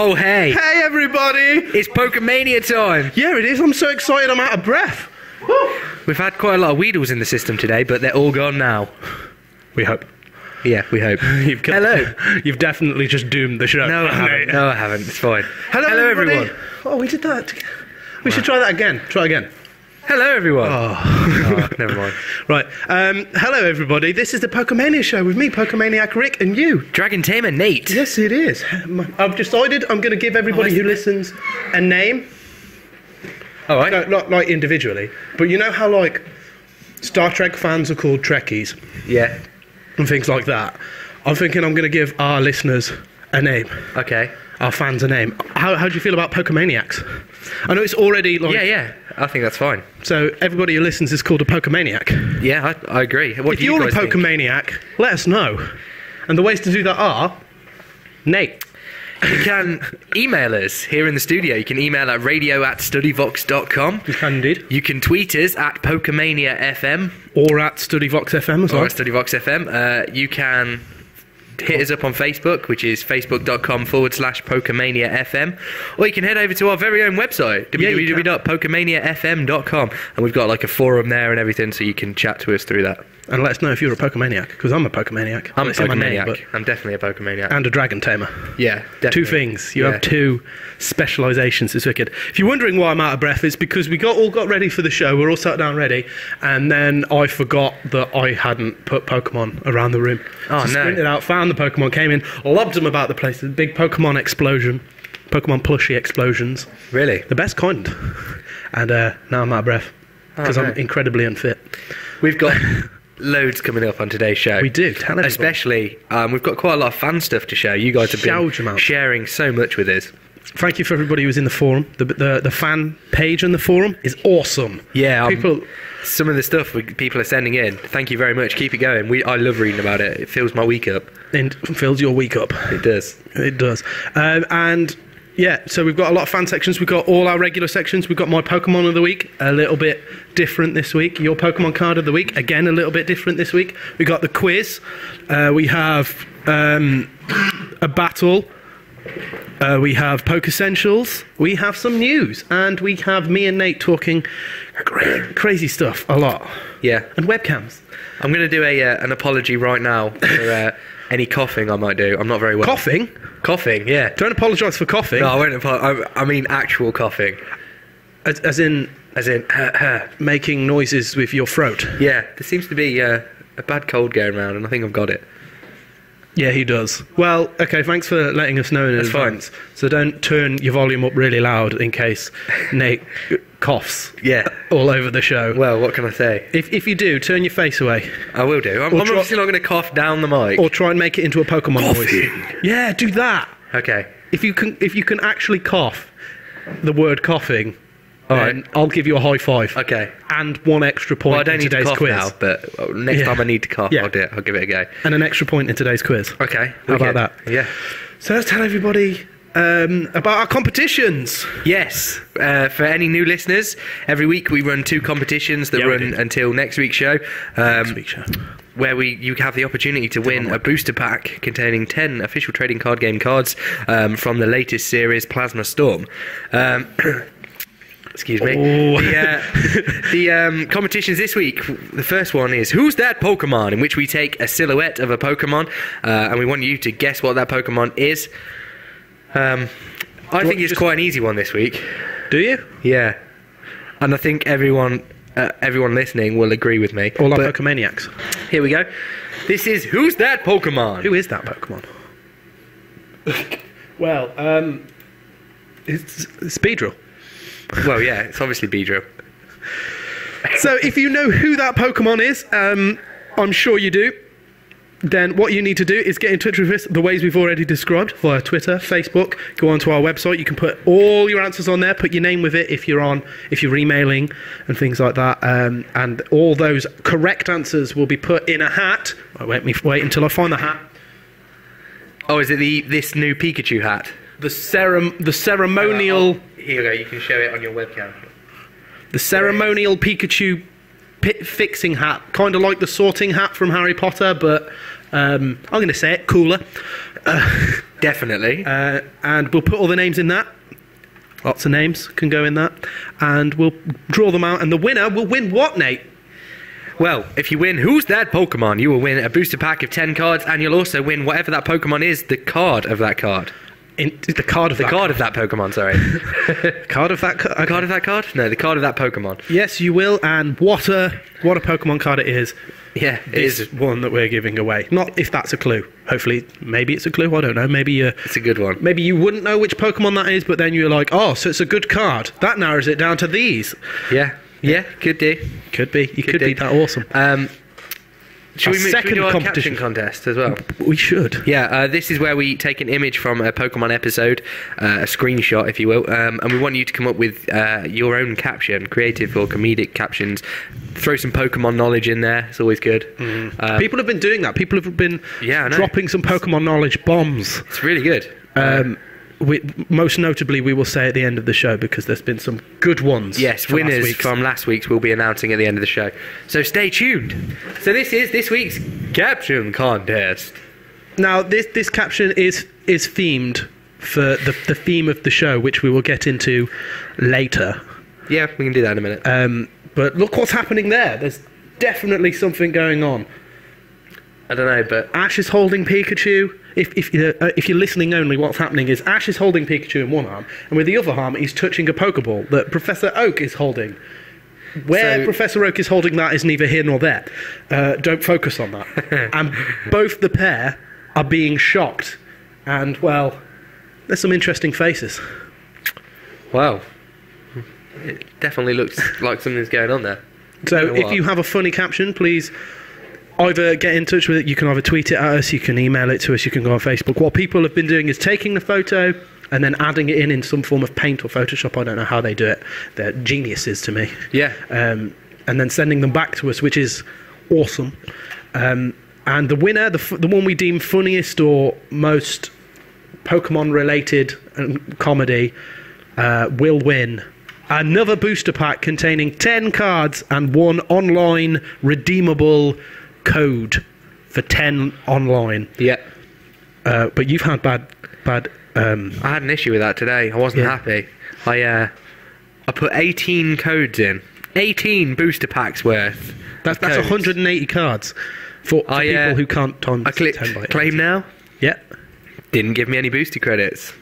Oh, hey. Hey, everybody. It's Pokemania time. Yeah, it is. I'm so excited. I'm out of breath. We've had quite a lot of Weedles in the system today, but they're all gone now. We hope. Yeah, we hope. Hello. You've definitely just doomed the show. No, I haven't. No, I haven't. It's fine. Hello everyone. Oh, we did that. We should try that again. Try again. Hello, everyone. Oh, never mind. Right. Hello, everybody. This is the Pokemania Show with me, Pokemaniac Rick, and you. Dragon Tamer Nate. Yes, it is. I've decided I'm going to give everybody who listens a name. All right. No, not like individually, but you know how like Star Trek fans are called Trekkies? Yeah. And things like that. I'm thinking I'm going to give our listeners a name. Okay. Our fans a name. How do you feel about Pokemaniacs? I know it's already like... Yeah. I think that's fine. So everybody who listens is called a Pokemaniac. Yeah, I agree. What if do you you're guys a Pokemaniac, let us know. And the ways to do that are... Nate. You can email us here in the studio. You can email at radio@studyvox.com. You can indeed. You can tweet us at Pokemania FM. Or at StudyVox FM as well. Or at StudyVox FM. You can hit us up on Facebook, which is facebook.com/Pokemania FM. Or you can head over to our very own website, www.pokemaniafm.com. And we've got like a forum there and everything, so you can chat to us through that. And let us know if you're a Pokemaniac, because I'm a Pokemaniac. I'm a Pokemaniac. Name, I'm definitely a Pokemaniac. And a Dragon Tamer. Yeah, definitely. Two things. You have two specialisations. It's wicked. If you're wondering why I'm out of breath, it's because we all got ready for the show. We're all sat down ready, and then I forgot that I hadn't put Pokemon around the room. Oh, so sprinted out, found the Pokemon, came in, lobbed them about the place. A big Pokemon explosion. Pokemon plushie explosions. Really? The best kind. And now I'm out of breath, because I'm incredibly unfit. We've got... loads coming up on today's show. We do. Tell everybody. Especially, we've got quite a lot of fan stuff to show. You guys have been sharing so much with us. Thank you for everybody who was in the forum. The fan page on the forum is awesome. Yeah, people. Some of the stuff people are sending in. Thank you very much. Keep it going. I love reading about it. It fills my week up. It fills your week up. It does. It does. And yeah, so we've got a lot of fan sections. We've got all our regular sections. We've got my Pokemon of the week, a little bit different this week. Your Pokemon card of the week, again, a little bit different this week. We've got the quiz. We have a battle. We have Poke Essentials. We have some news. And we have me and Nate talking crazy stuff a lot. Yeah. And webcams. I'm going to do an apology right now for any coughing I might do. I'm not very well. Coughing? Coughing, yeah. Don't apologise for coughing. No, I won't apologise. I mean actual coughing. As in making noises with your throat. Yeah, there seems to be a bad cold going around, and I think I've got it. Yeah, he does. Well, okay, thanks for letting us know in advance. Fine. So don't turn your volume up really loud in case Nate coughs all over the show. Well, what can I say? If you do, turn your face away. I will do. I'm obviously not going to cough down the mic. Or try and make it into a Pokemon Coughing. voice. Yeah, do that. Okay. If you can actually cough the word coughing, Alright. I'll give you a high five. Okay. And one extra point in today's quiz. Now, but next time I need to cough, I'll do it. I'll give it a go. And an extra point in today's quiz. Okay. How about that? Yeah. So let's tell everybody about our competitions. Yes. For any new listeners, every week we run 2 competitions that run until next week's show. Next week's show. Where you have the opportunity to win a booster pack containing 10 official trading card game cards from the latest series, Plasma Storm. Excuse me. The competitions this week, the first one is Who's That Pokemon?, in which we take a silhouette of a Pokemon and we want you to guess what that Pokemon is. I think it's quite an easy one this week. Do you? Yeah. And I think everyone listening will agree with me. All our Pokemaniacs. Here we go. This is Who's That Pokemon? Who is that Pokemon? Well, it's Speedrill. Well, yeah, it's obviously Beedrill. So if you know who that Pokemon is, I'm sure you do, then what you need to do is get in touch with us the ways we've already described, via Twitter, Facebook. Go onto our website. You can put all your answers on there, put your name with it if you're emailing and things like that. And all those correct answers will be put in a hat. Wait until I find the hat. Oh, is it this new Pikachu hat? The ceremonial... Here you go, you can show it on your webcam. The ceremonial Pikachu fixing hat. Kind of like the sorting hat from Harry Potter, but I'm going to say it, cooler. Definitely. And we'll put all the names in that. Lots of names can go in that. And we'll draw them out. And the winner will win what, Nate? Well, if you win Who's That Pokemon, you will win a booster pack of 10 cards, and you'll also win whatever that Pokemon is, the card of that card. The card of that Pokemon, sorry. Card of that card? Card of that card? No, the card of that Pokemon. Yes, you will, and what a Pokemon card it is. Yeah, it is one that we're giving away. Not if that's a clue. Hopefully, maybe it's a clue, I don't know. Maybe it's a good one. Maybe you wouldn't know which Pokemon that is, but then you're like, oh, so it's a good card. That narrows it down to these. Yeah, could do. Could be. You could be that awesome. Should we do our caption contest as well? We should. Yeah, this is where we take an image from a Pokemon episode, a screenshot, if you will, and we want you to come up with your own caption, creative or comedic captions. Throw some Pokemon knowledge in there. It's always good. People have been doing that. People have been dropping some Pokemon knowledge bombs. It's really good. Most notably, we will say at the end of the show, because there's been some good ones. Yes, winners from last week's we'll be announcing at the end of the show. So stay tuned. So this is this week's caption contest. Now, this caption is themed for the theme of the show, which we will get into later. Yeah, we can do that in a minute. But look what's happening there. There's definitely something going on. I don't know, but Ash is holding Pikachu. If you're listening only, what's happening is Ash is holding Pikachu in one arm, and with the other arm he's touching a Pokeball that Professor Oak is holding. Where Professor Oak is holding that is neither here nor there. Don't focus on that. And both the pair are being shocked. And, well, there's some interesting faces. Wow. It definitely looks like something's going on there. So if you have a funny caption, please either get in touch with it. You can either tweet it at us, you can email it to us, you can go on Facebook. What people have been doing is taking the photo and then adding it in some form of Paint or Photoshop. I don't know how they do it. They're geniuses to me. Yeah. And then sending them back to us, which is awesome. And the winner, the one we deem funniest or most Pokemon-related comedy, will win another booster pack containing 10 cards and one online redeemable code for 10 online. Yeah. But you've had bad I had an issue with that today. I wasn't happy. I put 18 codes in. 18 booster packs worth. That's 180 cards for people who can't times. I clicked 10 by claim now. Yeah. Didn't give me any booster credits.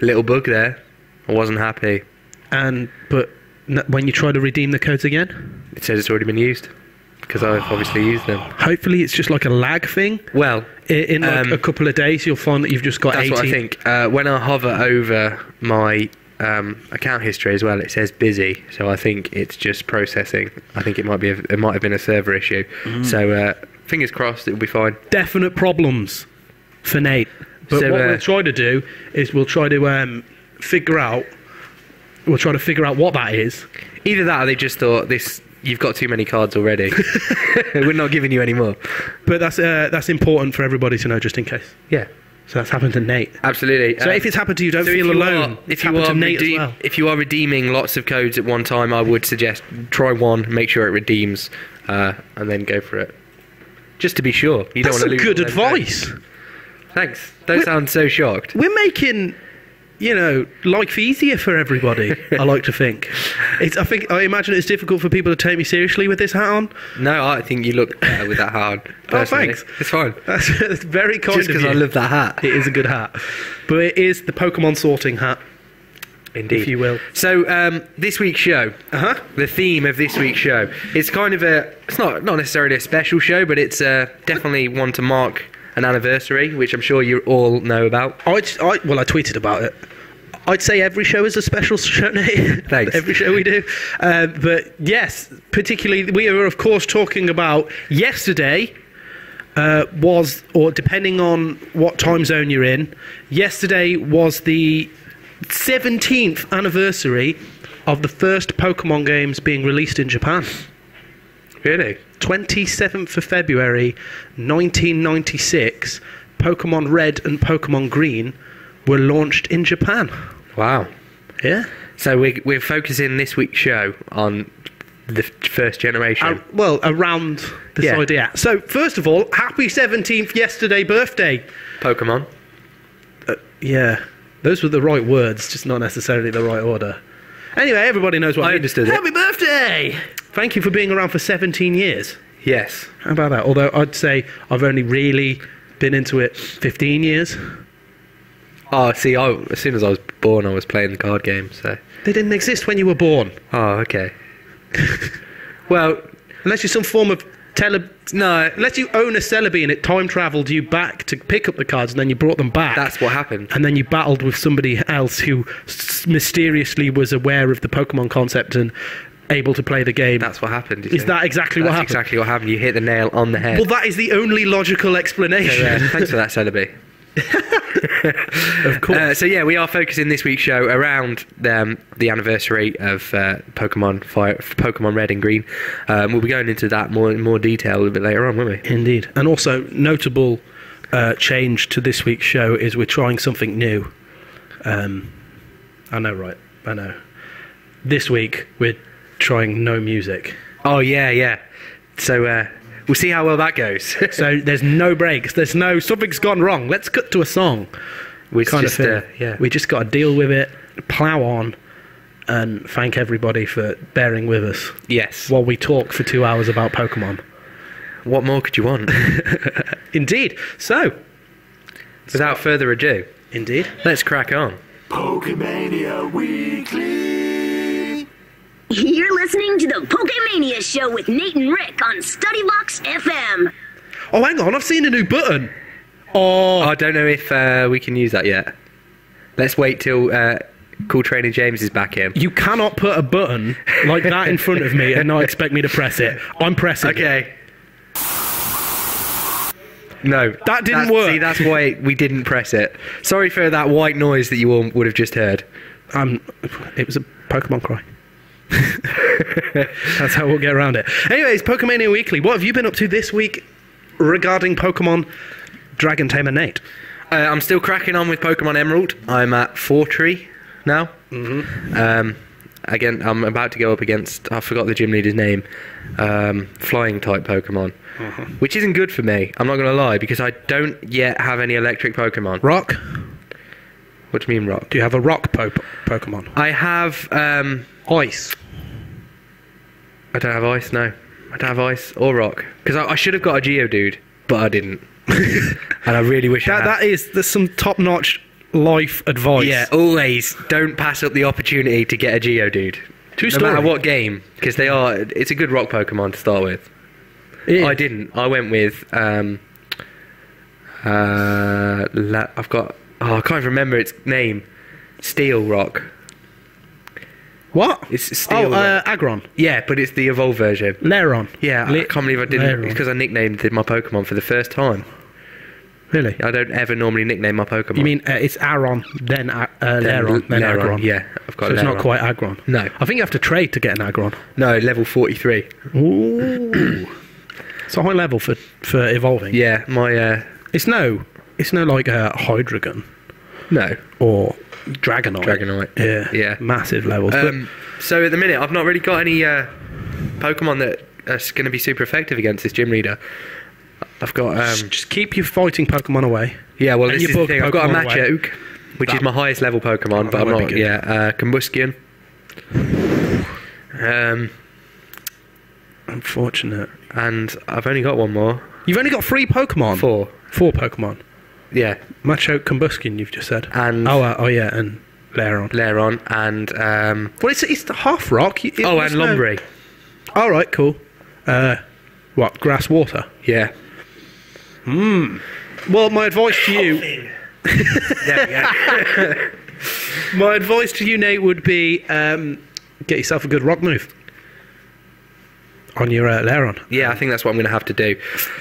Little bug there. I wasn't happy. But when you try to redeem the codes again, it says it's already been used. Because I've obviously used them. Hopefully it's just like a lag thing. Well, in like a couple of days you'll find that you've just got 18. That's what I think. When I hover over my account history as well, it says busy. So I think it's just processing. I think it might have been a server issue. So fingers crossed, it'll be fine. Definite problems For Nate. But what we'll try to do is we'll try to figure out what that is. Either that or they just thought you've got too many cards already. We're not giving you any more. But that's important for everybody to know, just in case. Yeah. So that's happened to Nate. Absolutely. So if it's happened to you, don't feel alone. If you are redeeming lots of codes at one time, I would suggest try one, make sure it redeems, and then go for it. Just to be sure. You don't want to lose. That's good advice. Thanks. Don't sound so shocked. We're making, life easier for everybody, I like to think. I imagine it's difficult for people to take me seriously with this hat on. No, I think you look better with that hat on. Oh, thanks. It's fine. That's very kind of you. Just because I love that hat. It is a good hat. But it is the Pokemon sorting hat. Indeed. If you will. So, this week's show, the theme of this week's show, it's kind of it's not necessarily a special show, but it's definitely one to mark an anniversary, which I'm sure you all know about. I tweeted about it. I'd say every show is a special show. Thanks. Every show we do. But yes, particularly, we are, of course, talking about yesterday or depending on what time zone you're in, yesterday was the 17th anniversary of the first Pokemon games being released in Japan. Really? 27th of February 1996, Pokemon Red and Pokemon Green were launched in Japan. Wow. Yeah. So we're focusing this week's show on the first generation. Around this idea. So, first of all, happy 17th yesterday birthday. Pokemon. Yeah, those were the right words, just not necessarily the right order. Anyway, everybody knows what I understood it. Happy birthday! Thank you for being around for 17 years. Yes. How about that? Although I'd say I've only really been into it 15 years. Oh, see, as soon as I was born, I was playing the card game, so... They didn't exist when you were born. Oh, okay. Well... Unless you're some form of No. Unless you own a Celebi and it time-travelled you back to pick up the cards and then you brought them back. That's what happened. And then you battled with somebody else who mysteriously was aware of the Pokemon concept and able to play the game. That's what happened. Is that exactly what happened? That's exactly what happened. You hit the nail on the head. Well, that is the only logical explanation. So, thanks for that, Celebi. Of course. So yeah, we are focusing this week's show around the anniversary of Pokemon Red and Green. We'll be going into that in more detail a bit later on, won't we? Indeed. And also, notable change to this week's show is we're trying something new. I know, right? I know. This week, we're trying no music. Oh, yeah. So, we'll see how well that goes. So there's no breaks. There's no something's gone wrong. Let's cut to a song. We just got to deal with it, plow on, and thank everybody for bearing with us. Yes. While we talk for 2 hours about Pokemon. What more could you want? Indeed. So, without further ado, indeed, let's crack on. Pokemania Weekly. You're listening to the Pokemania Show with Nate and Rick on STUDYVOX FM. Oh, hang on, I've seen a new button. Oh, I don't know if we can use that yet. Let's wait till Cool Trainer James is back in. You cannot put a button like that in front of me and not expect me to press it. I'm pressing it. Okay. No. That didn't work. See, that's why we didn't press it. Sorry for that white noise that you all would have just heard. It was a Pokemon cry. That's how we'll get around it. Anyways, Pokemania Weekly. What have you been up to this week regarding Pokemon Dragon Tamer Nate? I'm still cracking on with Pokemon Emerald. I'm at Fortree now. Mm-hmm. Again, I'm about to go up against, I forgot the gym leader's name, flying type Pokemon, which isn't good for me, I'm not going to lie, because I don't yet have any electric Pokemon. Rock? What do you mean rock? Do you have a rock Pokemon? I have ice. I don't have ice, no. I don't have ice or rock. Because I should have got a Geodude, but I didn't. And I really wish I had. There's some top-notch life advice. Yeah, always don't pass up the opportunity to get a Geodude. No matter what game, because it's a good rock Pokemon to start with. Yeah. I didn't. I went with I can't remember its name. Steel Rock. What? It's Steel Rock. Aggron. Yeah, but it's the evolved version. Lairon. Yeah, I can't believe I didn't. Lairon. It's because I nicknamed my Pokemon for the first time. Really? I don't ever normally nickname my Pokemon. You mean it's Aron, then Lairon, then Aggron? Yeah, I've got So it's Lairon. not quite Aggron? No. I think you have to trade to get an Aggron. No, level 43. Ooh. It's a high level for evolving. Yeah, my... It's no like Hydreigon. No. Or Dragonite. Dragonite. Yeah. Massive levels. So at the minute, I've not really got any Pokemon that are going to be super effective against this gym leader. I've got... just keep your fighting Pokemon away. Yeah, well, this is the thing. I've got a Pokemon away. Machoke, which is my highest level Pokemon, but I'm not... Yeah, Combustion. Unfortunate. And I've only got one more. You've only got 3 Pokemon? 4 Pokemon. Yeah. Machoke, Combustion, you've just said. And... Oh yeah, and Lairon. Lairon, and... Well, it's the half rock. and Lombre. All right, cool. What, grass, water? Yeah. Well, my advice to you... There we go. My advice to you, Nate, would be get yourself a good rock move on your Lairon. Yeah, I think that's what I'm going to have to do.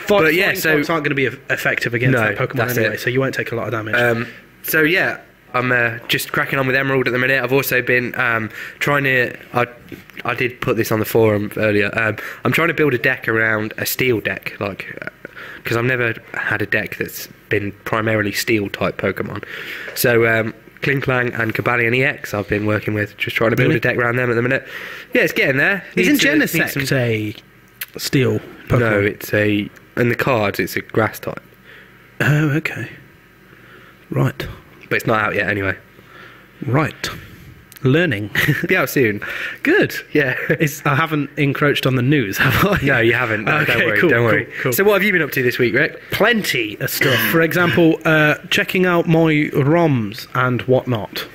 But yeah, so aren't going to be effective against that Pokemon anyway, it. so you won't take a lot of damage. So yeah, I'm just cracking on with Emerald at the minute. I've also been trying to... I did put this on the forum earlier. I'm trying to build a deck around a steel deck, because I've never had a deck that's been primarily steel type Pokemon. So Kling Clang and Cobalion EX I've been working with, just trying to build a deck around them at the minute. Yeah, it's getting there. Isn't Genesect a steel Pokemon? No, it's in the cards it's a grass type. Oh, okay. Right. but it's not out yet anyway. Right. Learning. Be out soon. Good. Yeah. I haven't encroached on the news, have I? No, you haven't. No, Okay, don't worry. cool, Don't worry. cool. So what have you been up to this week, Rick? Plenty of stuff. For example, checking out my ROMs and whatnot.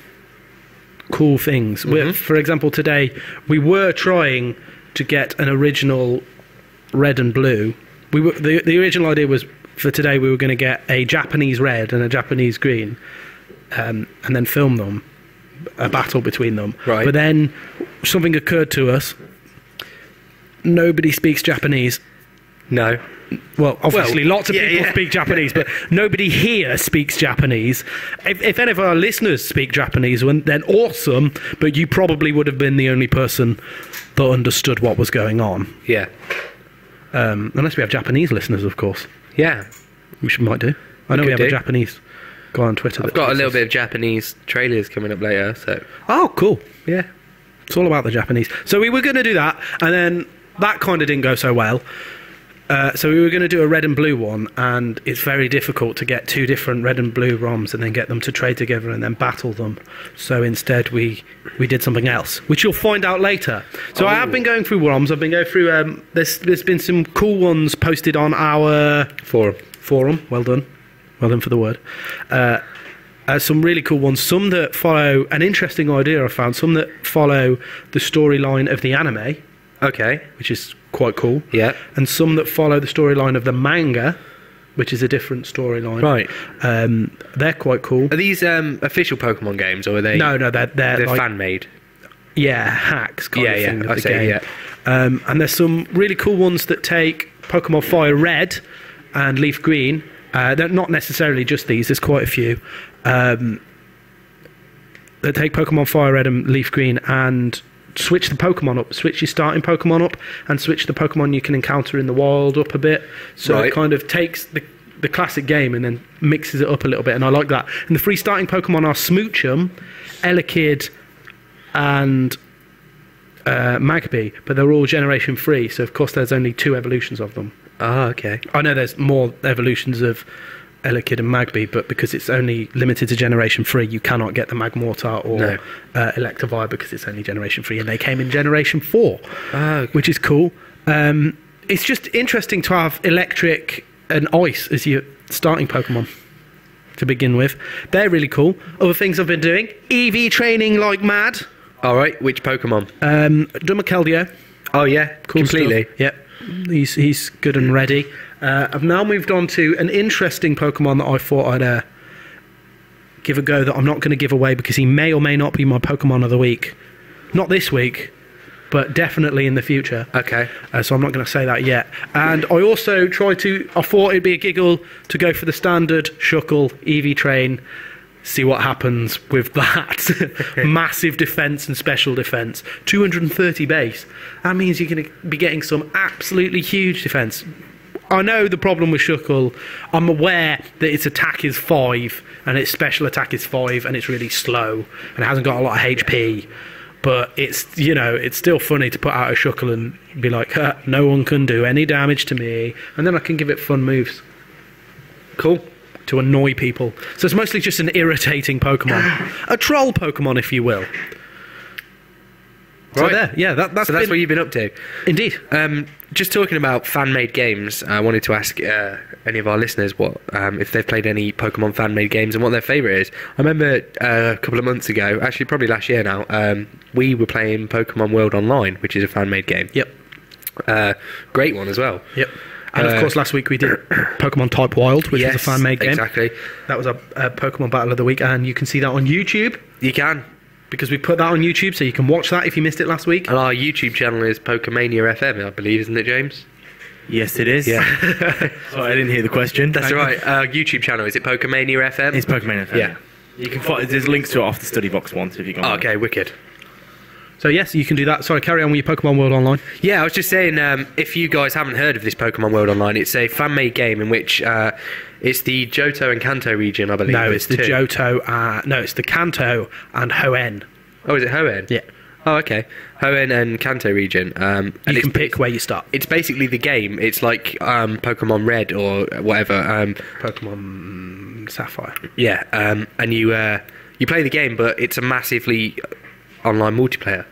Cool things. For example, today we were trying to get an original red and blue. The original idea was for today we were going to get a Japanese red and a Japanese green, and then film them, a battle between them. Right. But then something occurred to us. Nobody speaks Japanese. No. Well, obviously, lots of people speak Japanese, but nobody here speaks Japanese. If any of our listeners speak Japanese, then awesome, but you probably would have been the only person that understood what was going on. Yeah. Unless we have Japanese listeners, of course. Yeah. Which we might do. I know we have a Japanese guy on Twitter. I've got a little bit of Japanese trailers coming up later, so... Oh, cool. Yeah. It's all about the Japanese. So we were going to do that, and then that kind of didn't go so well. So we were going to do a red and blue one, and it's very difficult to get two different red and blue ROMs and then get them to trade together and then battle them. So instead we did something else, which you'll find out later. So I have been going through ROMs. I've been going through... there's been some cool ones posted on our... Forum. Well done. Well done for the word. Some really cool ones. Some that follow... An interesting idea I found. Some that follow the storyline of the anime. Okay. Which is quite cool. Yeah. And some that follow the storyline of the manga, which is a different storyline. Right. They're quite cool. Are these official Pokemon games, or are they... No, they're like, fan-made? Yeah, hacks kind of thing of the game. Yeah. And there's some really cool ones that take Pokemon Fire Red and Leaf Green. They're not necessarily just these, there's quite a few. That take Pokemon Fire Red and Leaf Green and... switch the Pokemon up, switch your starting Pokemon up, and switch the Pokemon you can encounter in the wild up a bit. So it kind of takes the classic game and then mixes it up a little bit, and I like that. And the free starting Pokemon are Smoochum, Elekid, and Magby, but they're all generation free, so of course there's only 2 evolutions of them. Oh, okay. I know there's more evolutions of Elekid and Magby, but because it's only limited to generation 3, you cannot get the Magmortar or Electivire because it's only generation 3, and they came in generation 4, which is cool. It's just interesting to have electric and ice as your starting Pokemon to begin with. They're really cool. Other things I've been doing: EV training like mad. All right, which Pokemon? Done Keldeo. Oh yeah, Cool completely. Stuff. Yep, he's good and ready. I've now moved on to an interesting Pokemon that I thought I'd give a go, that I'm not going to give away because he may or may not be my Pokemon of the week. Not this week, but definitely in the future. Okay. So I'm not going to say that yet. And I also I thought it'd be a giggle to go for the standard Shuckle EV Train, see what happens with that. Massive defense and special defense. 230 base. That means you're going to be getting some absolutely huge defense. I know the problem with Shuckle. I'm aware that its attack is 5 and its special attack is 5 and it's really slow and it hasn't got a lot of HP. But it's, it's still funny to put out a Shuckle and be like, no one can do any damage to me. And then I can give it fun moves. Cool. To annoy people. So it's mostly just an irritating Pokemon. A troll Pokemon, if you will. So there, yeah, that's what you've been up to. Indeed. Just talking about fan-made games, I wanted to ask any of our listeners what if they've played any Pokemon fan-made games and what their favourite is. I remember a couple of months ago, actually probably last year now, we were playing Pokemon World Online, which is a fan-made game. Yep. Great one as well. Yep. And of course, last week we did Pokemon Type Wild, which is a fan-made game. Exactly. That was a Pokemon Battle of the Week, and you can see that on YouTube. You can. Because we put that on YouTube, so you can watch that if you missed it last week. And our YouTube channel is Pokemania FM, I believe, isn't it, James? Yes, it is. Yeah. Sorry, I didn't hear the question. That's right. Our YouTube channel, is it Pokemania FM? It's Pokemania FM. Yeah. You can find, there's links to it off the STUDYVOX one, so if you go on. Okay, wicked. So yes, you can do that. Sorry, carry on with your Pokemon World Online. Yeah, I was just saying, if you guys haven't heard of this Pokemon World Online, it's a fan-made game in which it's the Johto and Kanto region, I believe. No, it's the Johto. No, it's the Kanto and Hoenn. Oh, is it Hoenn? Yeah. Oh, okay. Hoenn and Kanto region. And You can pick where you start. It's basically the game. It's like Pokemon Red or whatever. Pokemon Sapphire. Yeah, and you play the game, but it's a massively online multiplayer.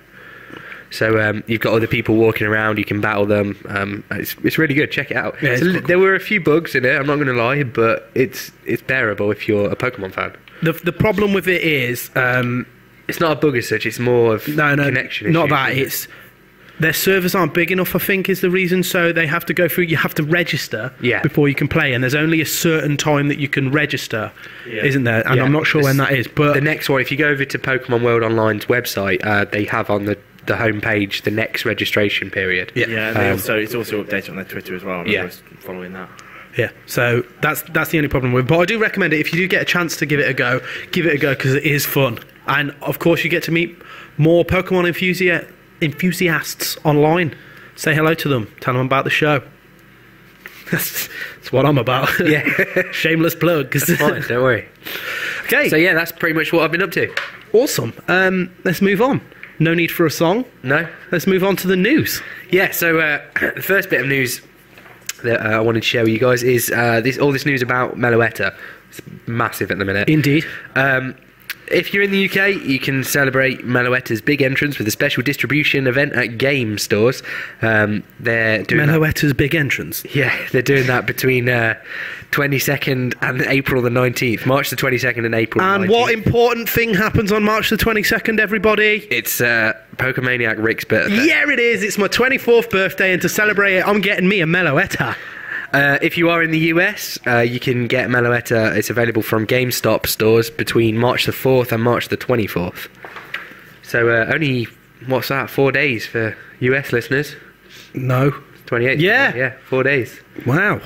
So you've got other people walking around. You can battle them. It's really good. Check it out. Yeah, there were a few bugs in it. I'm not going to lie, but it's bearable if you're a Pokemon fan. The problem with it is It's not a bug as such. It's more of no, connection. not issues, that. isn't it? It's their servers aren't big enough, I think, is the reason. So they have to go through. You have to register before you can play, and there's only a certain time that you can register, isn't there? And I'm not sure when that is. But the next one, if you go over to Pokemon World Online's website, they have on the homepage the next registration period. Yeah, and it's also updated on their Twitter as well. I was following that. Yeah, so that's the only problem with it. But I do recommend it. If you do get a chance to give it a go because it is fun. And, of course, you get to meet more Pokemon enthusiasts online. Say hello to them. Tell them about the show. That's what I'm about. Yeah. Shameless plug. That's fine, don't worry. Okay. So, yeah, that's pretty much what I've been up to. Awesome. Let's move on. No need for a song. No? Let's move on to the news. Yeah, so the first bit of news that I wanted to share with you guys is all this news about Meloetta. It's massive at the minute. Indeed. If you're in the UK, you can celebrate Meloetta's big entrance with a special distribution event at game stores. They're doing Meloetta's big entrance. Yeah, they're doing that between 22nd and April the 19th. March the 22nd and April the 19th. And what important thing happens on March the 22nd, everybody? It's Pokemaniac Rick's birthday. Yeah, it is. It's my 24th birthday, and to celebrate it, I'm getting me a Meloetta. If you are in the US, you can get Meloetta. It's available from GameStop stores between March the 4th and March the 24th. So only, 4 days for US listeners? No. 28th. Yeah. Yeah, 4 days. Wow.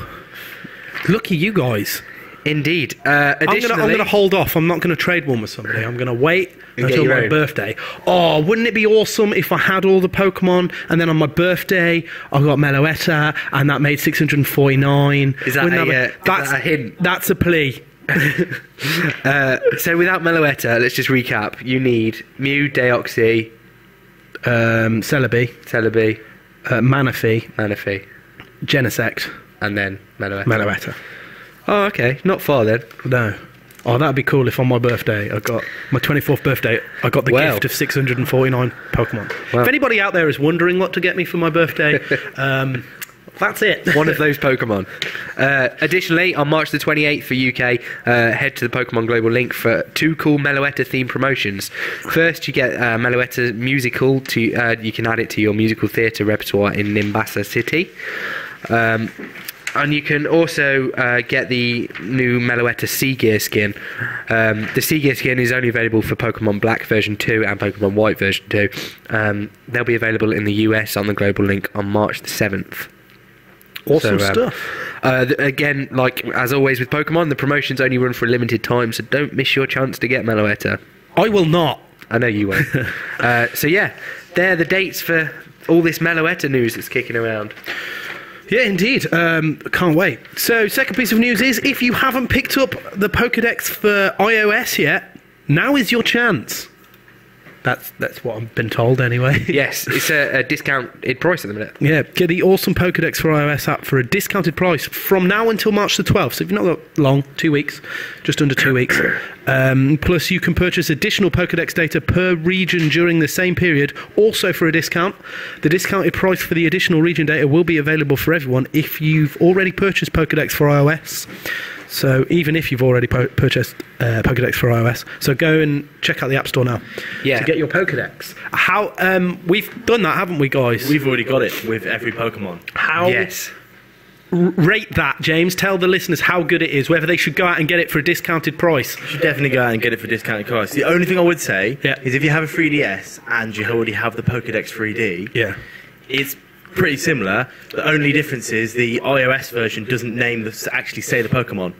Lucky you guys. Indeed. I'm Additionally, going to hold off. I'm not going to trade one with somebody. I'm going to wait until your my own. birthday. Oh, wouldn't it be awesome if I had all the Pokemon and then on my birthday I got Meloetta and that made 649? Is that a hint? That's a plea. So without Meloetta, let's just recap. You need Mew, Deoxys, Celebi, Manaphy, Genesect, and then Meloetta. Oh, okay. Not far then. No. Oh, that'd be cool if on my birthday, I got my 24th birthday, I got the gift of 649 Pokemon. Wow. If anybody out there is wondering what to get me for my birthday, that's it. One of those Pokemon. Additionally, on March the 28th for UK, head to the Pokemon Global link for 2 cool Meloetta themed promotions. First, you get Meloetta musical. You can add it to your musical theatre repertoire in Nimbasa City. And you can also get the new Meloetta Sea Gear skin. The Sea Gear skin is only available for Pokemon Black version 2 and Pokemon White version 2. They'll be available in the US on the global link on March the 7th. Awesome stuff. Again, like as always with Pokemon, the promotions only run for a limited time, so don't miss your chance to get Meloetta. I will not. I know you won't. So yeah, they're the dates for all this Meloetta news that's kicking around. Yeah, indeed. Can't wait. So, second piece of news is, if you haven't picked up the Pokédex for iOS yet, now is your chance. That's what I've been told anyway. Yes, it's a discounted price at the minute. Yeah, get the awesome Pokédex for iOS app for a discounted price from now until March the 12th. So if you've not got long, 2 weeks, just under 2 weeks. Plus, you can purchase additional Pokédex data per region during the same period, also for a discount. The discounted price for the additional region data will be available for everyone if you've already purchased Pokédex for iOS. So even if you've already purchased Pokédex for iOS, so go and check out the App Store now to get your Pokédex. How we've done that, haven't we, guys? We've already got it with every Pokemon. How? Yes. Rate that, James. Tell the listeners how good it is, whether they should go out and get it for a discounted price. You should definitely go out and get it for discounted price. The only thing I would say is if you have a 3DS and you already have the Pokédex 3D, it's pretty similar. The only difference is the iOS version doesn't actually say the Pokemon.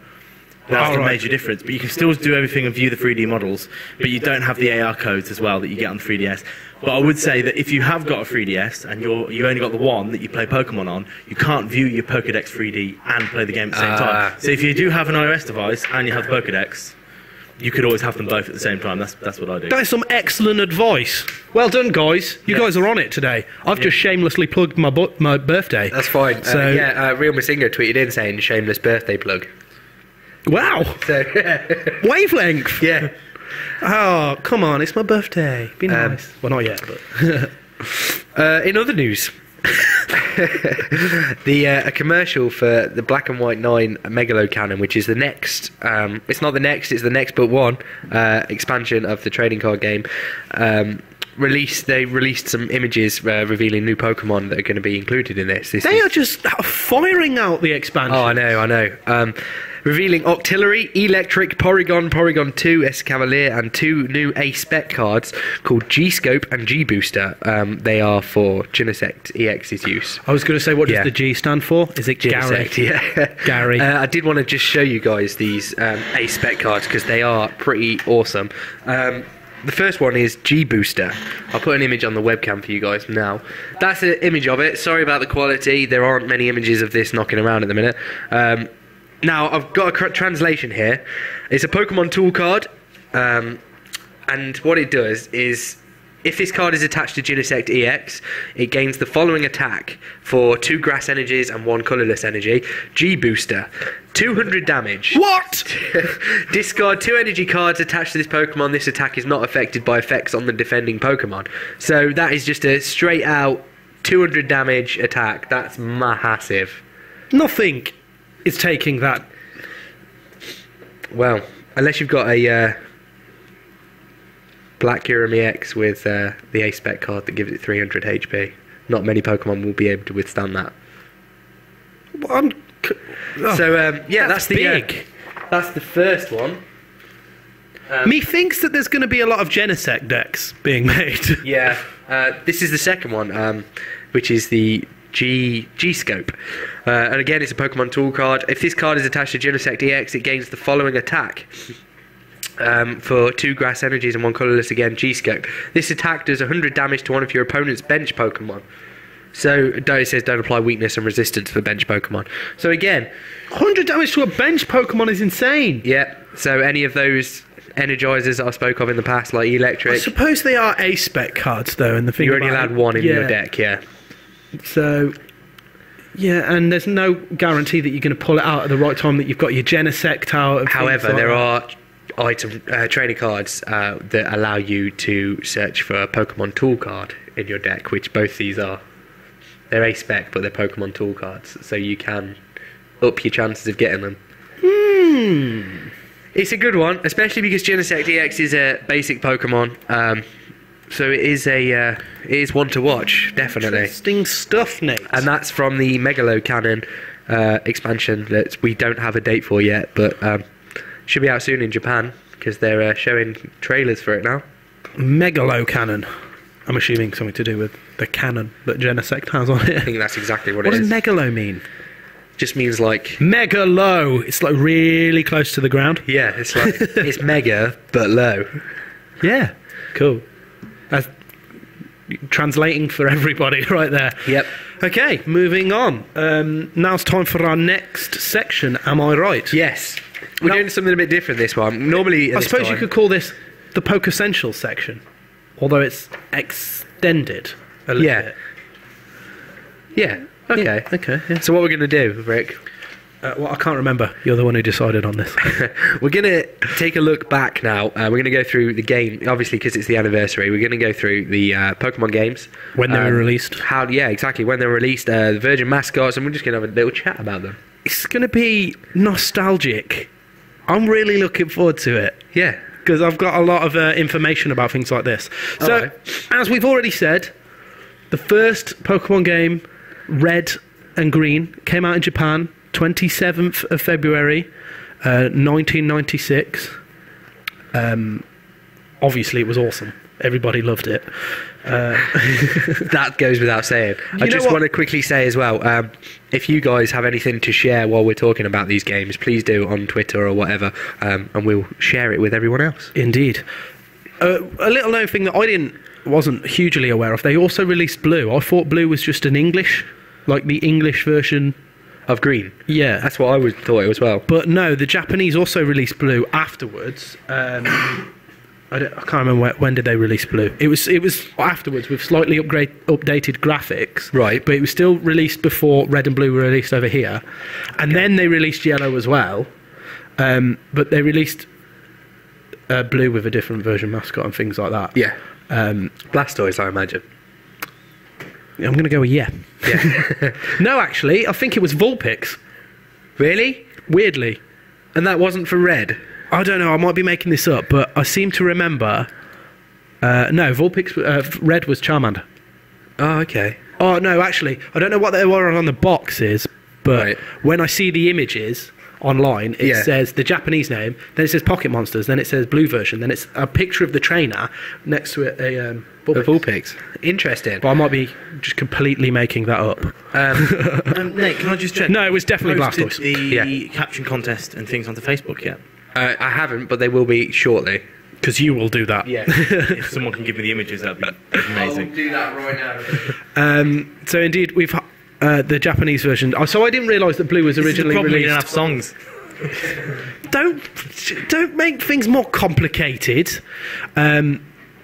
That's the major difference. But you can still do everything and view the 3D models, but you don't have the AR codes as well that you get on the 3DS. But I would say that if you have got a 3DS and you only got the one that you play Pokemon on, you can't view your Pokédex 3D and play the game at the same time. So if you do have an iOS device and you have the Pokédex, you could always have them both at the same time. That's what I do. That is some excellent advice. Well done, guys. You guys are on it today. I've just shamelessly plugged my birthday. That's fine. So Real Masinga tweeted in saying shameless birthday plug. wow. So Wavelength. yeah. Oh, come on. It's my birthday. Be nice. Well, not yet, but... In other news, a commercial for the Black and White 9 Megalo Cannon, which is the next, it's not the next, it's the next but one expansion of the trading card game. They released some images revealing new Pokemon that are going to be included in this. They are just firing out the expansion. Oh, I know. Revealing Octillery, Electric, Porygon, Porygon 2, Escavalier, and 2 new A-Spec cards called G-Scope and G-Booster. They are for Genesect EX's use. I was going to say, what does the G stand for? Is it Gary? Genesect, yeah. Gary. I did want to just show you guys these A-Spec cards because they are pretty awesome. The first one is G-Booster. I'll put an image on the webcam for you guys now. That's an image of it. Sorry about the quality. There aren't many images of this knocking around at the minute. Now, I've got a translation here. It's a Pokemon tool card. And what it does is, if this card is attached to Genesect EX, it gains the following attack for 2 grass energies and 1 colourless energy. G-Booster. 200 damage. What? Discard 2 energy cards attached to this Pokemon. This attack is not affected by effects on the defending Pokemon. So that is just a straight out 200 damage attack. That's massive. Nothing is taking that. Well, unless you've got a Black Urim EX with the A-Spec card that gives it 300 HP. Not many Pokemon will be able to withstand that. That's the big. That's the first one. Methinks that there's going to be a lot of Genesect decks being made. Yeah. This is the second one, which is the G-Scope. And again, it's a Pokemon tool card. If this card is attached to Genesect EX, it gains the following attack. For 2 grass energies and 1 colourless, again, G-Scope. This attack does 100 damage to one of your opponent's bench Pokemon. So, it says don't apply weakness and resistance for bench Pokemon. So again... 100 damage to a bench Pokemon is insane. Yeah, so any of those energizers that I spoke of in the past, like Electric... I suppose they are A-Spec cards, though, and the thing you're only allowed 1 in your deck, yeah. So... Yeah, and there's no guarantee that you're going to pull it out at the right time, that you've got your Genesect out. However, there are trading cards that allow you to search for a Pokemon tool card in your deck, which both these are. They're A-Spec, but they're Pokemon tool cards, so you can up your chances of getting them. It's a good one, especially because Genesect EX is a basic Pokemon, so it is one to watch, definitely. Interesting stuff, Nate. And that's from the Megalo Cannon expansion that we don't have a date for yet, but should be out soon in Japan because they're showing trailers for it now. Megalo Cannon. I'm assuming something to do with the cannon that Genesect has on it. I think that's exactly what it is. is. What does megalo mean? Just means like... Megalo! It's like really close to the ground. Yeah, it's like... it's mega, but low. Yeah, cool. That's translating for everybody right there. Yep. Okay, moving on. Now it's time for our next section, am I right? Yes. We're doing something a bit different this one. Normally, I suppose you could call this the Poke Essentials section, although it's extended a little bit. Yeah. Okay. Yeah, okay. Yeah. So what we're going to do, Rick? Well, I can't remember. You're the one who decided on this. We're going to take a look back now. We're going to go through the game, obviously because it's the anniversary. We're going to go through the Pokemon games. When they were released. Yeah, exactly. When they were released, the Virgin mascots, and we're just going to have a little chat about them. It's going to be nostalgic. I'm really looking forward to it. Yeah. Because I've got a lot of information about things like this. So, as we've already said, the first Pokemon game, Red and Green, came out in Japan 27th of February 1996. Obviously it was awesome. Everybody loved it. That goes without saying. I just want to quickly say as well, if you guys have anything to share while we're talking about these games, please do on Twitter or whatever, and we'll share it with everyone else. Indeed. A little known thing that I wasn't hugely aware of, they also released Blue. I thought Blue was just an English, like the English version of green. Yeah. That's what I thought it was well. But no, the Japanese also released blue afterwards. I can't remember when did they release blue. It was afterwards with slightly updated graphics. Right. But it was still released before red and blue were released over here. And then they released yellow as well. But they released blue with a different version mascot and things like that. Yeah. Blastoise, I imagine. I'm going to go with yeah. No, actually, I think it was Vulpix. Really? Weirdly. And that wasn't for red? I don't know, I might be making this up, but I seem to remember... no, Vulpix... red was Charmander. Oh, okay. Oh, no, actually, I don't know what they were on the boxes, but when I see the images online, it says the Japanese name, then it says Pocket Monsters, then it says blue version, then it's a picture of the trainer, next to it a Vulpix. Interesting. But I might be just completely making that up. Nate, can I just check? No, it was definitely Blastoise. The caption contest and things onto Facebook yet? I haven't, but they will be shortly. Because you will do that. Yeah. If someone can give me the images, that'd be amazing. I'll do that right now. So indeed, we've the Japanese version. So I didn't realise that blue was originally released. released. You don't have songs. Don't make things more complicated.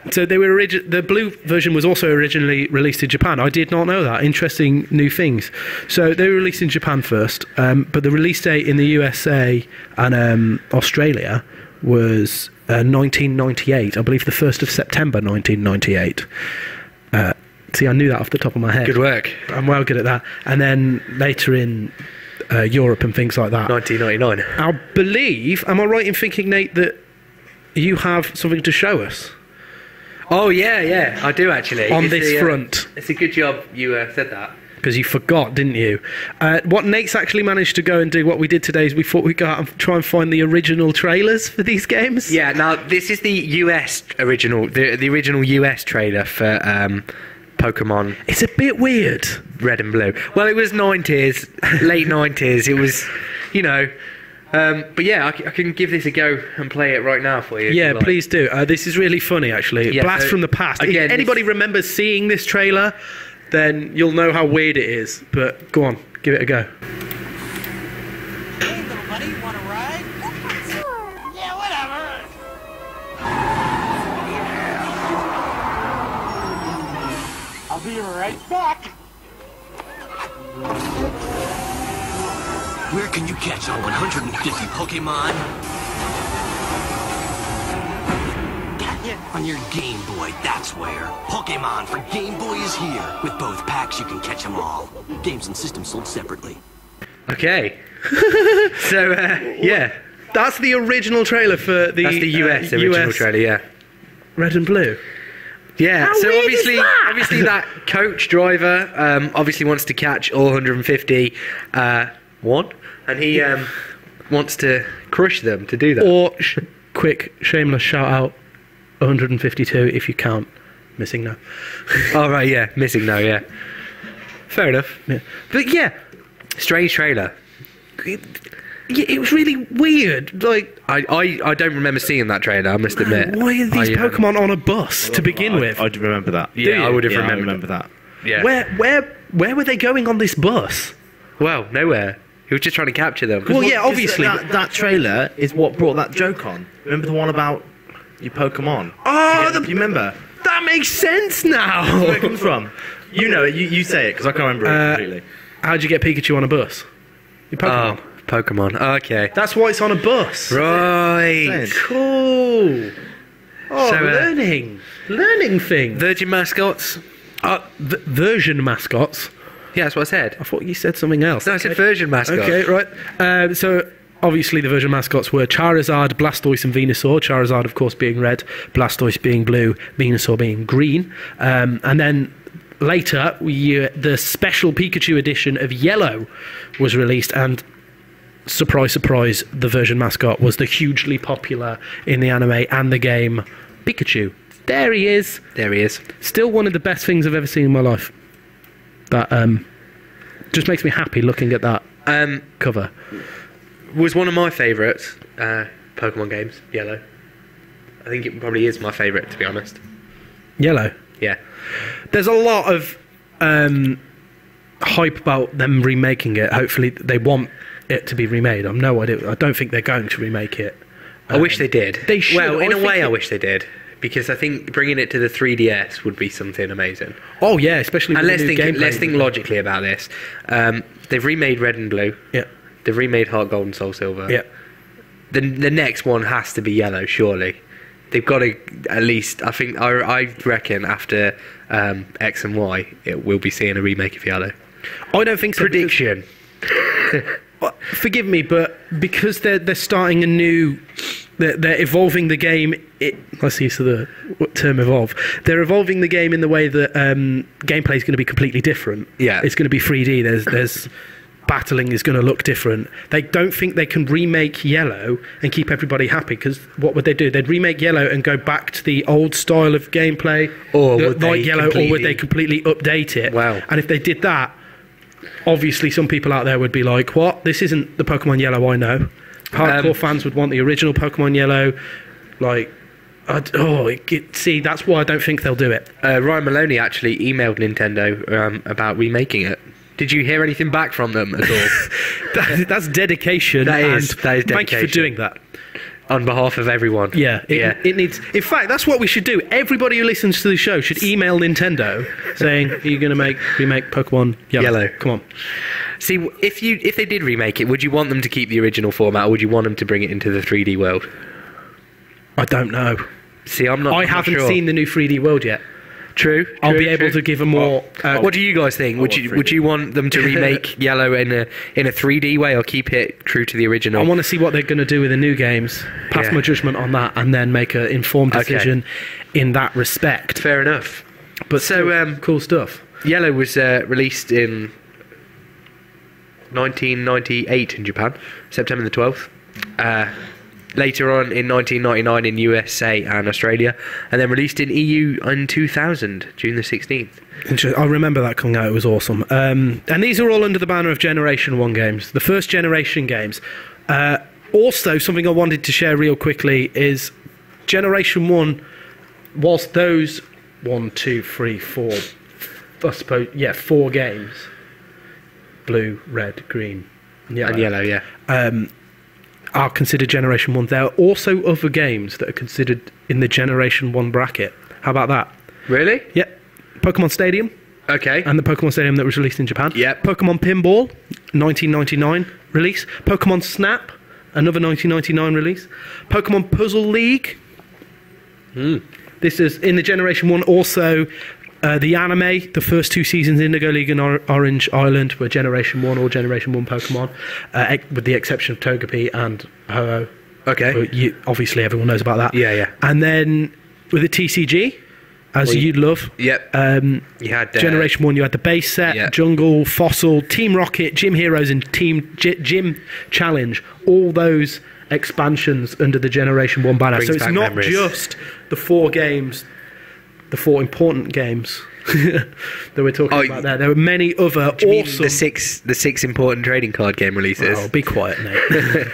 So they were the blue version was also originally released in Japan. I did not know that. Interesting new things. So they were released in Japan first, but the release date in the USA and Australia was 1998. I believe the 1st of September 1998. See, I knew that off the top of my head. Good work. I'm well good at that. And then later in Europe and things like that. 1999. I believe, am I right in thinking, Nate, that you have something to show us? Oh, yeah, I do actually. On this front. It's a good job you said that. Because you forgot, didn't you? What Nate's actually managed to go and do, what we did today, is we thought we'd go out and try and find the original trailers for these games. Yeah, now this is the US original, the original US trailer for Pokemon. It's a bit weird. Red and blue. Well, it was 90s, late 90s. It was, you know... but yeah, I can give this a go and play it right now for you. Yeah, please do. This is really funny, actually. Yeah, Blast from the past. Again, if anybody remembers seeing this trailer, then you'll know how weird it is. But go on, give it a go. Hey, little buddy, want to ride? Sure. Yeah, whatever. I'll be right back. Where can you catch all 150 Pokemon? On your Game Boy, that's where. Pokemon for Game Boy is here. With both packs, you can catch them all. Games and systems sold separately. Okay. So, yeah. That's the original trailer for the... That's the US original US trailer, yeah. Red and blue. Yeah, How so weird obviously, is that? obviously that coach driver obviously wants to catch all 150 and he wants to crush them to do that. Or, quick, shameless shout out, 152 if you count Missing No. Oh, right, yeah, Missing No, yeah. Fair enough. Yeah. But yeah, strange trailer. It was really weird. Like, I don't remember seeing that trailer, I must admit. why are these Pokemon on a bus to begin with? I do remember that. Yeah, I would have I remembered remember that. Yeah. Where were they going on this bus? Well, nowhere. He was just trying to capture them. Well, yeah, obviously. That trailer is what brought that joke on. Remember the one about your Pokemon? Oh, Do you remember? That makes sense now. Where it comes from? You know it. You say it, because I can't remember it completely. How'd you get Pikachu on a bus? Your Pokemon. Oh, Pokemon. Okay. That's why it's on a bus. Right. Cool. Oh, So, learning thing. Virgin mascots? Version mascots. Yeah, that's what I said. I thought you said something else. No, I said version mascots. Okay, right. So obviously the version mascots were Charizard, Blastoise and Venusaur. Charizard, of course, being red, Blastoise being blue, Venusaur being green. And then later, the special Pikachu edition of Yellow was released, and surprise, surprise, the version mascot was the hugely popular in the anime and the game Pikachu. There he is. There he is. Still one of the best things I've ever seen in my life. That just makes me happy looking at that cover. Was one of my favourites Pokemon games, Yellow. I think it probably is my favourite, to be honest. Yellow. Yeah. There's a lot of hype about them remaking it. Hopefully, they want it to be remade. I don't think they're going to remake it. I wish they did. They should. Well, in a way, I wish they did. Because I think bringing it to the 3DS would be something amazing. Oh, yeah, especially with the new gameplay. Let's think logically about this. They've remade Red and Blue. Yeah. They've remade Heart Gold and Soul Silver. Yeah. The next one has to be Yellow, surely. They've got to at least, I reckon after X and Y, we'll be seeing a remake of Yellow. I don't think so. Prediction. Forgive me, but because they're starting a new... They're evolving the game. Let's use the term evolve. They're evolving the game in the way that gameplay is going to be completely different. Yeah. It's going to be 3D. There's battling is going to look different. They don't think they can remake Yellow and keep everybody happy, because what would they do? They'd remake Yellow and go back to the old style of gameplay, or would they completely update it? Wow. And if they did that, obviously some people out there would be like, what? This isn't the Pokemon Yellow I know. Hardcore fans would want the original Pokemon Yellow. See, that's why I don't think they'll do it. Ryan Maloney actually emailed Nintendo about remaking it. Did you hear anything back from them at all? That's dedication. That is dedication. Thank you for doing that. On behalf of everyone. Yeah, it needs... In fact, that's what we should do. Everybody who listens to the show should email Nintendo saying, are you going to remake Pokemon Yellow? Come on. See, if they did remake it, would you want them to keep the original format, or would you want them to bring it into the 3D world? I don't know. See, I haven't sure. seen the new 3D world yet. True. I'll be able to give a more... what do you guys think? Would you want them to remake Yellow in a 3D way, or keep it true to the original? I want to see what they're going to do with the new games, pass my judgment on that, and then make an informed decision in that respect. Fair enough. But so cool stuff. Yellow was released in 1998 in Japan, September the 12th. Later on in 1999 in USA and Australia, and then released in EU in 2000, June the 16th. I remember that coming out, it was awesome. And these are all under the banner of Generation 1 games, the first generation games. Also, something I wanted to share real quickly is Generation 1 was those 4 games. Blue, red, green, yellow. And yellow, yeah. Are considered Generation 1. There are also other games that are considered in the Generation 1 bracket. How about that? Really? Yep. Pokemon Stadium. Okay. And the Pokemon Stadium that was released in Japan. Yep. Pokemon Pinball, 1999 release. Pokemon Snap, another 1999 release. Pokemon Puzzle League. This is in the Generation 1 also. The anime, the first 2 seasons, Indigo League and Orange Island, were Generation 1 or Generation 1 Pokemon, with the exception of Togepi and Ho-Oh. Okay. Obviously, everyone knows about that. Yeah, yeah. And then with the TCG, you'd love. Yep. You had Generation 1, you had the base set, Jungle, Fossil, Team Rocket, Gym Heroes, and Team Gym Challenge. All those expansions under the Generation 1 banner. So it's not just the 4 games... The 4 important games that we're talking about there. There were many other awesome... The six important trading card game releases. Oh, be quiet, Nate.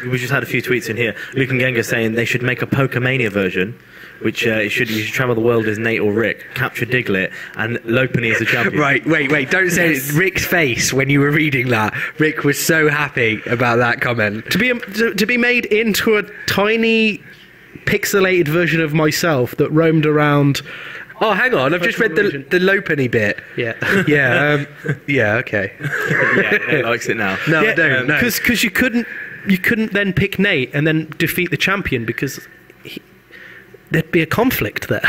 We just had a few tweets in here. Luke and Genga saying they should make a Pokemania version, which you should travel the world as Nate or Rick, capture Diglett, and Lopunny as the champion. Right, wait, don't say it. Rick's face when you were reading that. Rick was so happy about that comment. To be made into a tiny... pixelated version of myself that roamed around. Oh, hang on! I've just read the Lopunny bit. Yeah, yeah, okay. Yeah, Nate likes it now. No, I don't. Because you couldn't then pick Nate and then defeat the champion because there'd be a conflict there.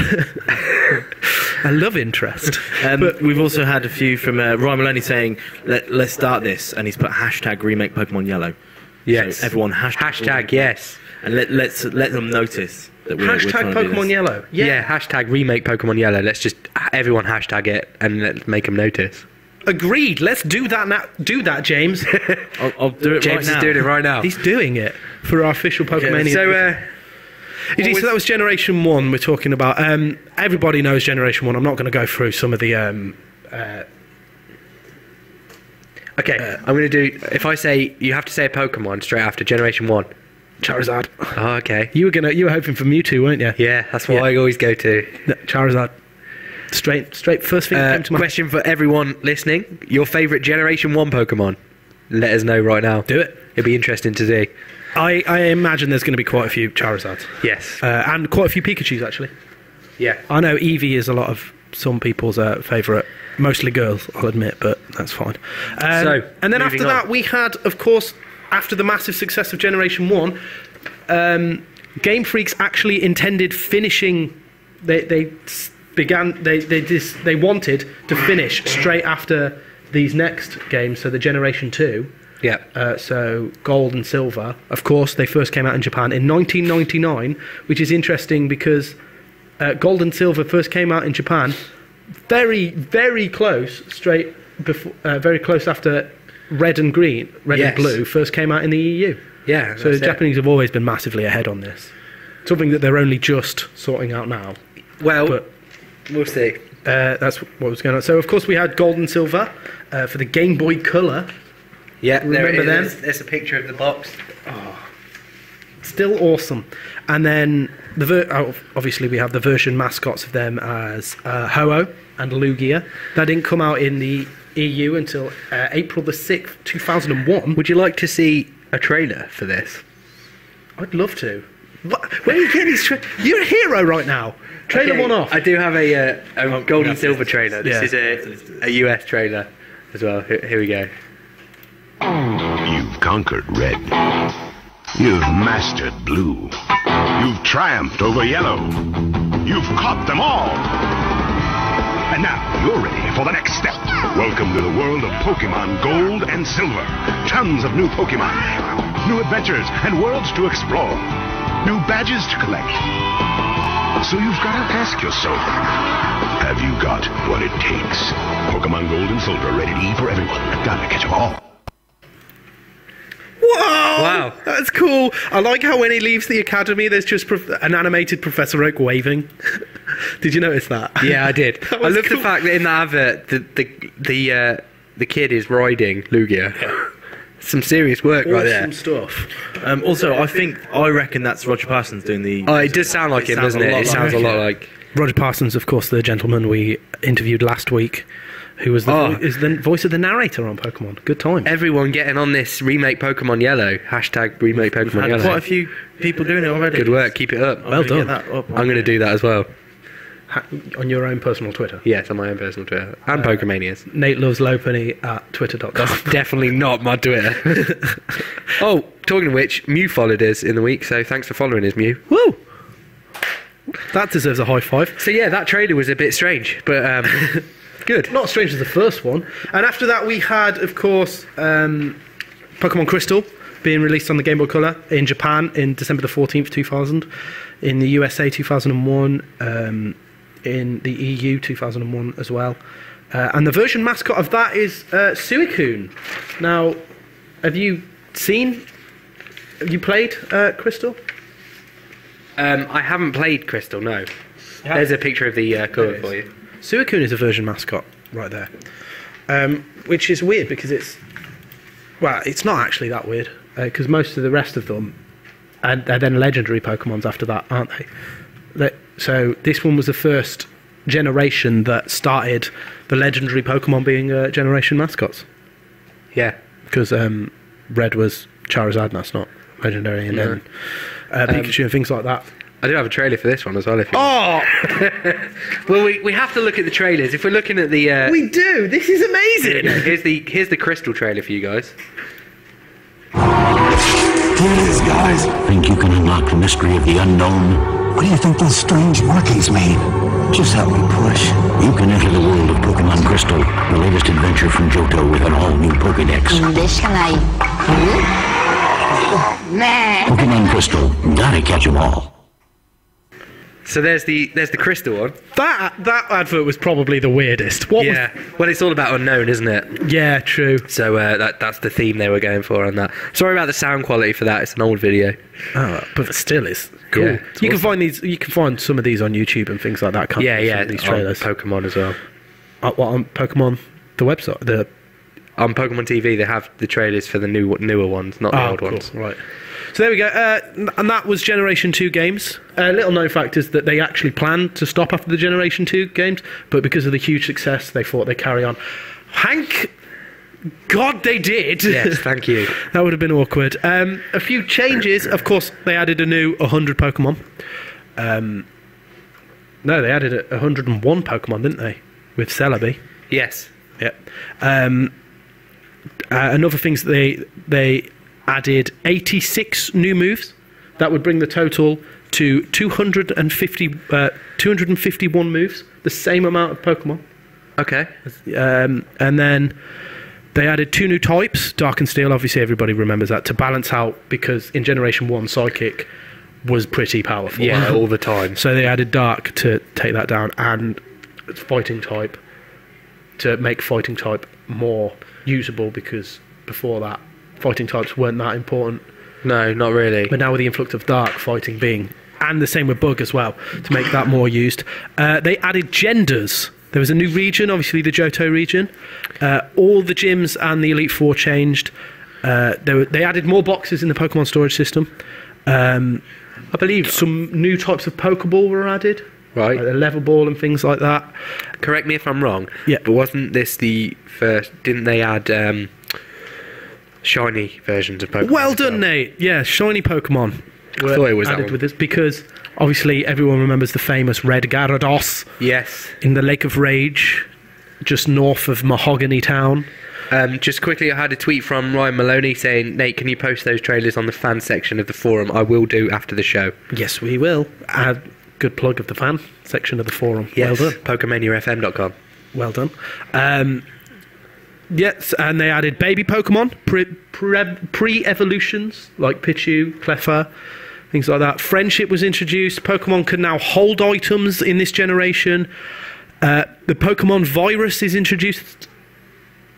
A love interest. But we've also had a few from Ryan Maloney saying, "Let's start this," and he's put hashtag remake Pokemon Yellow. Yes, so everyone hashtag yes. And let them notice that we're hashtag Pokemon Yellow. Yeah, hashtag remake Pokemon Yellow. Let's just everyone hashtag it and let's make them notice. Agreed. Let's do that now. Do that, James. I'll do it. James right now. is doing it right now. He's doing it for our official Pokemania. So that was Generation 1 we're talking about. Everybody knows Generation 1. I'm not going to go through some of the... Okay, I'm going to do... If I say... You have to say a Pokemon straight after Generation 1. Charizard. Oh, okay. You were hoping for Mewtwo, weren't you? Yeah, that's what I always go to. No, Charizard. Straight first thing that came to my question for everyone listening. Your favourite Generation 1 Pokemon? Let us know right now. Do it. It'll be interesting to see. I imagine there's going to be quite a few Charizards. Yes. And quite a few Pikachus, actually. Yeah. I know Eevee is a lot of some people's favourite. Mostly girls, I'll admit, but that's fine. And then after that, we had, of course, after the massive success of Generation 1, Game Freak's actually intended finishing... They wanted to finish straight after these next games, so the Generation 2. Yeah. So Gold and Silver, of course, they first came out in Japan in 1999, which is interesting because Gold and Silver first came out in Japan very, very close, very close after Red and Blue first came out in the EU. Yeah. So the Japanese have always been massively ahead on this. Something that they're only just sorting out now. Well, but we'll see. That's what was going on. So, of course, we had Gold and Silver for the Game Boy Color. Yeah, remember them? There's a picture of the box. Oh, still awesome. And then, obviously, we have the version mascots of them as Ho-Oh and Lugia. That didn't come out in the EU until April the 6th, 2001. Would you like to see a trailer for this? I'd love to. Where are you getting these You're a hero right now. Trailer one off. I do have a Gold and Silver trailer. This is a US trailer as well. Here we go. You've conquered red. You've mastered blue. You've triumphed over yellow. You've caught them all. And now you're ready for the next step. Welcome to the world of Pokemon Gold and Silver. Tons of new Pokemon, new adventures, and worlds to explore. New badges to collect. So you've got to ask yourself, have you got what it takes? Pokemon Gold and Silver, ready to eat for everyone. Gotta catch them all. Whoa! Wow. That's cool. I like how when he leaves the academy, there's just an animated Professor Oak waving. Did you notice that? Yeah, I did. I love the fact that in the advert, the kid is riding Lugia. Yeah. Some serious work right there. Some stuff. Also, I reckon that's Roger Parsons doing the... Oh, it does sound like him, doesn't it? It sounds a lot like... Roger Parsons, of course, the gentleman we interviewed last week, who was the voice of the narrator on Pokemon. Good time. Everyone getting on this remake Pokemon Yellow. Hashtag remake Pokemon Yellow. Quite a few people doing it already. Good work. Keep it up. Well done. I'm going to do that as well. On your own personal Twitter? Yes, on my own personal Twitter. And Pokemania's. Nate loves Lopenny at twitter.com. That's definitely not my Twitter. Oh, talking of which, Mew followed us in the week, so thanks for following us, Mew. Woo! That deserves a high five. So yeah, that trailer was a bit strange, but good. Not as strange as the first one. And after that we had, of course, Pokemon Crystal being released on the Game Boy Color in Japan in December the 14th, 2000. In the USA, 2001. In the EU 2001 as well, and the version mascot of that is Suicune. Now, have you played Crystal? I haven't played Crystal, no. Yeah. There's a picture of the cover for you. Suicune is a version mascot right there, which is weird because it's not actually that weird because most of the rest of them are then legendary Pokemons after that, aren't they? So this one was the first generation that started the legendary Pokemon being generation mascots. Yeah. Because Red was Charizard, that's not legendary, and then Pikachu and things like that. I do have a trailer for this one as well. If you well, we have to look at the trailers. If we're looking at the... we do! This is amazing! Here's the Crystal trailer for you guys. Here it is, guys. Think you can unlock the mystery of the unknown? What do you think those strange markings mean? Just help me push. You can enter the world of Pokemon Crystal, the latest adventure from Johto with an all-new Pokédex. Pokemon Crystal, gotta catch 'em all. So there's the Crystal one. That advert was probably the weirdest. Well, it's all about unknown, isn't it? Yeah, true. So that's the theme they were going for on that. Sorry about the sound quality for that. It's an old video. Oh, but still, it's cool. Yeah, you can find these. You can find some of these on YouTube and things like that. Can't you? Yeah. These trailers. On Pokemon as well. On Pokemon, the website, on Pokemon TV, they have the trailers for the newer ones, not the old ones. Right. So there we go. And that was Generation 2 games. Little known fact is that they actually planned to stop after the Generation 2 games, but because of the huge success, they thought they'd carry on. Hank, God, they did. Yes, thank you. That would have been awkward. A few changes. Of course, they added a new 100 Pokemon. No, they added 101 Pokemon, didn't they? With Celebi. Yes. Yep. Another thing is they added 86 new moves. That would bring the total to 251 moves, the same amount of Pokemon. Okay. And then they added 2 new types, Dark and Steel, obviously everybody remembers that, to balance out, because in Generation 1, Psychic was pretty powerful. Yeah, all the time. So they added Dark to take that down, and Fighting type to make Fighting type more usable, because before that, Fighting types weren't that important. No, not really. But now with the influx of Dark, Fighting being, and the same with Bug as well, to make that more used. They added genders. There was a new region, obviously the Johto region. All the gyms and the Elite Four changed. They added more boxes in the Pokemon storage system. I believe some new types of Pokeball were added. Right. Like the level ball and things like that. Correct me if I'm wrong. Yeah. But wasn't this the first... Didn't they add shiny versions of Pokemon? Well done, Nate. Yeah, shiny Pokemon. I thought it was that added one. with this because obviously everyone remembers the famous Red Gyarados. Yes. In the Lake of Rage, just north of Mahogany Town. Just quickly, I had a tweet from Ryan Maloney saying, Nate, can you post those trailers on the fan section of the forum? I will do after the show. Yes, we will. Good plug of the fan section of the forum. Yes, well done. PokemaniaFM.com. Well done. Yes, and they added baby Pokemon, pre-evolutions, like Pichu, Clefairy, things like that. Friendship was introduced. Pokemon can now hold items in this generation. The Pokemon virus is introduced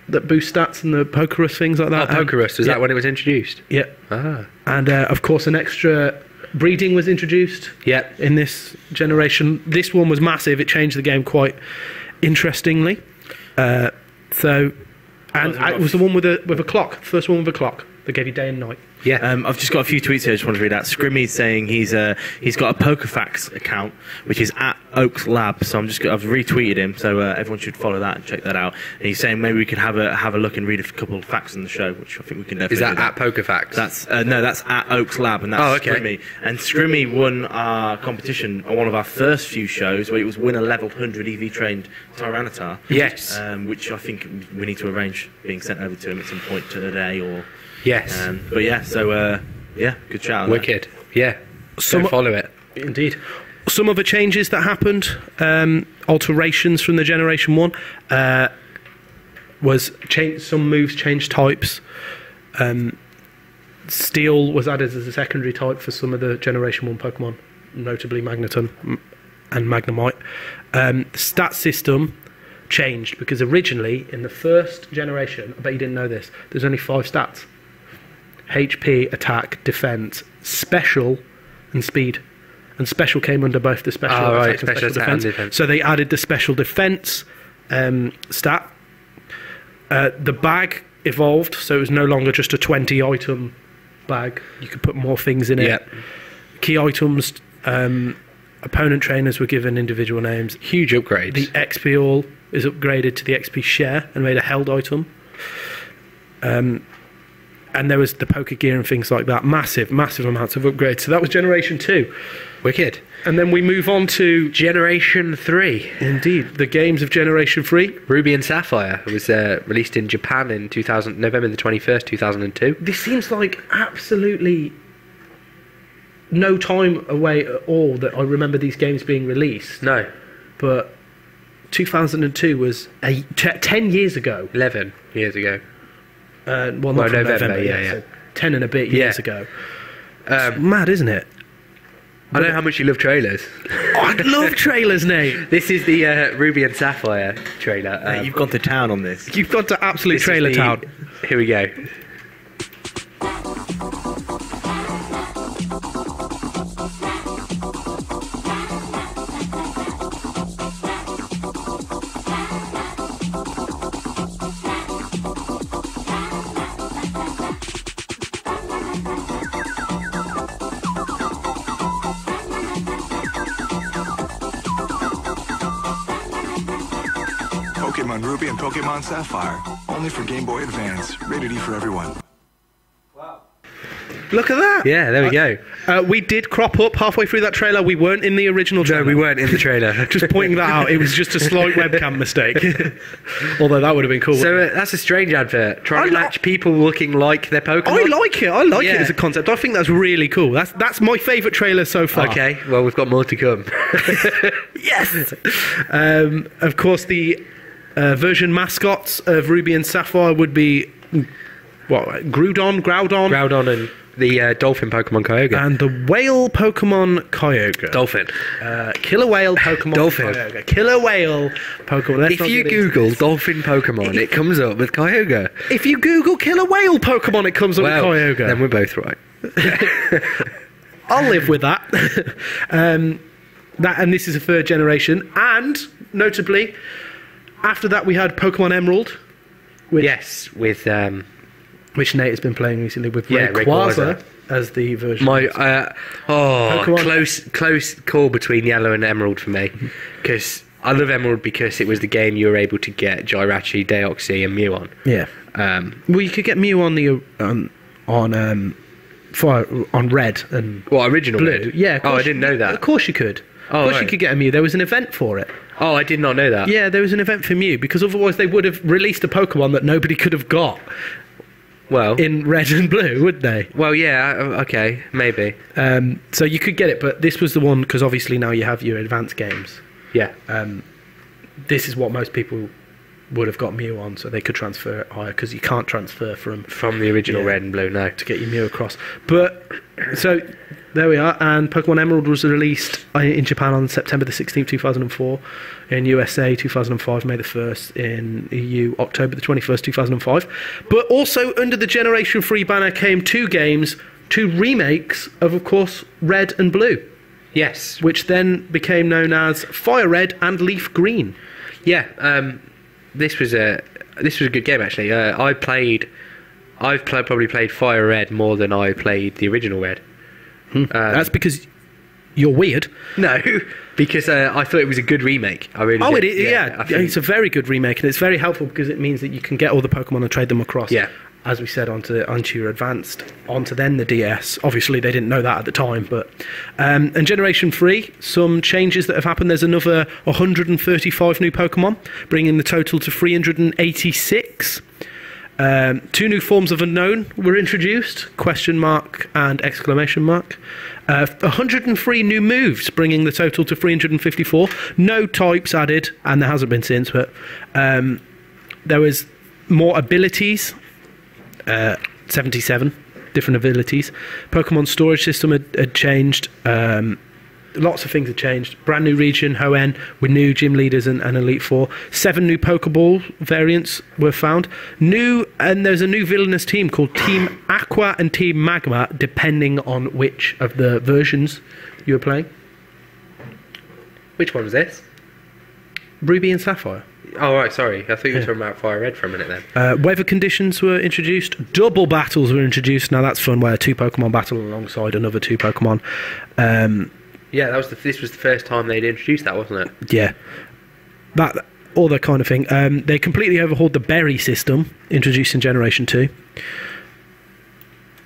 that boosts stats and the Pokerus, things like that. Oh, Pokerus, was that when it was introduced? Yeah. Ah. And, of course, an extra... breeding was introduced in this generation. This one was massive. It changed the game quite interestingly. It was the one with a clock. First one with a clock that gave you day and night. Yeah. I've just got a few tweets here I just want to read out. Scrimmy's saying he's got a Pokefax account, which is at Oaks Lab. So I've retweeted him, so everyone should follow that and check that out. And he's saying maybe we could have a look and read a couple of facts on the show, which I think we can definitely. Is that do at Pokefax? That's that's at Oaks Lab, and that's Scrimmy. And Scrimmy won our competition on one of our first few shows, where it was win a level 100 EV trained Tyranitar. Yes. Which I think we need to arrange being sent over to him at some point today or. Yes. But yeah, so good shout. Wicked. Yeah. So follow it. Indeed. Some other changes that happened, alterations from the Generation 1, was some moves changed types. Steel was added as a secondary type for some of the Generation 1 Pokemon, notably Magneton and Magnemite. The stat system changed because originally, in the first generation, I bet you didn't know this, there's only 5 stats. HP, attack, defense, special, and speed. And special came under both the special attack and special defense. So they added the special defense stat. The bag evolved, so it was no longer just a 20-item bag. You could put more things in it. Yep. Key items, opponent trainers were given individual names. Huge upgrades. The XP all is upgraded to the XP share and made a held item. And there was the poker gear and things like that. Massive amounts of upgrades. So that was Generation 2. Wicked. And then we move on to... Generation 3. Indeed. The games of Generation 3. Ruby and Sapphire was released in Japan in November the 21st, 2002. This seems like absolutely no time away at all that I remember these games being released. No. But 2002 was 10 years ago. 11 years ago. Not November, so 10 and a bit years ago. It's mad, isn't it? I know how much you love trailers. I love trailers, Nate. This is the Ruby and Sapphire trailer. You've gone to town on this. You've gone to absolute trailer town. Here we go. Pokemon Ruby and Pokemon Sapphire. Only for Game Boy Advance. Rated E for everyone. Look at that. Yeah, there we go. We did crop up halfway through that trailer. We weren't in the original trailer. No, we weren't in the trailer. Just pointing that out. It was just a slight webcam mistake. Although that would have been cool. So that's a strange advert. Trying to match people looking like their Pokemon. I like it. I like it as a concept. I think that's really cool. That's my favourite trailer so far. Okay, well, we've got more to come. Yes! Of course, the version mascots of Ruby and Sapphire would be... what? Groudon, and the dolphin Pokemon Kyogre. And the whale Pokemon Kyogre. Dolphin. Killer whale Pokemon Dolphin. Kyogre. Killer whale Pokemon. If you Google dolphin Pokemon, it comes up with Kyogre. If you Google killer whale Pokemon, it comes up with Kyogre. Then we're both right. I'll live with that. And this is a third generation. And, notably, after that we had Pokemon Emerald. Which Nate has been playing recently with Rayquaza as the version. Close call between Yellow and Emerald for me, because I love Emerald because it was the game you were able to get Jirachi, Deoxys, and Mew on. Yeah. Well, you could get Mew on the on Red and original Blue. Red? Yeah. I didn't know that. Of course you could. Of course you could get a Mew. There was an event for it. Oh, I did not know that. Yeah, there was an event for Mew because otherwise they would have released a Pokemon that nobody could have got. Well, in red and blue, wouldn't they? Well, yeah, okay, maybe. So you could get it, but this was the one because obviously now you have your advanced games. Yeah. This is what most people would have got Mew on, so they could transfer it higher because you can't transfer from the original Red and Blue, no, to get your Mew across. But so there we are, and Pokemon Emerald was released in Japan on September the 16th, 2004, in USA 2005, May the 1st, in EU October the 21st, 2005. But also under the Generation 3 banner came two remakes of course, Red and Blue. Yes. Which then became known as Fire Red and Leaf Green. Yeah, this was a good game actually. I've probably played Fire Red more than I played the original Red. That's because you're weird. No, because I thought it was a good remake. I really did. It is, yeah. It's a very good remake, and it's very helpful because it means that you can get all the Pokemon and trade them across. Yeah. As we said, onto your advanced, onto then the DS. Obviously, they didn't know that at the time, but and Generation 3, some changes that have happened. There's another 135 new Pokemon, bringing the total to 386. 2 new forms of Unknown were introduced, question mark and exclamation mark. 103 new moves, bringing the total to 354. No types added, and there hasn't been since, but there was more abilities, 77 different abilities. Pokemon storage system had changed. Lots of things have changed. Brand new region, Hoenn, with new gym leaders and Elite Four. 7 new Pokeball variants were found. And there's a new villainous team called Team Aqua and Team Magma, depending on which of the versions you were playing. Which one was this? Ruby and Sapphire. Oh, right, sorry. I thought you were talking about Fire Red for a minute then. Weather conditions were introduced. Double battles were introduced. Now that's fun, where 2 Pokemon battle alongside another 2 Pokemon. Yeah, this was the first time they'd introduced that, wasn't it? Yeah. All that kind of thing. They completely overhauled the berry system, introduced in Generation 2.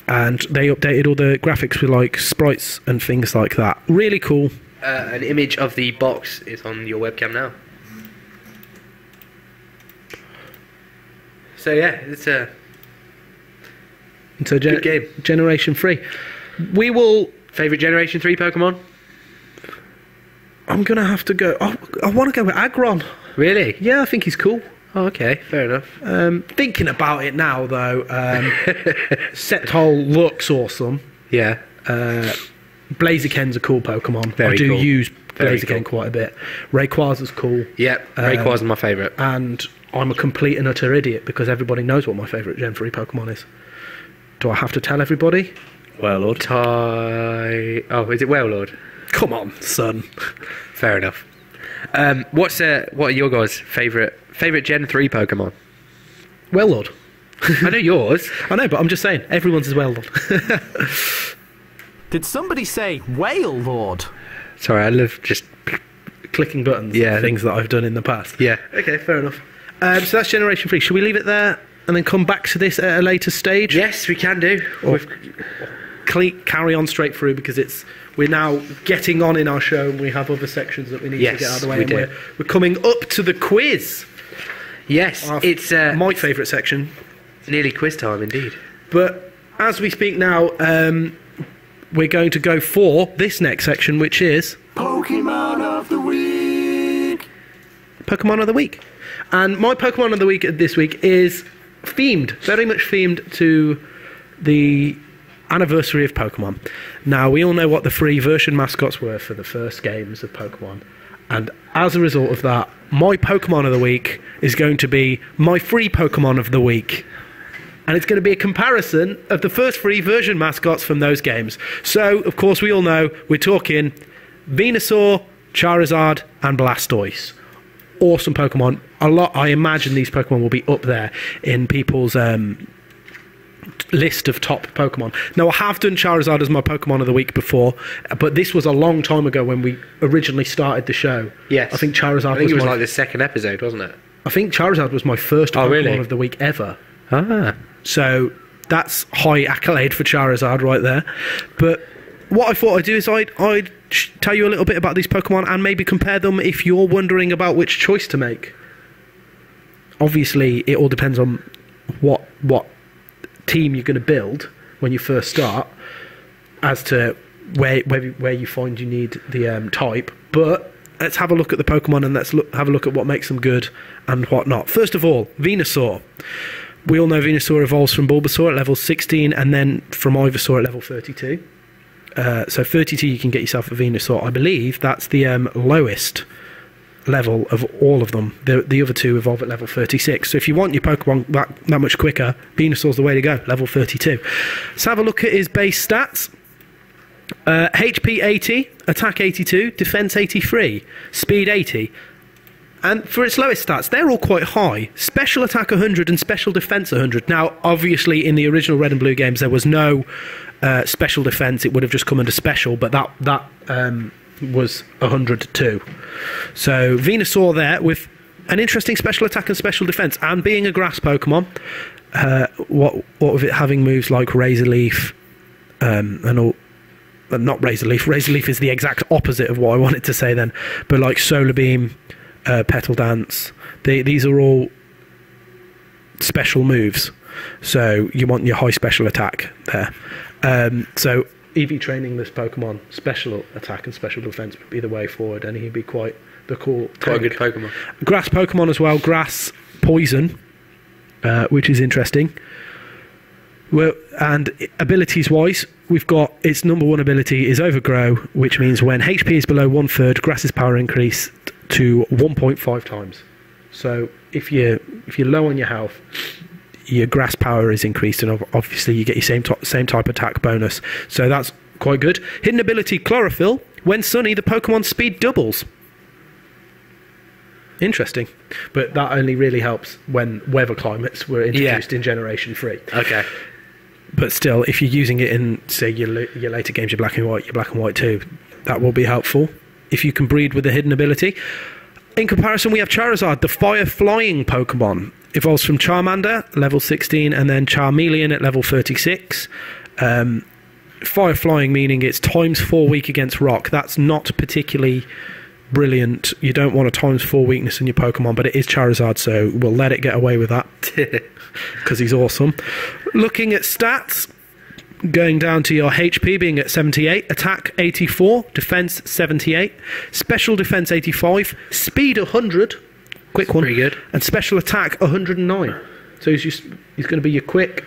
And they updated all the graphics with like sprites and things like that. Really cool. An image of the box is on your webcam now. So yeah, it's a good game. Generation 3. We will... Favourite Generation 3 Pokemon? I'm going to have to go... I want to go with Aggron. Really? Yeah, I think he's cool. Oh, okay, fair enough. Thinking about it now, though, Sceptile looks awesome. Yeah. Blaziken's a cool Pokemon. Very cool. Use Blaziken quite a bit. Rayquaza's cool. Yep, Rayquaza's my favourite. And I'm a complete and utter idiot because everybody knows what my favourite Gen 3 Pokemon is. Do I have to tell everybody? Wailord. Oh, is it Wailord? Come on, son. Fair enough. What are your guys' favourite Gen 3 Pokemon? Wailord. I know yours. I know, but I'm just saying, everyone's is Wailord. Did somebody say Wailord? Sorry, I love just clicking buttons. Yeah, things that I've done in the past. Yeah. Okay, fair enough. So that's Generation 3. Should we leave it there and then come back to this at a later stage? Yes, we can do. Or carry on straight through, because we're now getting on in our show and we have other sections that we need to get out of the way. We're coming up to the quiz. Yes, it's my favourite section. Nearly quiz time, indeed. But as we speak now, we're going to go for this next section, which is Pokemon of the Week. Pokemon of the Week. And my Pokemon of the Week this week is themed, very much themed to the anniversary of Pokemon. Now, we all know what the free version mascots were for the first games of Pokemon. And as a result of that, my Pokemon of the Week is going to be my free Pokemon of the Week. And it's going to be a comparison of the first free version mascots from those games. So, of course, we all know we're talking Venusaur, Charizard, and Blastoise. Awesome Pokemon. I imagine these Pokemon will be up there in people's list of top Pokemon. Now, I have done Charizard as my Pokemon of the Week before, but this was a long time ago when we originally started the show. Yes. I think Charizard was like the second episode, wasn't it? I think Charizard was my first Pokemon of the Week ever. So that's high accolade for Charizard right there. But what I thought I'd do is I'd tell you a little bit about these Pokemon and maybe compare them if you're wondering about which choice to make. Obviously, it all depends on what team you're going to build when you first start, as to where you find you need the type. But let's have a look at the Pokemon and let's have a look at what makes them good and what not. First of all, Venusaur. We all know Venusaur evolves from Bulbasaur at level 16 and then from Ivysaur at level 32. So 32 you can get yourself a Venusaur. I believe that's the lowest level of all of them. The other two evolve at level 36. So if you want your Pokemon that much quicker, Venusaur's the way to go, level 32. Let's have a look at his base stats. HP 80, attack 82, defense 83, speed 80. And for its lowest stats, they're all quite high. Special attack 100 and special defense 100. Now, obviously, in the original Red and Blue games, there was no special defense. It would have just come under special, but that was 100 too. So, Venusaur there with an interesting special attack and special defense. And being a grass Pokemon, what with it having moves like Razor Leaf and all... not Razor Leaf. Razor Leaf is the exact opposite of what I wanted to say then. But like Solar Beam... Petal Dance, these are all special moves, so you want your high special attack there. So EV training this Pokemon, special attack and special defense would be the way forward, and he'd be quite a good Pokemon. Grass Pokemon as well, grass poison, which is interesting. Well, and abilities wise, we've got its number one ability is Overgrow, which means when HP is below 1/3, grass's power increase to 1.5 times. So if you're low on your health, your grass power is increased, and obviously you get your same type attack bonus. So that's quite good. Hidden ability Chlorophyll. When sunny, the Pokemon's speed doubles. Interesting, but that only really helps when weather climates were introduced in Generation 3. Okay. But still, if you're using it in, say, your later games, your Black and White 2, that will be helpful if you can breed with the hidden ability. In comparison, we have Charizard, the fire-flying Pokemon. Evolves from Charmander, level 16, and then Charmeleon at level 36. Fire-flying meaning it's ×4 weak against rock. That's not particularly brilliant. You don't want a ×4 weakness in your Pokemon, but it is Charizard, so we'll let it get away with that because he's awesome. Looking at stats, going down to your HP being at 78, attack 84, defense 78, special defense 85, speed 100, quick one, pretty good, and special attack 109. So he's going to be your quick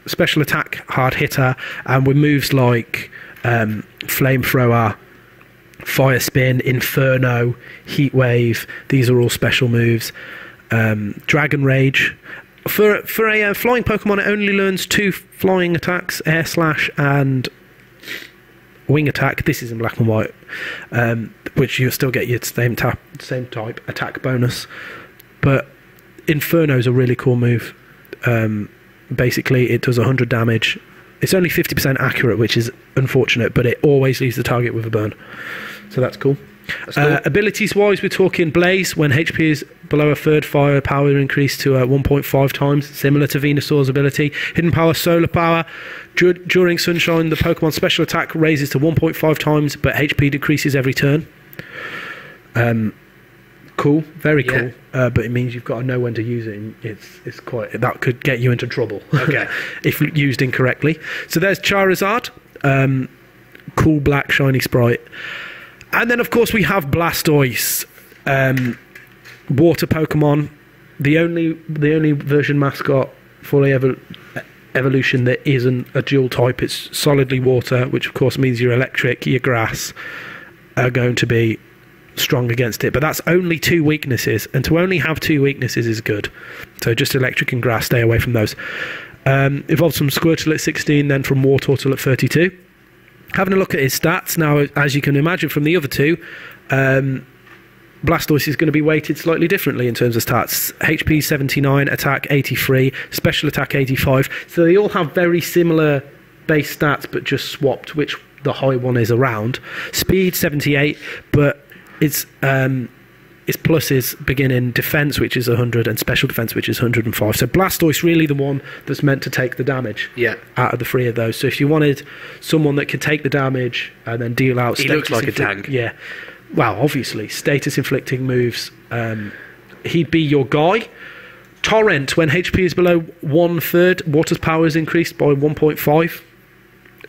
special attack hard hitter, and with moves like Flamethrower, Fire Spin, Inferno, Heat Wave. These are all special moves. Dragon Rage. For a flying Pokemon, it only learns 2 flying attacks, Air Slash and Wing Attack. This is in Black and White, which you'll still get your same type attack bonus. But Inferno is a really cool move. Basically, it does 100 damage. It's only 50% accurate, which is unfortunate, but it always leaves the target with a burn. So that's cool. Cool. Abilities wise, we're talking Blaze. When HP is below a third, firepower increased to 1.5 times, similar to Venusaur's ability. Hidden power, solar power. During Sunshine, the Pokemon special attack raises to 1.5 times, but HP decreases every turn. Cool, very cool. But it means you've got to know when to use it. And it's quite, that could get you into trouble. Okay. If used incorrectly. So there's Charizard. Cool black shiny sprite. And then, of course, we have Blastoise, water Pokemon, the only version mascot fully evolution that isn't a dual type. It's solidly water, which of course means your electric, your grass are going to be strong against it. But that's only 2 weaknesses, and to only have 2 weaknesses is good. So just electric and grass, stay away from those. Evolved from Squirtle at 16, then from Wartortle at 32. Having a look at his stats now, as you can imagine from the other two, Blastoise is going to be weighted slightly differently in terms of stats. HP 79, attack 83, special attack 85. So they all have very similar base stats, but just swapped which the high one is around. Speed 78, but its pluses begin in defense, which is 100, and special defense, which is 105. So Blastoise really the one that's meant to take the damage out of the 3 of those. So if you wanted someone that could take the damage and then deal out, he looks like a tank. Yeah, well, obviously status inflicting moves. He'd be your guy. Torrent, when HP is below 1/3, water's power is increased by 1.5.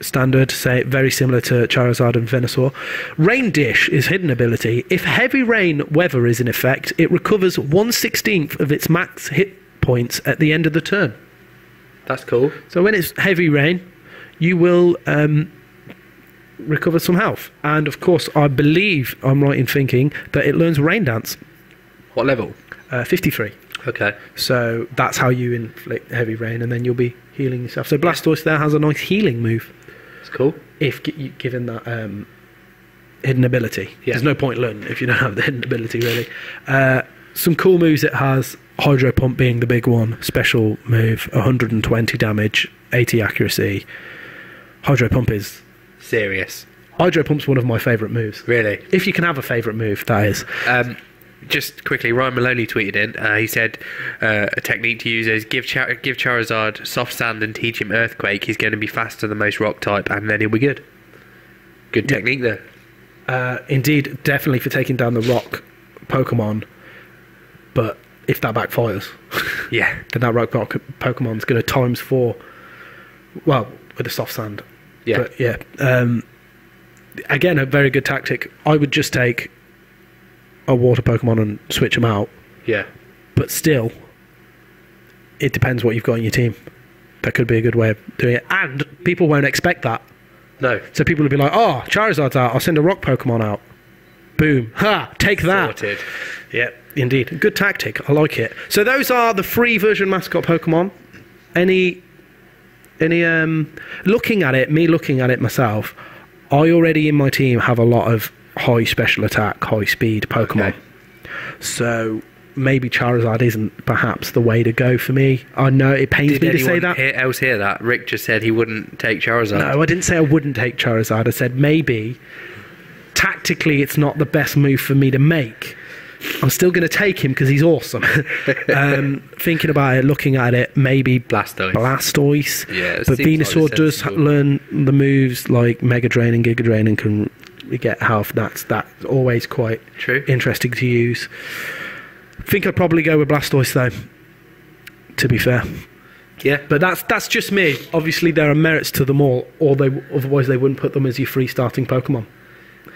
Standard, say, very similar to Charizard and Venusaur. Rain Dish is hidden ability. If heavy rain weather is in effect, it recovers 1/16 of its max hit points at the end of the turn. That's cool. So when it's heavy rain, you will recover some health. And of course, I believe I'm right in thinking that it learns Rain Dance. What level? 53. Okay. So that's how you inflict heavy rain, and then you'll be healing yourself. So Blastoise there has a nice healing move. It's cool. If given that hidden ability. There's no point learning if you don't have the hidden ability, really. Some cool moves it has. Hydro Pump being the big one. Special move, 120 damage, 80 accuracy. Hydro Pump is serious. Hydro Pump's one of my favourite moves. Really? If you can have a favourite move, that is. Just quickly, Ryan Maloney tweeted in. He said a technique to use is give Charizard soft sand and teach him Earthquake. He's going to be faster than most rock type, and then he'll be good. Good technique there. Indeed, definitely for taking down the rock Pokemon. But if that backfires, then that rock Pokemon's going to ×4. Well, with a soft sand. Yeah. But again, a very good tactic. I would just take a water Pokemon and switch them out. Yeah. But still, it depends what you've got in your team. That could be a good way of doing it. And people won't expect that. No. So people will be like, oh, Charizard's out, I'll send a rock Pokemon out. Boom. Ha! Take that. Sorted. Yeah, indeed. Good tactic. I like it. So those are the free version mascot Pokemon. Any looking at it myself, I already in my team have a lot of high special attack, high speed Pokemon. Okay. So maybe Charizard isn't perhaps the way to go for me. I know it pains me to say that. Did anyone else hear that? Rick just said he wouldn't take Charizard. No, I didn't say I wouldn't take Charizard. I said maybe tactically it's not the best move for me to make. I'm still going to take him because he's awesome. Thinking about it, looking at it, maybe Blastoise. Yeah, but Venusaur does learn the moves like Mega Drain and Giga Drain and can get health. That's always quite interesting to use. I think I'd probably go with Blastoise though, to be fair. Yeah. But that's just me. Obviously there are merits to them all, or otherwise they wouldn't put them as your free starting Pokemon.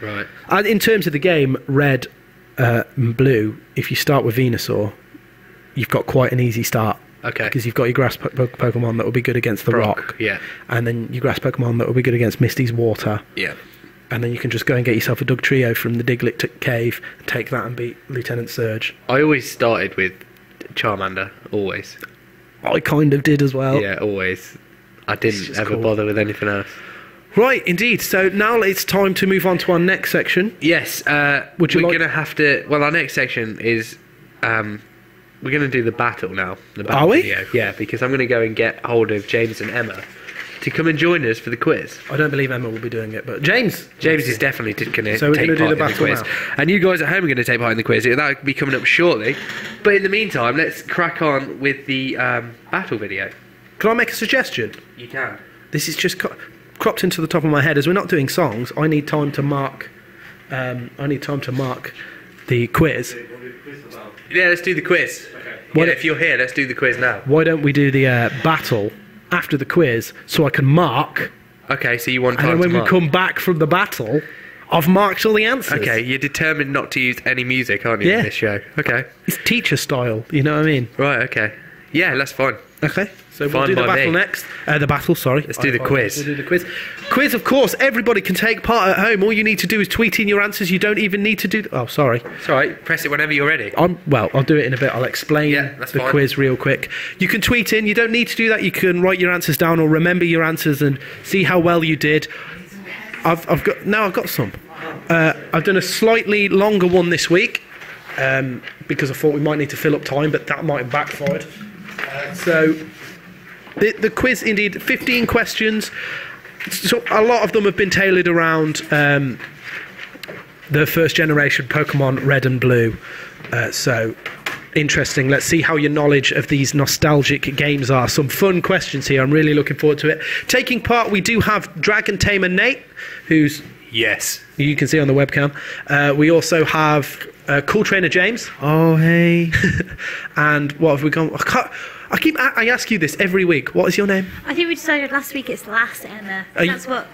Right. And in terms of the game, Red and Blue, if you start with Venusaur, you've got quite an easy start. Okay. Because you've got your grass Pokemon that will be good against the rock. Yeah. And then your grass Pokemon that will be good against Misty's water. Yeah. And then you can just go and get yourself a Dugtrio from the Diglett cave, and take that and beat Lieutenant Surge. I always started with Charmander, always. I kind of did as well. Yeah, always. I didn't ever bother with anything else. Right, indeed. So now it's time to move on to our next section. Yes. We're going to have to... Well, our next section is... we're going to do the battle now. The battle Are we? video. Yeah, because I'm going to go and get hold of James and Emma. to come and join us for the quiz? I don't believe Emma will be doing it, but James is definitely going to So we're take gonna do part the in the battle quiz. now. And you guys at home are going to take part in the quiz. That'll be coming up shortly. But in the meantime, let's crack on with the battle video. Can I make a suggestion? You can. This is just cropped into the top of my head. As we're not doing songs, I need time to mark. The quiz. Yeah, let's do the quiz. Okay. If you're here, let's do the quiz now. Why don't we do the battle after the quiz so I can mark? Okay, so you want time and then to when mark. we come back from the battle, I've marked all the answers. Okay, you're determined not to use any music, aren't you, in this show? Okay. It's teacher style, you know what I mean? Right, okay. Yeah, that's fine. Okay, so we'll Fine do the by battle me. next. The battle, sorry. Let's do the quiz. We'll do the quiz. Quiz, of course, everybody can take part at home. All you need to do is tweet in your answers. You don't even need to do... Oh, sorry. It's all right. Press it whenever you're ready. I'll do it in a bit. I'll explain the fine. quiz real quick. You can tweet in. You don't need to do that. You can write your answers down or remember your answers and see how well you did. I've got some. I've done a slightly longer one this week because I thought we might need to fill up time, but that might have backfired. So the quiz, indeed, 15 questions. So a lot of them have been tailored around the first generation Pokemon Red and Blue. So interesting. Let's see how your knowledge of these nostalgic games are. Some fun questions here. I'm really looking forward to it. Taking part, we do have Dragon Tamer Nate, who's... Yes. You can see on the webcam. We also have Cool Trainer James. Oh, hey. And what have we gone... I ask you this every week. What is your name? I think we decided last week it's Lass Emma. That's what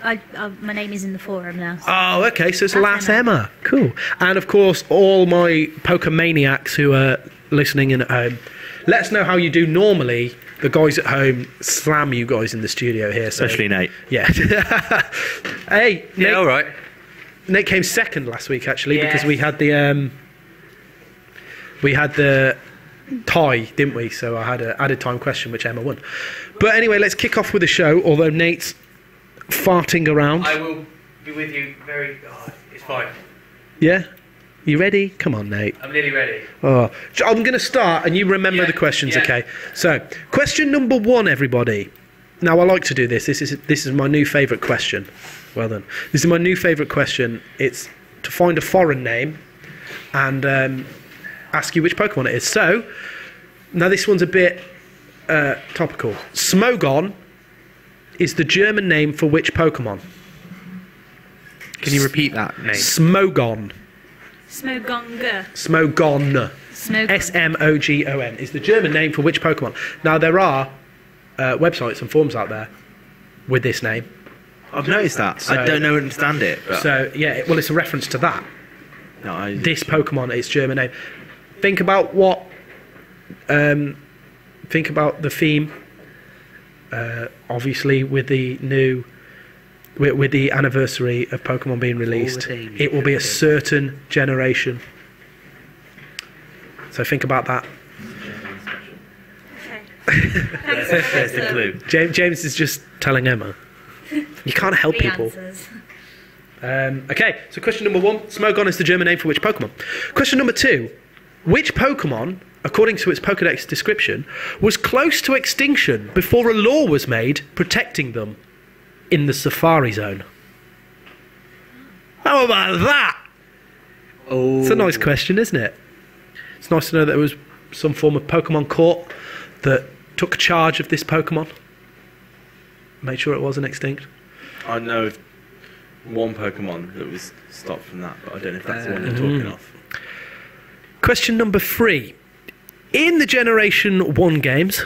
my name is in the forum now. So. Oh, okay, so it's Lass Emma. Cool. And of course, all my Pokemaniacs who are listening in at home, let us know how you do normally. The guys at home slam you guys in the studio here. So. Especially Nate. Yeah. Hey, Nate. Yeah, all right. Nate came second last week, actually, because we had the tie, didn't we? So I had an added time question, which Emma won. But anyway, let's kick off with the show, although Nate's farting around. I will be with you very... Oh, it's fine. Yeah? You ready? Come on, Nate. I'm nearly ready. Oh, I'm going to start, and you remember the questions, okay? So, question number 1, everybody. Now, I like to do this. This is my new favourite question. Well done. This is my new favourite question. It's to find a foreign name and ask you which Pokemon it is. So, now this one's a bit topical. Smogon is the German name for which Pokemon? Can you repeat that name? Smogon. Smogonga. Smogon. Smogon. S-M-O-G-O-N is the German name for which Pokemon? Now, there are websites and forums out there with this name. I've noticed that. So, I don't know and understand it. But. So, yeah, well, it's a reference to that. No, this Pokemon, its German name. Think about what... think about the theme. Obviously, with the new... With the anniversary of Pokemon being released, it will be a certain generation. So think about that. There's the clue. James is just telling Emma. You can't help people. Okay, so question number 1. Smogon is the German name for which Pokemon? Question number 2. Which Pokemon, according to its Pokédex description, was close to extinction before a law was made protecting them in the Safari Zone? How about that? Oh. It's a nice question, isn't it? It's nice to know that there was some form of Pokemon court that took charge of this Pokemon. Made sure it wasn't extinct. I know of one Pokemon that was stopped from that, but I don't know if that's the one you're talking of. Question number 3. In the Generation 1 games,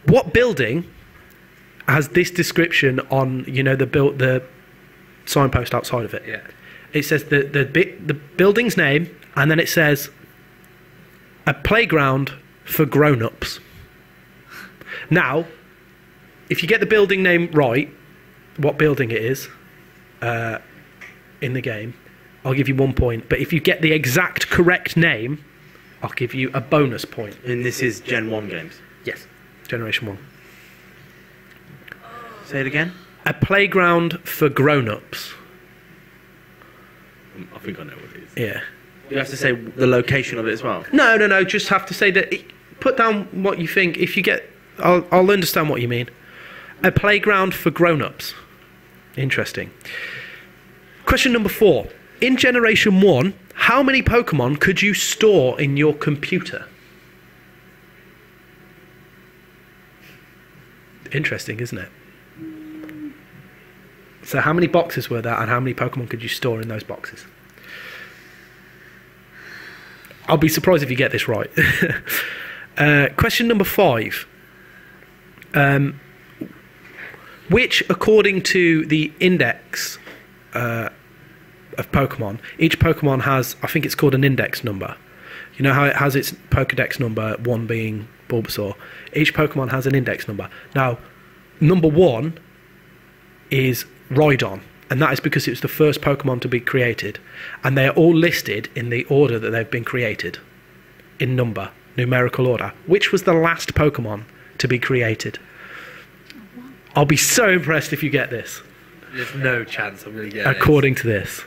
what building has this description on, the signpost outside of it? Yeah. It says the building's name, and then it says a playground for grown-ups. Now, if you get the building name right, what building it is in the game, I'll give you 1 point. But if you get the exact correct name, I'll give you a bonus point. And this is Gen 1 games? Yes, Generation 1. Say it again? A playground for grown-ups. I think I know what it is. Yeah. You have to say the location of it as well? No, just have to say that... Put down what you think. If you get... I'll understand what you mean. a playground for grown-ups. Interesting. Question number 4. In Generation 1, how many Pokemon could you store in your computer? Interesting, isn't it? So how many boxes were there, and how many Pokemon could you store in those boxes? I'll be surprised if you get this right. Question number 5. Which, according to the index of Pokemon, each Pokemon has, I think it's called an index number. You know how it has its Pokedex number, 1 being Bulbasaur? Each Pokemon has an index number. Now, number 1 is Rhydon, and that is because it was the first Pokemon to be created, and they are all listed in the order that they've been created, in numerical order. Which was the last Pokemon to be created? I'll be so impressed if you get this. There's no chance I'm going to get it. According to this.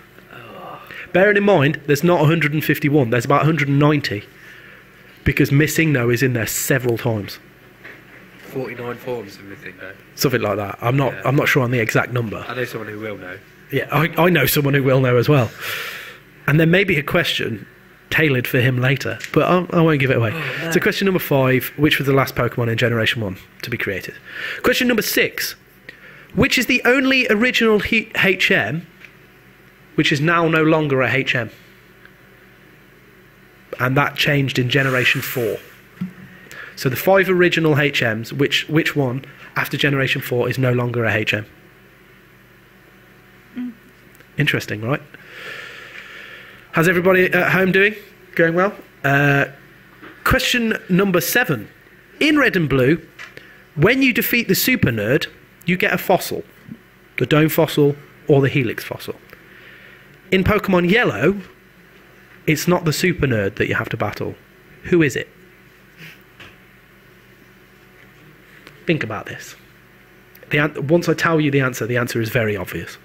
Bearing in mind, there's not 151, there's about 190, because Missing No is in there several times. 49 forms of Missing No. Something like that. I'm not sure on the exact number. I know someone who will know. Yeah, I know someone who will know as well. And there may be a question tailored for him later, but I won't give it away. Oh, no. So question number 5, which was the last Pokemon in Generation 1 to be created? Question number 6, which is the only original HM which is now no longer a HM? And that changed in Generation 4. So the 5 original HMs, which one after Generation 4 is no longer a HM? Interesting, right? How's everybody at home doing? Going well? Question number 7. In Red and Blue, when you defeat the Super Nerd, you get a fossil. The Dome Fossil or the Helix Fossil. In Pokemon Yellow, it's not the Super Nerd that you have to battle. Who is it? Think about this. Once I tell you the answer is very obvious.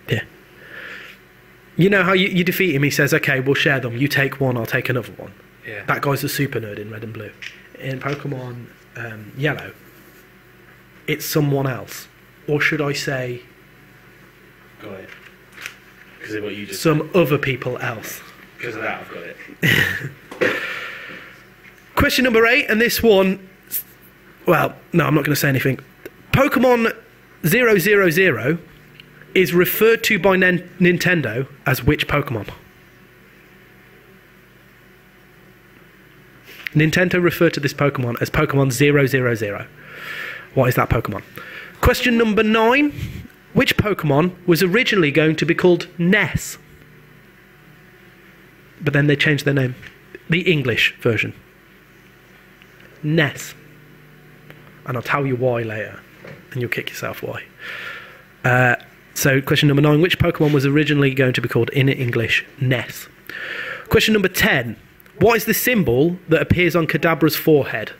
Yeah. You know how you defeat him, he says, okay, we'll share them. You take one, I'll take another one. Yeah. That guy's the Super Nerd in Red and Blue. In Pokemon Yellow, it's someone else. Or should I say... Got it. Because of what you just some other people else. Because of that, I've got it. Question number 8, and this one... Well, no, I'm not going to say anything. Pokemon 000 is referred to by Nintendo as which Pokemon? Nintendo referred to this Pokemon as Pokemon 000. What is that Pokemon? Question number 9. Which Pokemon was originally going to be called Ness? But then they changed their name. The English version. Ness. And I'll tell you why later. And you'll kick yourself why. So question number 9. Which Pokemon was originally going to be called in English Ness? Question number 10. What is the symbol that appears on Kadabra's forehead?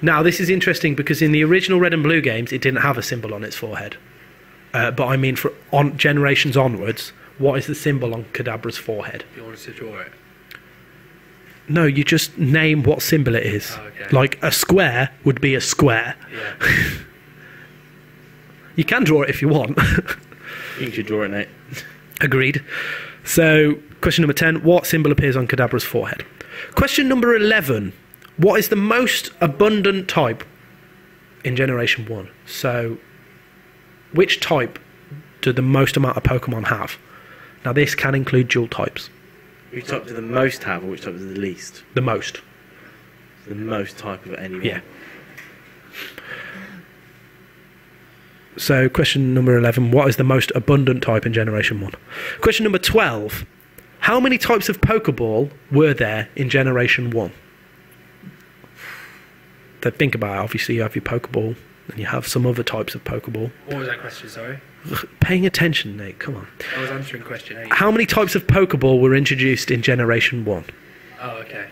Now this is interesting because in the original Red and Blue games it didn't have a symbol on its forehead. But I mean, on generations onwards, what is the symbol on Kadabra's forehead? You want us to draw it? No, you just name what symbol it is. Oh, okay. Like a square would be a square. Yeah. You can draw it if you want. You should draw it, Nate. Agreed. So, question number 10. What symbol appears on Kadabra's forehead? Question number 11. What is the most abundant type in Generation 1? So... which type do the most amount of Pokemon have? Now this can include dual types. Which type do the most have, or which type is the least? The most. The most type of any one. Yeah. So question number 11, what is the most abundant type in Generation 1? Question number 12, how many types of Pokeball were there in Generation 1? So think about it, obviously you have your Pokeball, and you have some other types of Pokeball. What was that question, sorry? Paying attention, Nate, come on. I was answering question 8. How many types of Pokeball were introduced in Generation 1? Oh, okay.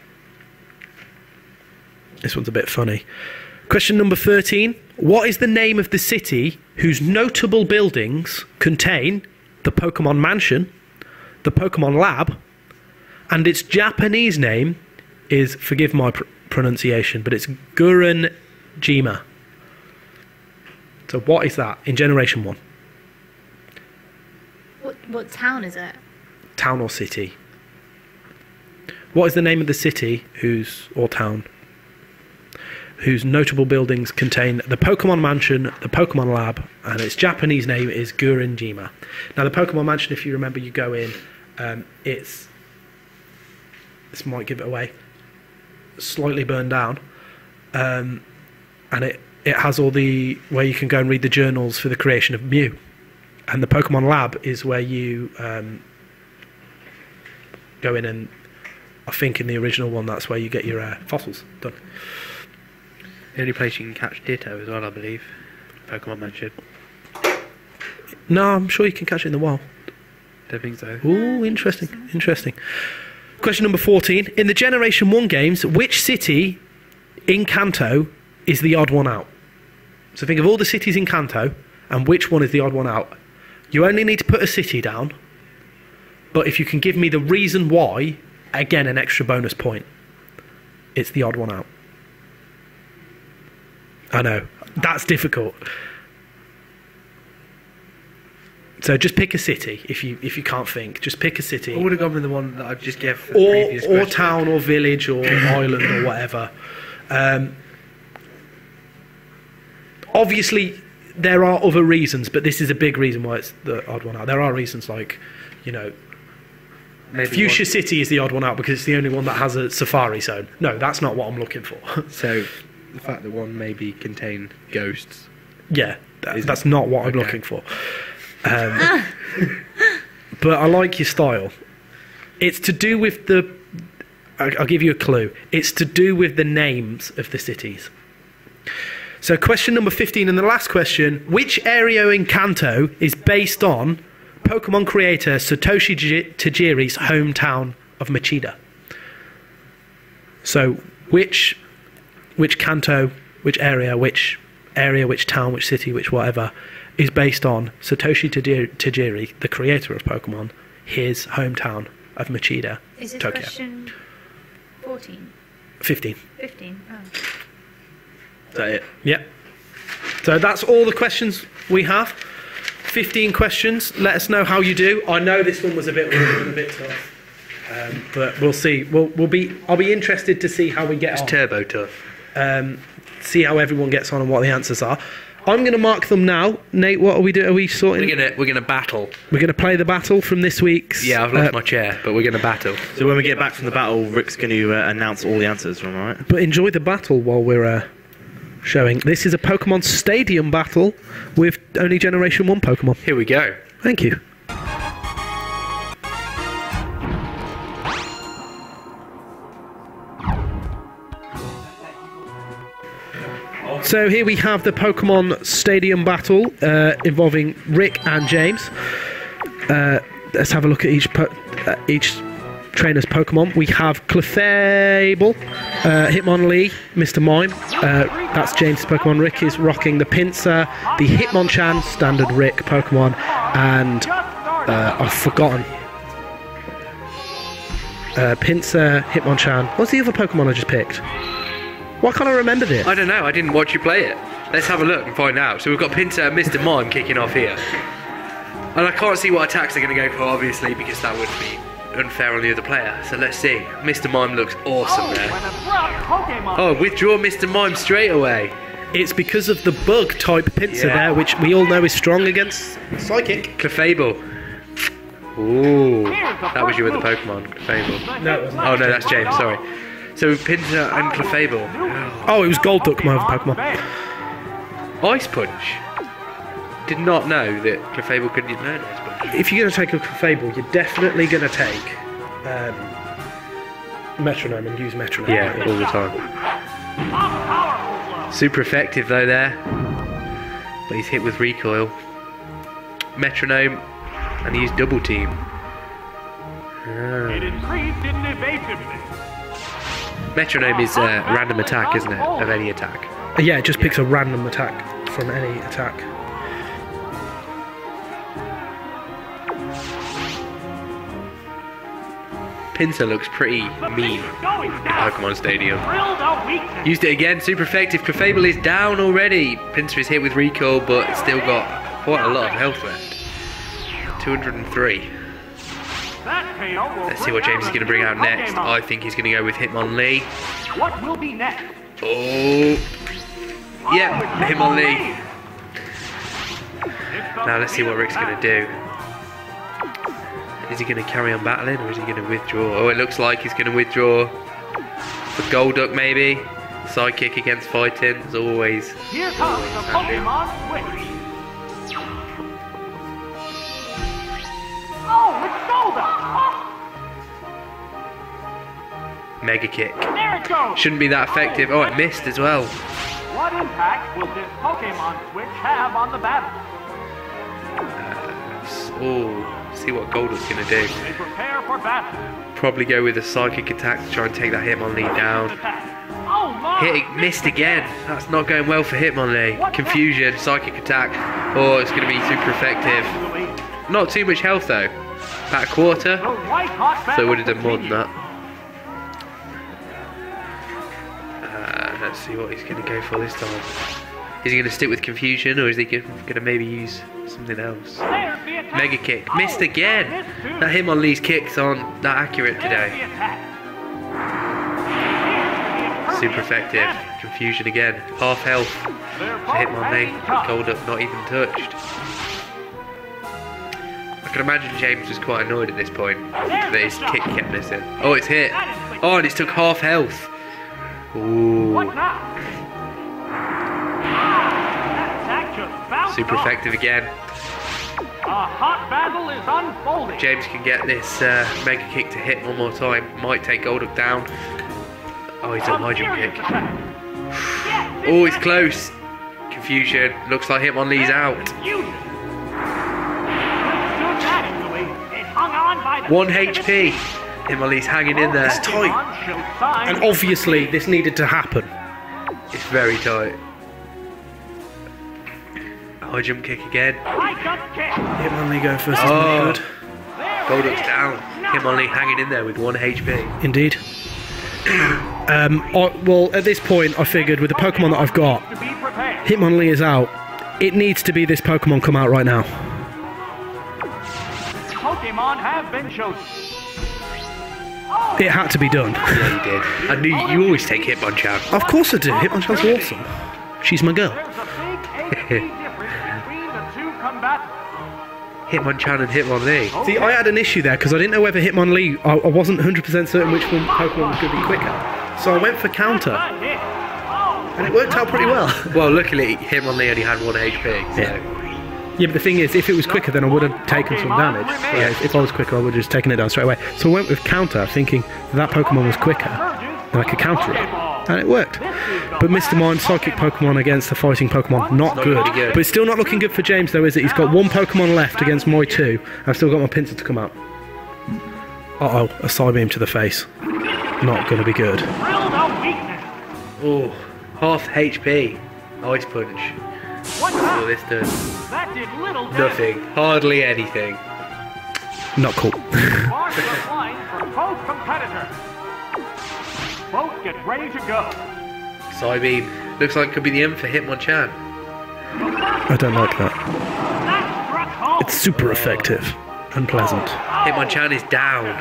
This one's a bit funny. Question number 13. What is the name of the city whose notable buildings contain the Pokemon Mansion, the Pokemon Lab, and its Japanese name is, forgive my pronunciation, but it's Gurenjima. So what is that in Generation 1? What town is it? Town or city? What is the name of the city or town whose notable buildings contain the Pokemon Mansion, the Pokemon Lab, and its Japanese name is Gurinjima. Now, the Pokemon Mansion, if you remember, you go in, this might give it away, slightly burned down, and it has all where you can go and read the journals for the creation of Mew. And the Pokemon Lab is where you go in, and I think in the original one, that's where you get your fossils done. The only place you can catch Ditto as well, I believe. Pokemon Mansion. No, I'm sure you can catch it in the wild. Don't think so. Ooh, interesting. Interesting. Question number 14. In the Generation 1 games, which city in Kanto is the odd one out? So think of all the cities in Kanto, and which one is the odd one out? You only need to put a city down, but if you can give me the reason why, again, an extra bonus point. It's the odd one out. I know, that's difficult. So just pick a city if you can't think. Just pick a city. I would have gone with the one that I just gave for the previous question. Or town or village or island or whatever. Obviously, there are other reasons, but this is a big reason why it's the odd one out. There are reasons like, maybe Fuchsia City is the odd one out because it's the only one that has a safari zone. No, that's not what I'm looking for. So the fact that one maybe contain ghosts. Yeah, that's not what I'm looking for. But I like your style. It's to do with I'll give you a clue. It's to do with the names of the cities. So question number 15 and the last question. Which area in Kanto is based on Pokemon creator Satoshi Tajiri's hometown of Machida? So which Kanto, which area, which town, which city, which whatever, is based on Satoshi Tajiri, the creator of Pokemon, his hometown of Machida, Is this Tokyo. question 14? 15. 15, oh. Is that it? Yep. So that's all the questions we have. 15 questions. Let us know how you do. I know this one was a bit tough, but we'll see. I'll be interested to see how we get on. It's turbo tough. See how everyone gets on and what the answers are. I'm going to mark them now. Nate, what are we doing? Are we sorting? We're gonna battle. We're going to play the battle from this week's. Yeah, I've lost my chair, but we're going to battle. So when we get back from the battle, Rick's going to announce all the answers, all right? But enjoy the battle while we're showing. This is a Pokemon Stadium battle with only Generation 1 Pokemon. Here we go. Thank you. So here we have the Pokemon Stadium battle involving Rick and James. Let's have a look at each trainer's Pokemon. We have Clefable, Hitmonlee, Mr. Mime. That's James' Pokemon. Rick is rocking the Pinsir, the Hitmonchan, standard Rick Pokemon, and I've forgotten. Pinsir, Hitmonchan. What's the other Pokemon I just picked? Why can't I remember this? I don't know, I didn't watch you play it. Let's have a look and find out. So we've got Pinsir and Mr. Mime kicking off here. And I can't see what attacks they're going to go for, obviously, because that would be unfair on the other player. So let's see. Mr. Mime looks awesome there. Oh, withdraw Mr. Mime straight away. It's because of the bug type Pinsir there, which we all know is strong against Psychic. Clefable. Ooh, that was you with the Pokemon, Clefable. No, it wasn't. Oh no, that's James, sorry. So Pinsir and Clefable. Oh, it was Golduck, my other Pokemon. Ice Punch. Did not know that Clefable could learn Ice Punch. If you're going to take a Clefable, you're definitely going to take Metronome and use Metronome. Yeah, all the time. Super effective though there. But he's hit with Recoil. Metronome, and he used Double Team. It increased in evasiveness. Metronome is a random attack, isn't it? Of any attack. Yeah, it just picks a random attack from any attack. Pinsir looks pretty mean in Pokemon Stadium. Used it again, super effective. Clefable is down already. Pinsir is hit with Recall, but still got quite a lot of health left. 203. Let's see what James is going to bring out next. I think he's going to go with Hitmonlee. What will be next? Oh, yeah, Hitmonlee. Now let's see what Rick's going to do. Is he going to carry on battling, or is he going to withdraw? Oh, it looks like he's going to withdraw for Golduck, maybe. Sidekick against fighting, as always. Here comes the Pokemon Switch. Oh, it's Golduck! Mega Kick. There it goes. Shouldn't be that effective. Oh, it missed as well. What impact will this Pokemon Switch have on the battle? See what Golduck's going to do. They prepare for battle. Probably go with a Psychic attack to try and take that Hitmonlee down. Missed again. That's not going well for Hitmonlee. Confusion, Psychic attack. Oh, it's going to be super effective. Not too much health though. About a quarter. So it would have done more than that. Let's see what he's going to go for this time. Is he going to stick with Confusion, or is he going to maybe use something else? Mega Kick. Missed again. That Hitmonlee's kicks aren't that accurate today. Super effective. Confusion again. Half health for Hitmonlee. Golduck not even touched. I can imagine James was quite annoyed at this point that his kick kept missing. Oh, it's hit. Oh, and it's took half health. Ooh. Super effective again. A hot battle is unfolding. James can get this Mega Kick to hit one more time. Might take Golduck down. Oh, he's done high jump kick. Oh, he's close. Confusion. Looks like Hitmonlee's out. 1 HP. Hitmonlee's hanging in there. It's tight. And obviously, this needed to happen. It's very tight. High jump kick again. Hitmonlee going first. Oh, Golduck's down. Hitmonlee hanging in there with 1 HP. Indeed. Well, at this point, I figured with the Pokemon that I've got, Hitmonlee is out. It needs to be this Pokemon come out right now. Pokemon have been chosen. It had to be done. Yeah, you did. I knew you always take Hitmonchan. Of course I do. Hitmonchan's awesome. She's my girl. Hitmonchan and Hitmonlee. See, I had an issue there because I didn't know whether Hitmonlee, I wasn't 100% certain which one Pokemon was going to be quicker. So I went for counter. And it worked out pretty well. Well, luckily, Hitmonlee only had 1 HP. So. Yeah, but the thing is, if it was quicker, then I would have taken some damage. Yeah, if I was quicker, I would have just taken it down straight away. So I went with counter, thinking that Pokemon was quicker, and I could counter it. And it worked. But Mr. Mime, Psychic Pokemon against the fighting Pokemon, not good. But it's still not looking good for James, though, is it? He's got 1 Pokemon left against my 2. I've still got my Pinsir to come out. Uh-oh, a Psybeam to the face. Not going to be good. Oh, half HP. Ice Punch. What's all this does? Nothing. Hardly anything. Not cool. Both get ready to go. Psybeam. Looks like it could be the end for Hitmonchan. I don't like that. It's super effective and pleasant. Hitmonchan is down.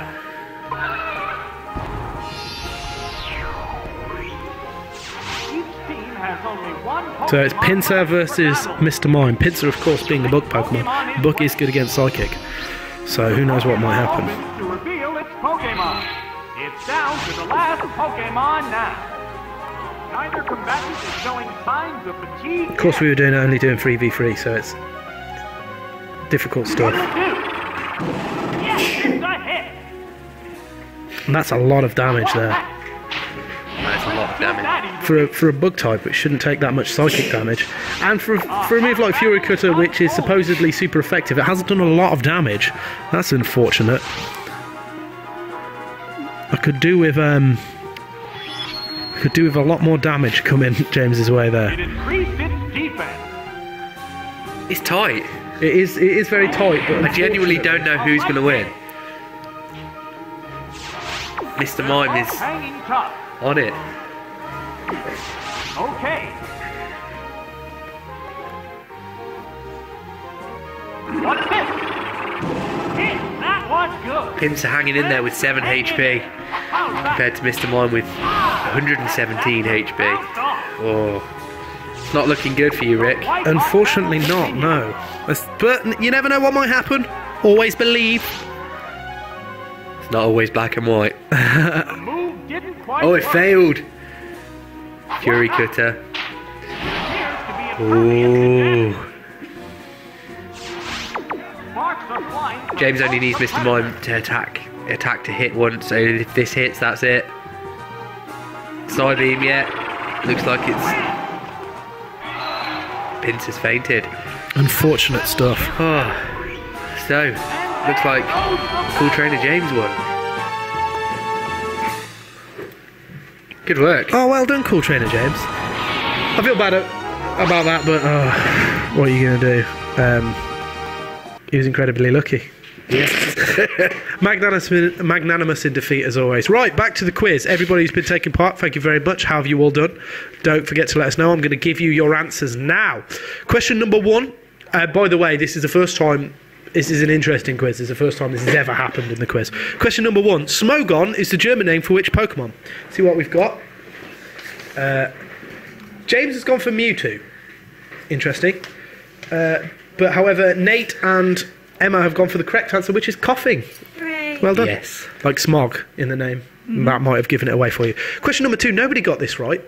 So it's Pinsir versus Mr. Mime. Pinsir, of course, being the bug Pokemon. Bug is good against Psychic. So who knows what might happen. To reveal its Pokemon. It's down to the last Pokemon now. Neither combatant is showing signs of fatigue. Of course, we were only doing 3v3, so it's difficult stuff. Yes, it's a hit. And that's a lot of damage there. That's a lot of damage. For a bug type, it shouldn't take that much psychic damage. And for a move like Fury Cutter, which is supposedly super effective, it hasn't done a lot of damage. That's unfortunate. I could do with a lot more damage coming James's way there. It increased its defense. It's tight. It is very tight, but I genuinely don't know who's going to win. Mr. Mime is Hanging tough. on it. Okay. What's this? Hit! That was good. Pimps are hanging in there with 7 HP compared to Mr. Mime with 117 HP. Oh, it's not looking good for you, Rick. Unfortunately not, no. But you never know what might happen. Always believe. It's not always black and white. The move didn't quite Oh, it work. failed. Fury Cutter. Appears to be impervious to Oh. damage. Sparks are flying from James only both needs the Mr. Mime to attack to hit once, so if this hits, that's it. Side beam, yeah. Looks like it's... Pince has fainted. Unfortunate stuff. Oh. So, looks like Cool Trainer James won. Good work. Oh, well done, Cool Trainer James. I feel bad about that, but what are you going to do? He was incredibly lucky. Yes. Magnanimous in defeat as always. Right, back to the quiz. Everybody who's been taking part, thank you very much. How have you all done? Don't forget to let us know. I'm going to give you your answers now. Question number 1. By the way, this is the first time. This is an interesting quiz. It's the first time this has ever happened in the quiz. Question number 1. Smogon is the German name for which Pokemon? See what we've got. James has gone for Mewtwo. Interesting. But however, Nate and Emma have gone for the correct answer, which is coughing. Hooray. Well done. Yes. Like smog in the name. That might have given it away for you. Question number 2. Nobody got this right.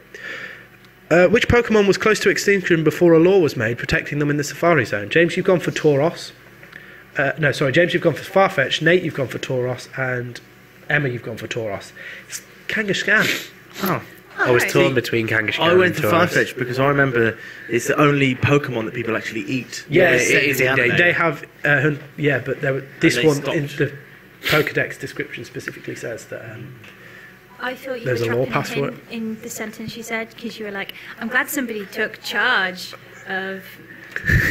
Which Pokemon was close to extinction before a law was made protecting them in the Safari Zone? James, you've gone for Tauros. No, sorry, James, you've gone for Farfetch. Nate, you've gone for Tauros. And Emma, you've gone for Tauros. It's Kangaskhan. Oh. I was torn between Kangaskhan I went and to Tauros. Farfetch because I remember it's the only Pokemon that people actually eat. Yes, it is indeed. they have. Yeah, but this they one stopped. in the Pokedex description specifically says that. I thought you There's were a law dropping passed a for hint in the sentence you said, because you were like, I'm glad somebody took charge of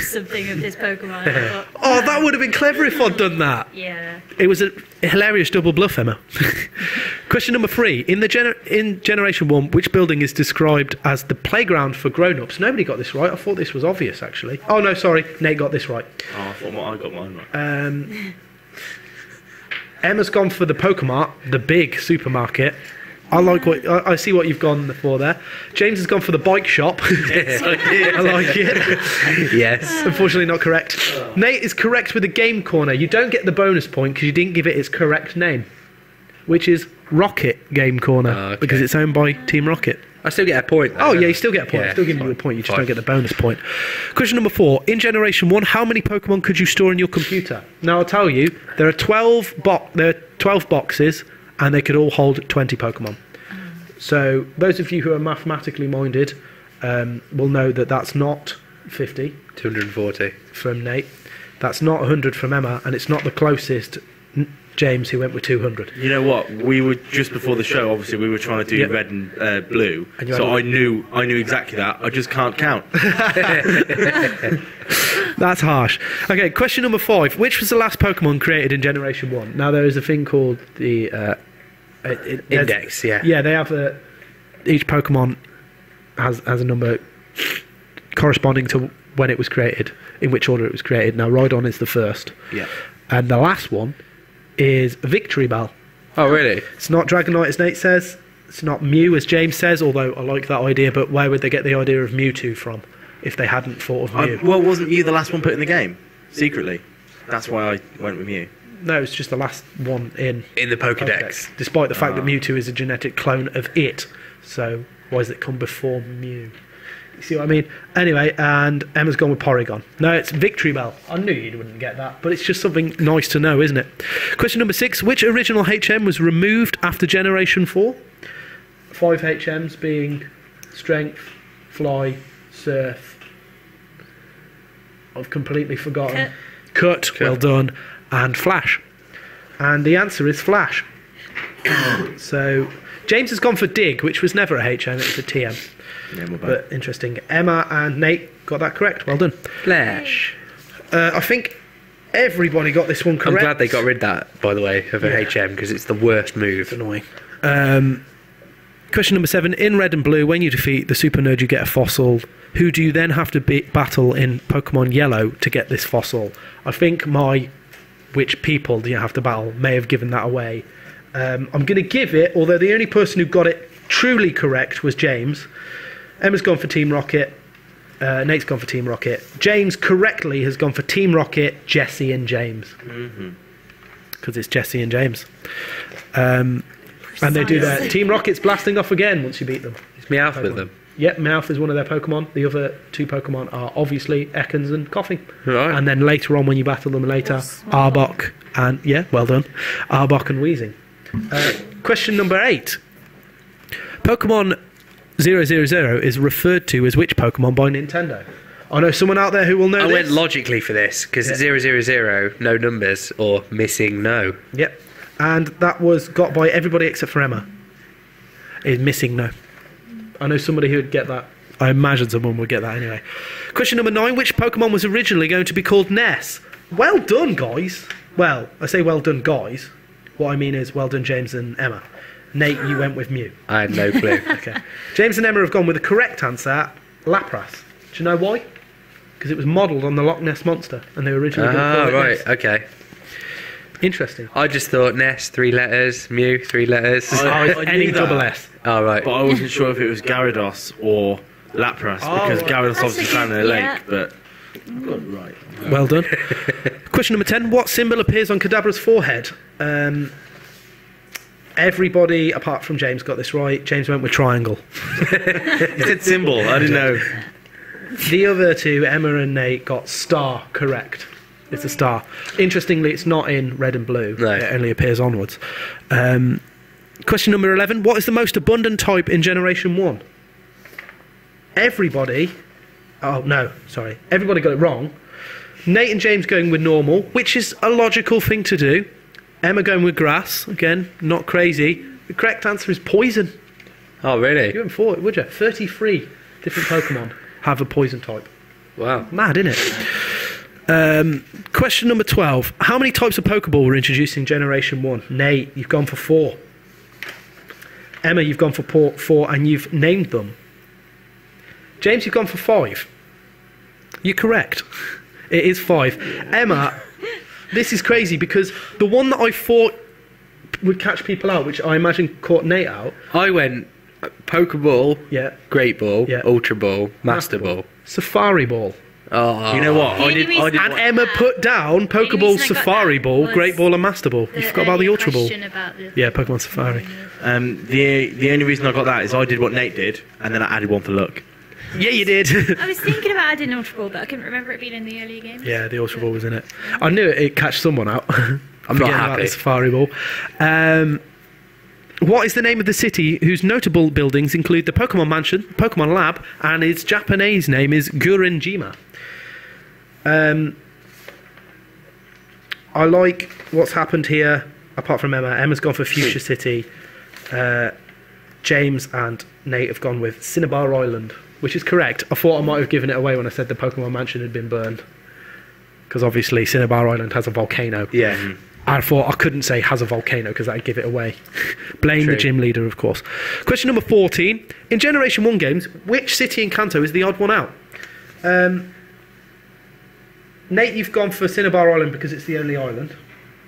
something of this Pokemon. But, Oh, that would have been clever if I'd done that. yeah. It was a hilarious double bluff, Emma. Question number 3. In Generation 1, which building is described as the playground for grown-ups? Nobody got this right. I thought this was obvious, actually. Oh, no, sorry. Nate got this right. Oh, I thought I got mine right. Emma's gone for the Pokemart, the big supermarket. I see what you've gone for there. James has gone for the bike shop. Yes, I did. I like it. Yes. Unfortunately not correct. Nate is correct with the game corner. You don't get the bonus point because you didn't give it its correct name, which is Rocket Game Corner, okay. because it's owned by Team Rocket. I still get a point, though, Oh, don't yeah, I? you still get a point. Yeah, I'm still giving fine. you a point. You just Fine. don't get the bonus point. Question number 4. In Generation 1, how many Pokemon could you store in your computer? Now, I'll tell you, there are 12 boxes, and they could all hold 20 Pokemon. So, those of you who are mathematically minded will know that that's not 50. 240. From Nate. That's not 100 from Emma, and it's not the closest, James, who went with 200. You know what? We were just before the show. Obviously, we were trying to do Yep. red and blue, And you so had I knew exactly that. I just can't count. That's harsh. Okay, question number 5. Which was the last Pokemon created in Generation 1? Now, there is a thing called the... Index, yeah. Yeah, they have each Pokemon has a number corresponding to when it was created, in which order it was created. Now, Rhydon is the first. Yeah. And the last one is Victory Bell. Oh, really? It's not Dragonite, as Nate says. It's not Mew, as James says, although I like that idea, but where would they get the idea of Mewtwo from if they hadn't thought of Mew? Well, wasn't you the last one put in the game? Secretly. That's why I went with you. No, it's just the last one in the Pokedex. Despite the fact that Mewtwo is a genetic clone of it. So why does it come before Mew? You see what I mean? Anyway, and Emma's gone with Porygon. No, it's Victory Bell. I knew you wouldn't get that, but it's just something nice to know, isn't it? Question number 6. Which original HM was removed after Generation 4? 5 HMs being Strength, Fly, Surf. I've completely forgotten. Cut. Well done. And Flash. And the answer is Flash. So, James has gone for Dig, which was never a HM, it was a TM. Yeah, But interesting. Emma and Nate got that correct. Well done. Flash. I think everybody got this one I'm correct. glad they got rid of that, by the way, of a HM, because it's the worst move. It's annoying. Question number 7. In Red and Blue, when you defeat the Super Nerd, you get a fossil. Who do you then have to battle in Pokemon Yellow to get this fossil? I think which people do you have to battle may have given that away. I'm going to give it, although the only person who got it truly correct was James. Emma's gone for Team Rocket. Nate's gone for Team Rocket. James correctly has gone for Team Rocket, Jesse and James. Because it's Jesse and James. And they do their Team Rocket's blasting off again once you beat them. Is Meowth with them? Yep, Meowth is one of their Pokemon. The other 2 Pokemon are obviously Ekans and Koffing. Right. And then later on, when you battle them later, Arbok and, yeah, well done, Arbok and Weezing. Question number 8. Pokemon 000 is referred to as which Pokemon by Nintendo? I know someone out there who will know I this. went logically for this, because 000, no numbers, or missing no. Yep. And that was got by everybody except for Emma. Is missing no. I know somebody who would get that. I imagine someone would get that anyway. Question number 9. Which Pokemon was originally going to be called Ness? Well done, guys. Well, I say well done, guys. What I mean is well done, James and Emma. Nate, you went with Mew. I had no clue. Okay. James and Emma have gone with the correct answer, Lapras. Do you know why? Because it was modelled on the Loch Ness Monster, and they were originally going to call it right, Ness. okay. Interesting. I just thought Ness, 3 letters, Mew, 3 letters. Any double S. Oh, right. But I wasn't sure if it was Gyarados or Lapras, because Gyarados obviously found in a lake, but I got it right. Well done. Question number 10. What symbol appears on Kadabra's forehead? Everybody, apart from James, got this right. James went with triangle. He said symbol, I didn't know. The other 2, Emma and Nate, got star correct. It's a star. Interestingly, it's not in Red and Blue. No. It only appears onwards. Question number 11. What is the most abundant type in Generation 1? Everybody... Oh, no, sorry. Everybody got it wrong. Nate and James going with normal, which is a logical thing to do. Emma going with grass. Again, not crazy. The correct answer is poison. Oh, really? You went for it, would you? 33 different Pokemon have a poison type. Wow. Mad, isn't it? Question number 12. How many types of Pokeball were introduced in Generation 1? Nate, you've gone for 4. Emma, you've gone for 4 and you've named them. James, you've gone for 5. You're correct. It is 5. Emma, this is crazy because the one that I thought would catch people out, which I imagine caught Nate out. I went Pokeball, yeah, Great Ball, yeah, Ultra Ball, Master Ball. Safari Ball. Oh, you know what? I did and Emma put down Pokeball, Safari Ball, Great Ball, and Master Ball. You forgot about the Ultra Ball. Yeah, Pokemon Safari. The only reason I got that is I did what Nate did, and then I added one for luck. Yeah, you did. I was thinking about adding Ultra Ball, but I couldn't remember it being in the earlier games. Yeah, the Ultra Ball was in it. I knew it'd catch someone out. I'm not happy. About the Safari Ball. What is the name of the city whose notable buildings include the Pokemon Mansion, Pokemon Lab, and its Japanese name is Gurenjima? I like what's happened here, apart from Emma. Emma's gone for Fuchsia City. James and Nate have gone with Cinnabar Island, which is correct. I thought I might have given it away when I said the Pokemon Mansion had been burned. Because obviously Cinnabar Island has a volcano. Yeah. I thought I couldn't say has a volcano because that'd give it away. Blame the gym leader, of course. Question number 14. In Generation 1 games, which city in Kanto is the odd one out? Nate, you've gone for Cinnabar Island because it's the only island.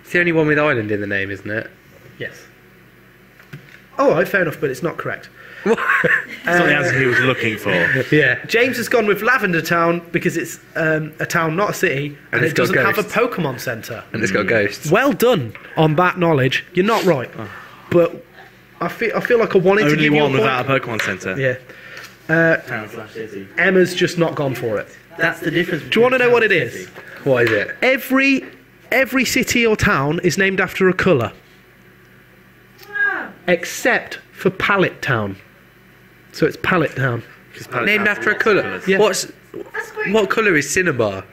It's the only one with island in the name, isn't it? Yes. Oh, right, fair enough, but it's not correct. It's not the answer he was looking for. Yeah. James has gone with Lavender Town because it's a town, not a city, and it doesn't have a Pokemon Centre. And it's got ghosts. Well done on that knowledge. You're not right, but I feel like I wanted to give you a only one point. without a Pokemon Centre. Yeah. Town/city. Emma's just not gone for it. That's the difference. Do you want to know what it is? What is it? Every city or town is named after a colour, except for Pallet Town. So it's Pallet Town. Named after a colour. Yeah. What colour is Cinnabar?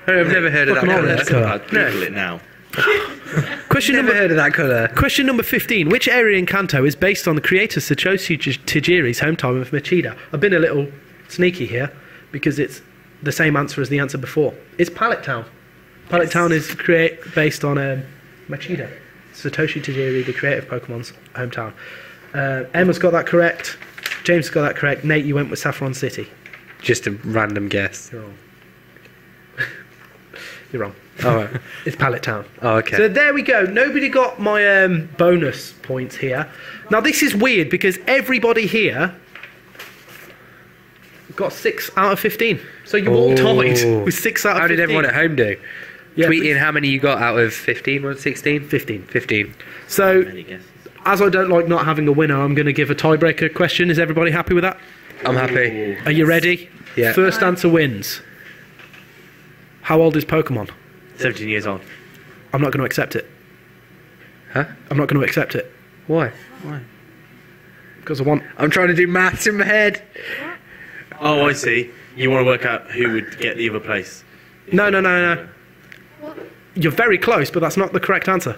I've never heard of that colour. I'll Google it now. Never heard of that colour. Question number 15. Which area in Kanto is based on the creator Satoshi Tajiri's hometown of Machida? I've been a little sneaky here because it's the same answer as the answer before. It's Pallet Town. Pallet Town is based on Machida. Satoshi Tajiri, the creator of Pokemon's hometown. Emma's got that correct. James has got that correct. Nate, you went with Saffron City. Just a random guess. You're wrong. You're wrong. All right. It's Pallet Town. Oh, okay. So there we go. Nobody got my bonus points here. Now this is weird because everybody here got 6 out of 15. So you all tied with 6 out of 15. How did everyone at home do? Yeah, Tweet in how many you got out of 15. Was it 16? 15. So, as I don't like not having a winner, I'm going to give a tiebreaker question. Is everybody happy with that? I'm happy. Are you ready? Yeah. First answer wins. How old is Pokemon? 17 years old. I'm not going to accept it. Huh? I'm not going to accept it. Why? Because I'm trying to do maths in my head. Oh, I see. You want to work out who would get the other place. No. You're very close, but that's not the correct answer.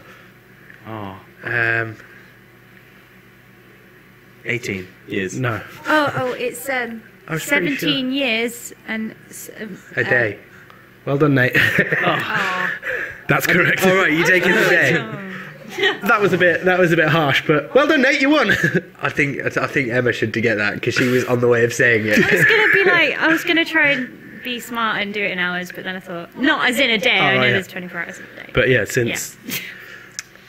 Oh. 18 years. No. Oh, it's was pretty 17 years and... A day. Well done, Nate. That's correct. All right, you taking the day. That was a bit harsh, but well done, Nate. You won. I think Emma should get that because she was on the way of saying it. I was gonna try and be smart and do it in hours, but then I thought, not as in a day. I know there's 24 hours in a day. But yeah, since.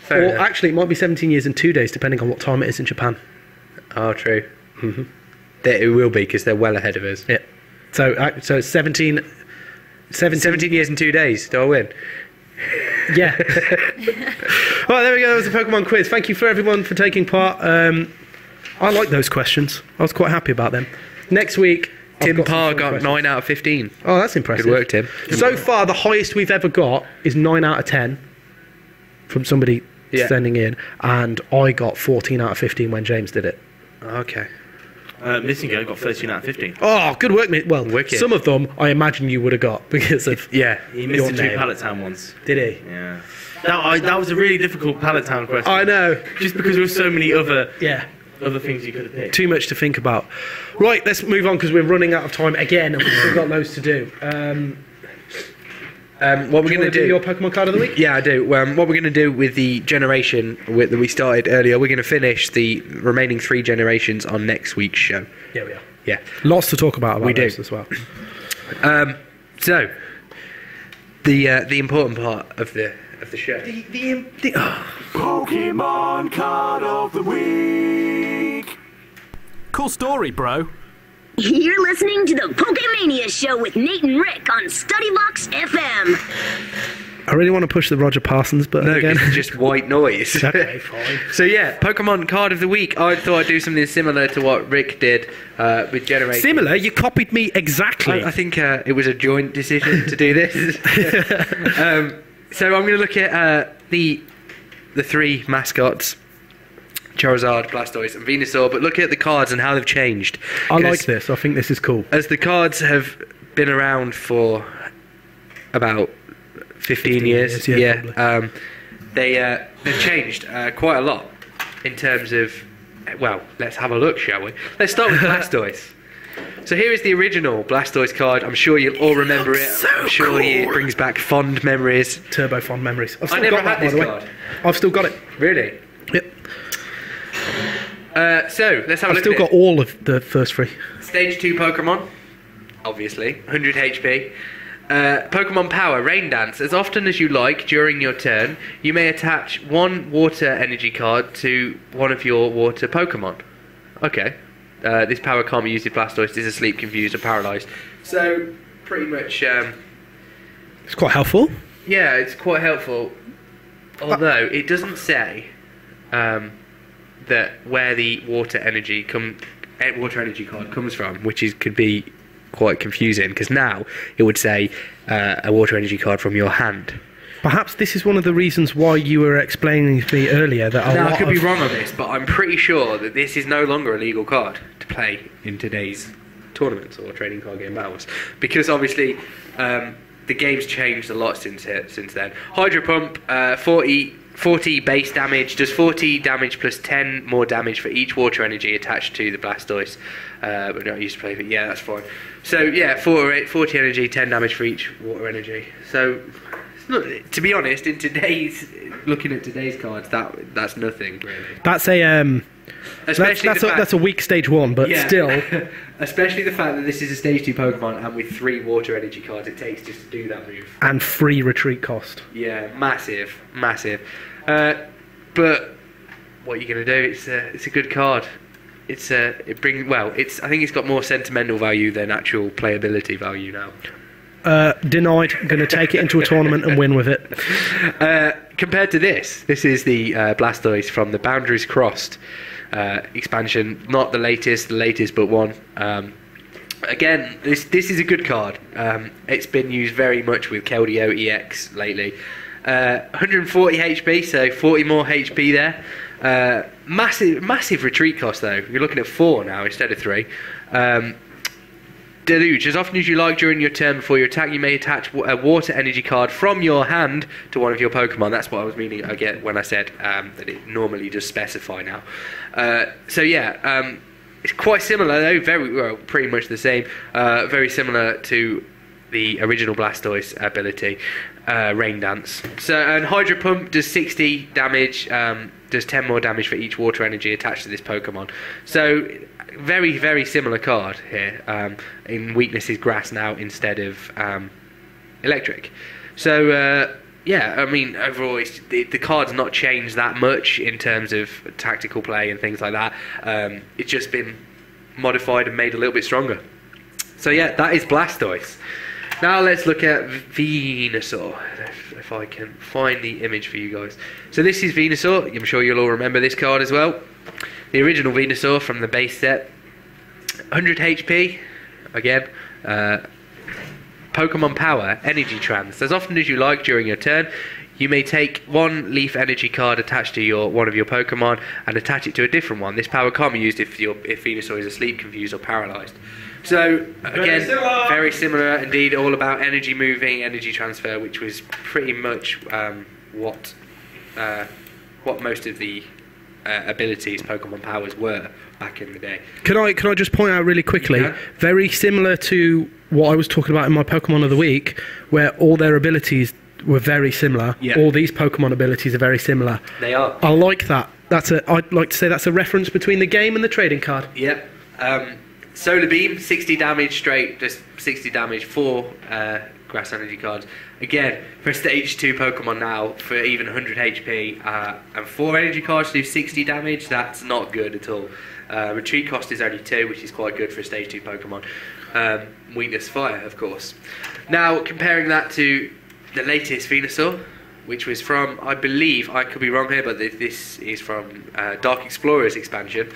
Or actually, it might be 17 years and 2 days, depending on what time it is in Japan. Oh, true. Mm-hmm. It will be because they're well ahead of us. Yeah. So 17 years and 2 days. Do I win? Yeah. Well, there we go. That was the Pokemon quiz. Thank you for everyone for taking part. I like those questions. I was quite happy about them. Next week, Tim Parr got 9 out of 15. Oh, that's impressive. Good work, Tim. So far, the highest we've ever got is 9 out of 10 from somebody sending in, and I got 14 out of 15 when James did it. Okay. Missing Go got 13 out of 15. Oh, good work, mate. Well, wicked. Some of them I imagine you would have got because of he missed the 2 name. Pallet Town ones. Did he? Yeah. That was a really difficult Pallet Town question. I know. Just because there were so many other things you could have picked. Too much to think about. Right, let's move on because we're running out of time again and we've still got loads to do. What we're going to do? Your Pokemon card of the week? Yeah, I do. What we're going to do with the generation that we started earlier, we're going to finish the remaining 3 generations on next week's show. Yeah, we are. Yeah, lots to talk about we do as well. So the important part of the show. Pokemon Card of the Week. Cool story, bro. You're listening to the Pokemania Show with Nate and Rick on STUDYVOX FM. I really want to push the Roger Parsons button again. It's just white noise. Okay, fine. So yeah, Pokemon Card of the Week. I thought I'd do something similar to what Rick did with Generation. Similar? You copied me exactly. I think it was a joint decision to do this. So I'm going to look at the 3 mascots. Charizard, Blastoise and Venusaur, but look at the cards and how they've changed. I like this. I think this is cool. As the cards have been around for about 15 years. They've changed quite a lot in terms of, well, let's have a look, shall we? Let's start with Blastoise. So here is the original Blastoise card. I'm sure you'll all remember it. So I'm sure it brings back fond memories. Turbo fond memories. I never had this card. I've still got it. Really? Yep. So let's have a look. I've still got all of the first 3. Stage 2 Pokemon, obviously, 100 HP. Pokemon Power, Rain Dance. As often as you like during your turn, you may attach 1 water energy card to one of your water Pokemon. Okay. This power can't be used if Blastoise is asleep, confused, or paralysed. So, pretty much... it's quite helpful. Yeah, it's quite helpful. Although, it doesn't say that where the water energy card comes from, which could be quite confusing, because now it would say a water energy card from your hand. Perhaps this is one of the reasons why you were explaining to me earlier that I could be wrong on this, but I'm pretty sure that this is no longer a legal card to play in today's tournaments or trading card game battles, because obviously the game's changed a lot since then. Hydro Pump, 40 base damage, does 40 damage plus 10 more damage for each water energy attached to the Blastoise. We're not used to play, but yeah, that's fine. So yeah, 40 energy, 10 damage for each water energy. So it's not, to be honest, in today's looking at today's cards, that's nothing really. That's a that's a weak stage 1, but still. Especially the fact that this is a stage 2 Pokemon, and with 3 water energy cards it takes just to do that move. And free retreat cost. Yeah, massive. But what are you going to do? It's a good card. I think it's got more sentimental value than actual playability value now. Denied. Going to take it into a tournament and win with it. Compared to this is the Blastoise from the Boundaries Crossed expansion. Not the latest but one. Again, this is a good card. It's been used very much with Keldeo EX lately. 140 HP, so 40 more HP there. Massive retreat cost though. You're looking at 4 now instead of 3. Deluge. As often as you like during your turn before your attack, you may attach a water energy card from your hand to one of your Pokemon. That's what I was meaning again when I said that it normally does specify now. It's quite similar though, pretty much the same. Very similar to the original Blastoise ability, Rain Dance. And Hydro Pump does 60 damage, does 10 more damage for each water energy attached to this Pokemon. So very, very similar card here. In weakness is Grass now instead of Electric. So overall the card's not changed that much in terms of tactical play and things like that. It's just been modified and made a little bit stronger. So yeah, that is Blastoise. Now let's look at Venusaur, if I can find the image for you guys. So this is Venusaur. I'm sure you'll all remember this card as well. The original Venusaur from the base set. 100 HP, again. Pokemon Power, Energy Trance. As often as you like during your turn, you may take 1 Leaf Energy card attached to one of your Pokemon and attach it to a different one. This power can't be used if Venusaur is asleep, confused or paralysed. So, again, very similar indeed, all about energy moving, energy transfer, which was pretty much what most of the abilities, Pokemon powers, were back in the day. Can I just point out really quickly, very similar to what I was talking about in my Pokemon of the Week, where all their abilities were very similar. Yeah. All these Pokemon abilities are very similar. They are. I like that. I'd like to say that's a reference between the game and the trading card. Yep. Solar Beam, 60 damage straight, just 60 damage, 4 Grass Energy cards. Again, for Stage 2 Pokemon now, for even 100 HP, and 4 energy cards to do 60 damage, that's not good at all. Retreat cost is only 2, which is quite good for a Stage 2 Pokemon. Weakness Fire, of course. Now, comparing that to the latest Venusaur, which was from, I believe, I could be wrong here, but this is from Dark Explorers expansion.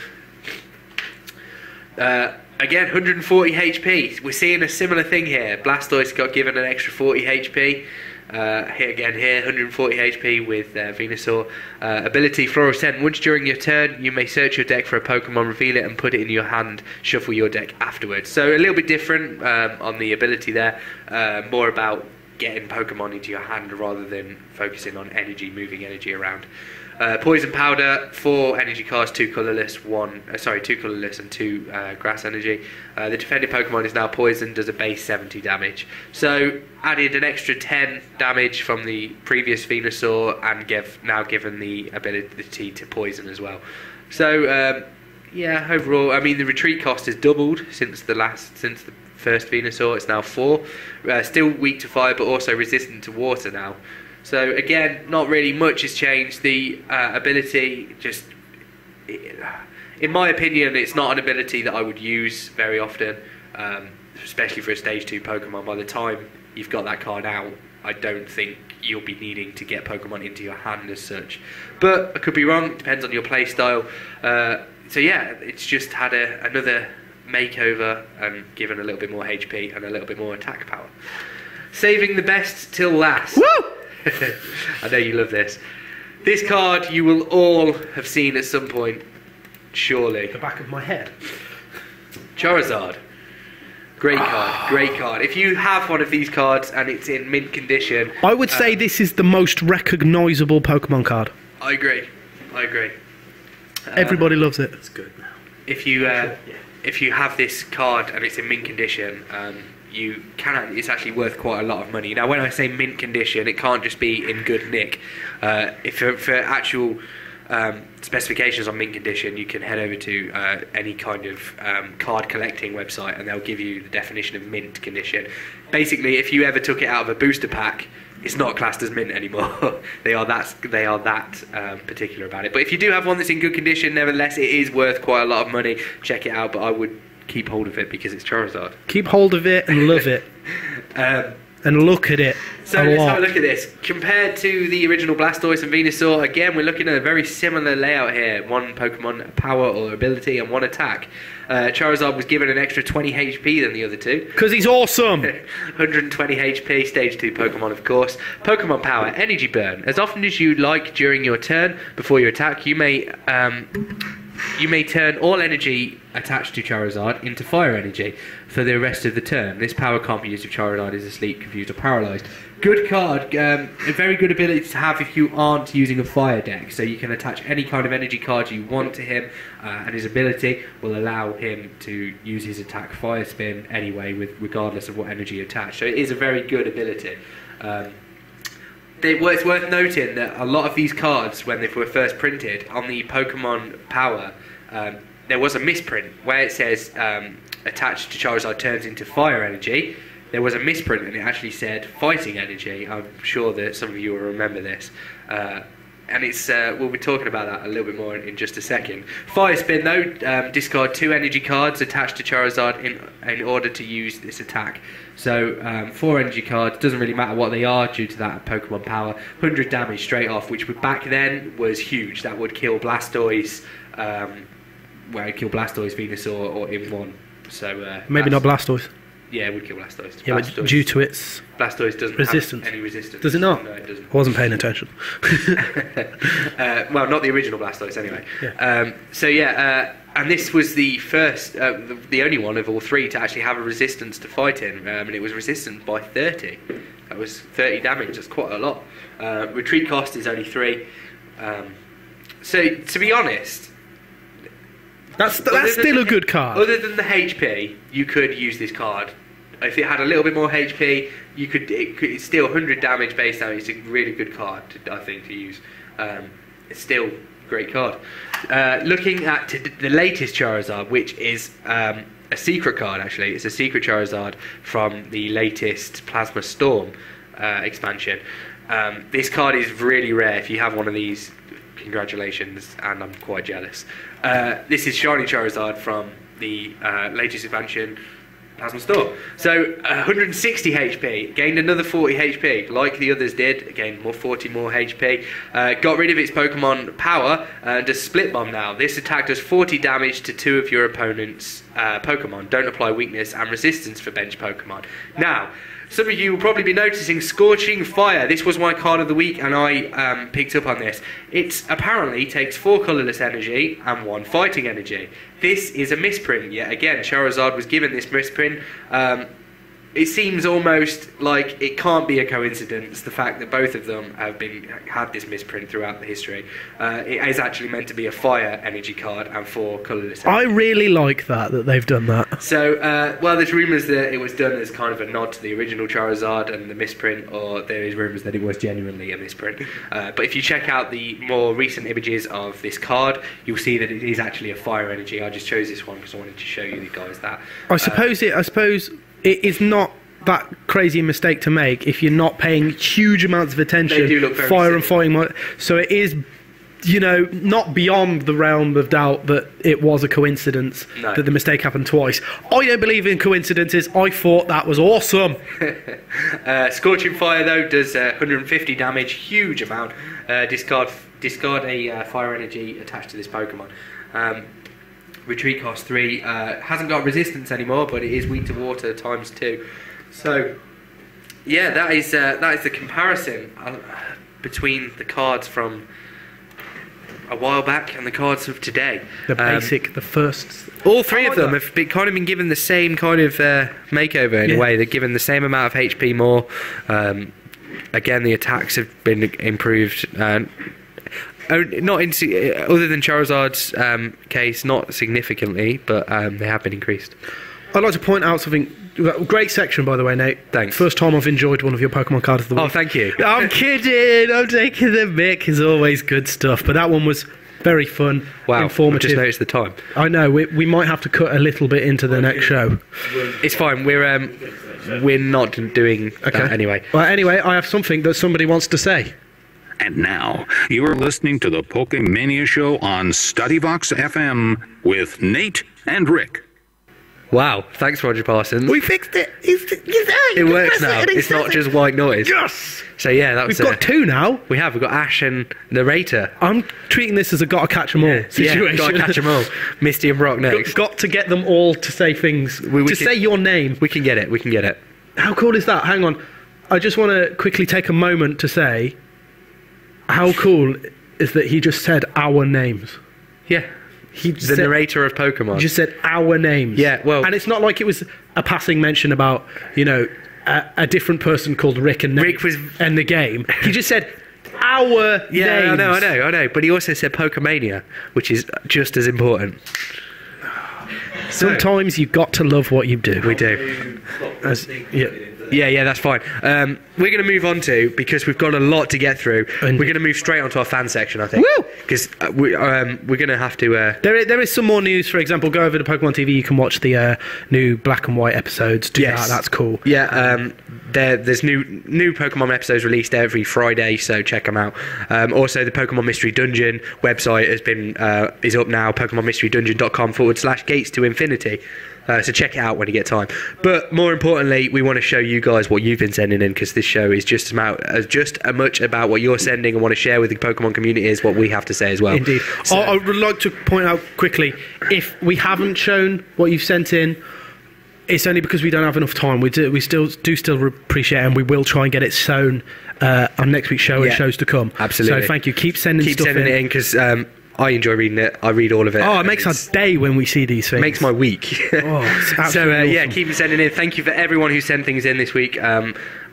Again, 140 HP. We're seeing a similar thing here. Blastoise got given an extra 40 HP. Here, 140 HP with Venusaur. Ability Fluorescent. Once during your turn, you may search your deck for a Pokemon, reveal it, and put it in your hand. Shuffle your deck afterwards. So a little bit different on the ability there. More about getting Pokemon into your hand rather than focusing on moving energy around. Poison Powder, 4 energy cards, 2 colourless, 2 colourless and 2 grass energy. The defending Pokemon is now poison, does a base 70 damage. So added an extra 10 damage from the previous Venusaur and now given the ability to poison as well. So overall, I mean the retreat cost has doubled since the first Venusaur. It's now 4. Still weak to fire, but also resistant to water now. So again, not really much has changed. The ability, in my opinion, it's not an ability that I would use very often, especially for a Stage 2 Pokemon. By the time you've got that card out, I don't think you'll be needing to get Pokemon into your hand as such. But I could be wrong, it depends on your play style. So yeah, it's just had another makeover and given a little bit more HP and a little bit more attack power. Saving the best till last. Woo! I know you love this. This card you will all have seen at some point, surely. The back of my head. Charizard. Great card, great card. If you have one of these cards and it's in mint condition... I would say this is the most recognisable Pokemon card. I agree. Everybody loves it. It's good now. If you have this card and it's in mint condition, it's actually worth quite a lot of money. Now, when I say mint condition, it can't just be in good nick. If for actual specifications on mint condition, you can head over to any kind of card collecting website, and they'll give you the definition of mint condition. Basically, if you ever took it out of a booster pack, it's not classed as mint anymore. they are that particular about it. But if you do have one that's in good condition, nevertheless, it is worth quite a lot of money. Check it out, but I would keep hold of it because it's Charizard. Keep hold of it and love it. And look at it. So let's have a look at this. Compared to the original Blastoise and Venusaur, again, we're looking at a very similar layout here. One Pokemon power or ability and one attack. Charizard was given an extra 20 HP than the other two. Because he's awesome! 120 HP, Stage 2 Pokemon, of course. Pokemon power, Energy Burn. As often as you like during your turn, before your attack, you may turn all energy attached to Charizard into fire energy for the rest of the turn. This power can't be used if Charizard is asleep, confused, or paralysed. Good card, a very good ability to have if you aren't using a fire deck. So you can attach any kind of energy card you want to him, and his ability will allow him to use his attack Fire Spin anyway, regardless of what energy attached. So it is a very good ability. It's worth noting that a lot of these cards, when they were first printed on the Pokemon Power, there was a misprint where it says attached to Charizard turns into fire energy. There was a misprint and it actually said fighting energy. I'm sure that some of you will remember this. And it's we'll be talking about that a little bit more in just a second. Fire Spin though, discard 2 energy cards attached to Charizard in order to use this attack. So 4 energy cards, doesn't really matter what they are due to that Pokemon power. 100 damage straight off, which back then was huge. That would kill Blastoise, Venusaur, or in one. So maybe not Blastoise. Yeah, it would kill Blastoise. Yeah, Blastoise, but due to its Blastoise doesn't resistance. have any resistance. Does it not? No, it doesn't. I wasn't paying attention. Well, not the original Blastoise anyway. Yeah. And this was the first, the only one of all 3 to actually have a resistance to fighting, and it was resistant by 30. That was 30 damage. That's quite a lot. Retreat cost is only 3. So to be honest, that's still a good card. Other than the HP, you could use this card. If it had a little bit more HP, it's still 100 damage base damage. It's a really good card, I think, to use. It's still a great card. Looking at the latest Charizard, which is a secret card, actually. It's a secret Charizard from the latest Plasma Storm expansion. This card is really rare. If you have one of these, congratulations, and I'm quite jealous. This is Shiny Charizard from the latest expansion, Plasma Storm. So 160 HP, gained another 40 HP, like the others did, gained 40 more HP. Got rid of its Pokemon power, does Split Bomb now. This attack does 40 damage to 2 of your opponent's Pokemon. Don't apply weakness and resistance for bench Pokemon. Now, some of you will probably be noticing Scorching Fire. This was my card of the week, and I picked up on this. It apparently takes 4 colourless energy and 1 fighting energy. This is a misprint. Yet again, Charizard was given this misprint. It seems almost like it can't be a coincidence, the fact that both of them have had this misprint throughout the history. It is actually meant to be a fire energy card and 4 colourless energy. I really like that they've done that. So, well, there's rumours that it was done as kind of a nod to the original Charizard and the misprint, or there is rumours that it was genuinely a misprint. But if you check out the more recent images of this card, you'll see that it is actually a fire energy. I just chose this one because I wanted to show you guys that. I suppose it is not that crazy a mistake to make if you're not paying huge amounts of attention. They do look very fire and fighting. So it is, not beyond the realm of doubt that it was a coincidence that the mistake happened twice. I don't believe in coincidences. I thought that was awesome. Scorching Fire though does 150 damage, huge amount. Discard a fire energy attached to this Pokemon. Retreat cost 3, hasn't got resistance anymore, but it is weak to water ×2. So, yeah, that is the comparison between the cards from a while back and the cards of today. The first. All 3 of them have been given the same kind of makeover in a way. They're given the same amount of HP more. Again, the attacks have been improved. Other than Charizard's case, not significantly, but they have been increased. I'd like to point out something. Great section, by the way, Nate. Thanks. First time I've enjoyed one of your Pokemon cards of the week. Oh, thank you. I'm kidding. I'm taking the mick. It's always good stuff. But that one was very fun, informative. I just noticed the time. I know. We might have to cut a little bit into the next show. It's fine. We're not doing that anyway. Well, anyway, I have something that somebody wants to say. And now, you are listening to the Pokemania Show on STUDYVOX FM with Nate and Rick. Wow, thanks, Roger Parsons. We fixed it. It works now. It's not just white noise. Yes! So, yeah, that was... We've got two now. We've got Ash and Narrator. I'm treating this as a gotta catch 'em all situation. Yeah, gotta catch 'em all. Misty and Brock next. Got to get them all to say things. Say your name. We can get it. We can get it. How cool is that? Hang on. I just want to quickly take a moment to say how cool is that he just said our names. Yeah. The narrator of Pokemon. He just said our names. Yeah, well... And it's not like it was a passing mention about, a different person called Rick and Rick was in the game. He just said our names. Yeah, I know. But he also said Pokemania, which is just as important. Sometimes you've got to love what you do. We do. Yeah, that's fine. We're going to move on to, because we've got a lot to get through, we're going to move straight onto our fan section, I think. Woo! Because we're going to have to... There is some more news. For example, go over to Pokemon TV, you can watch the new black and white episodes. That's cool. Yeah, there's new Pokemon episodes released every Friday, so check them out. Also, the Pokemon Mystery Dungeon website is up now, PokemonMysteryDungeon.com/gates to infinity. So check it out when you get time. But more importantly, we want to show you guys what you've been sending in, because this show is just as much about what you're sending and want to share with the Pokemon community as what we have to say as well. Indeed. So, I would like to point out quickly, if we haven't shown what you've sent in, it's only because we don't have enough time. We still appreciate it, and we will try and get it shown on next week's show and shows to come. Absolutely. So thank you. Keep sending stuff in. Keep sending it in, because... I enjoy reading it. I read all of it. Oh, it makes our day when we see these things. Makes my week. So, yeah, keep sending in. Thank you for everyone who sent things in this week.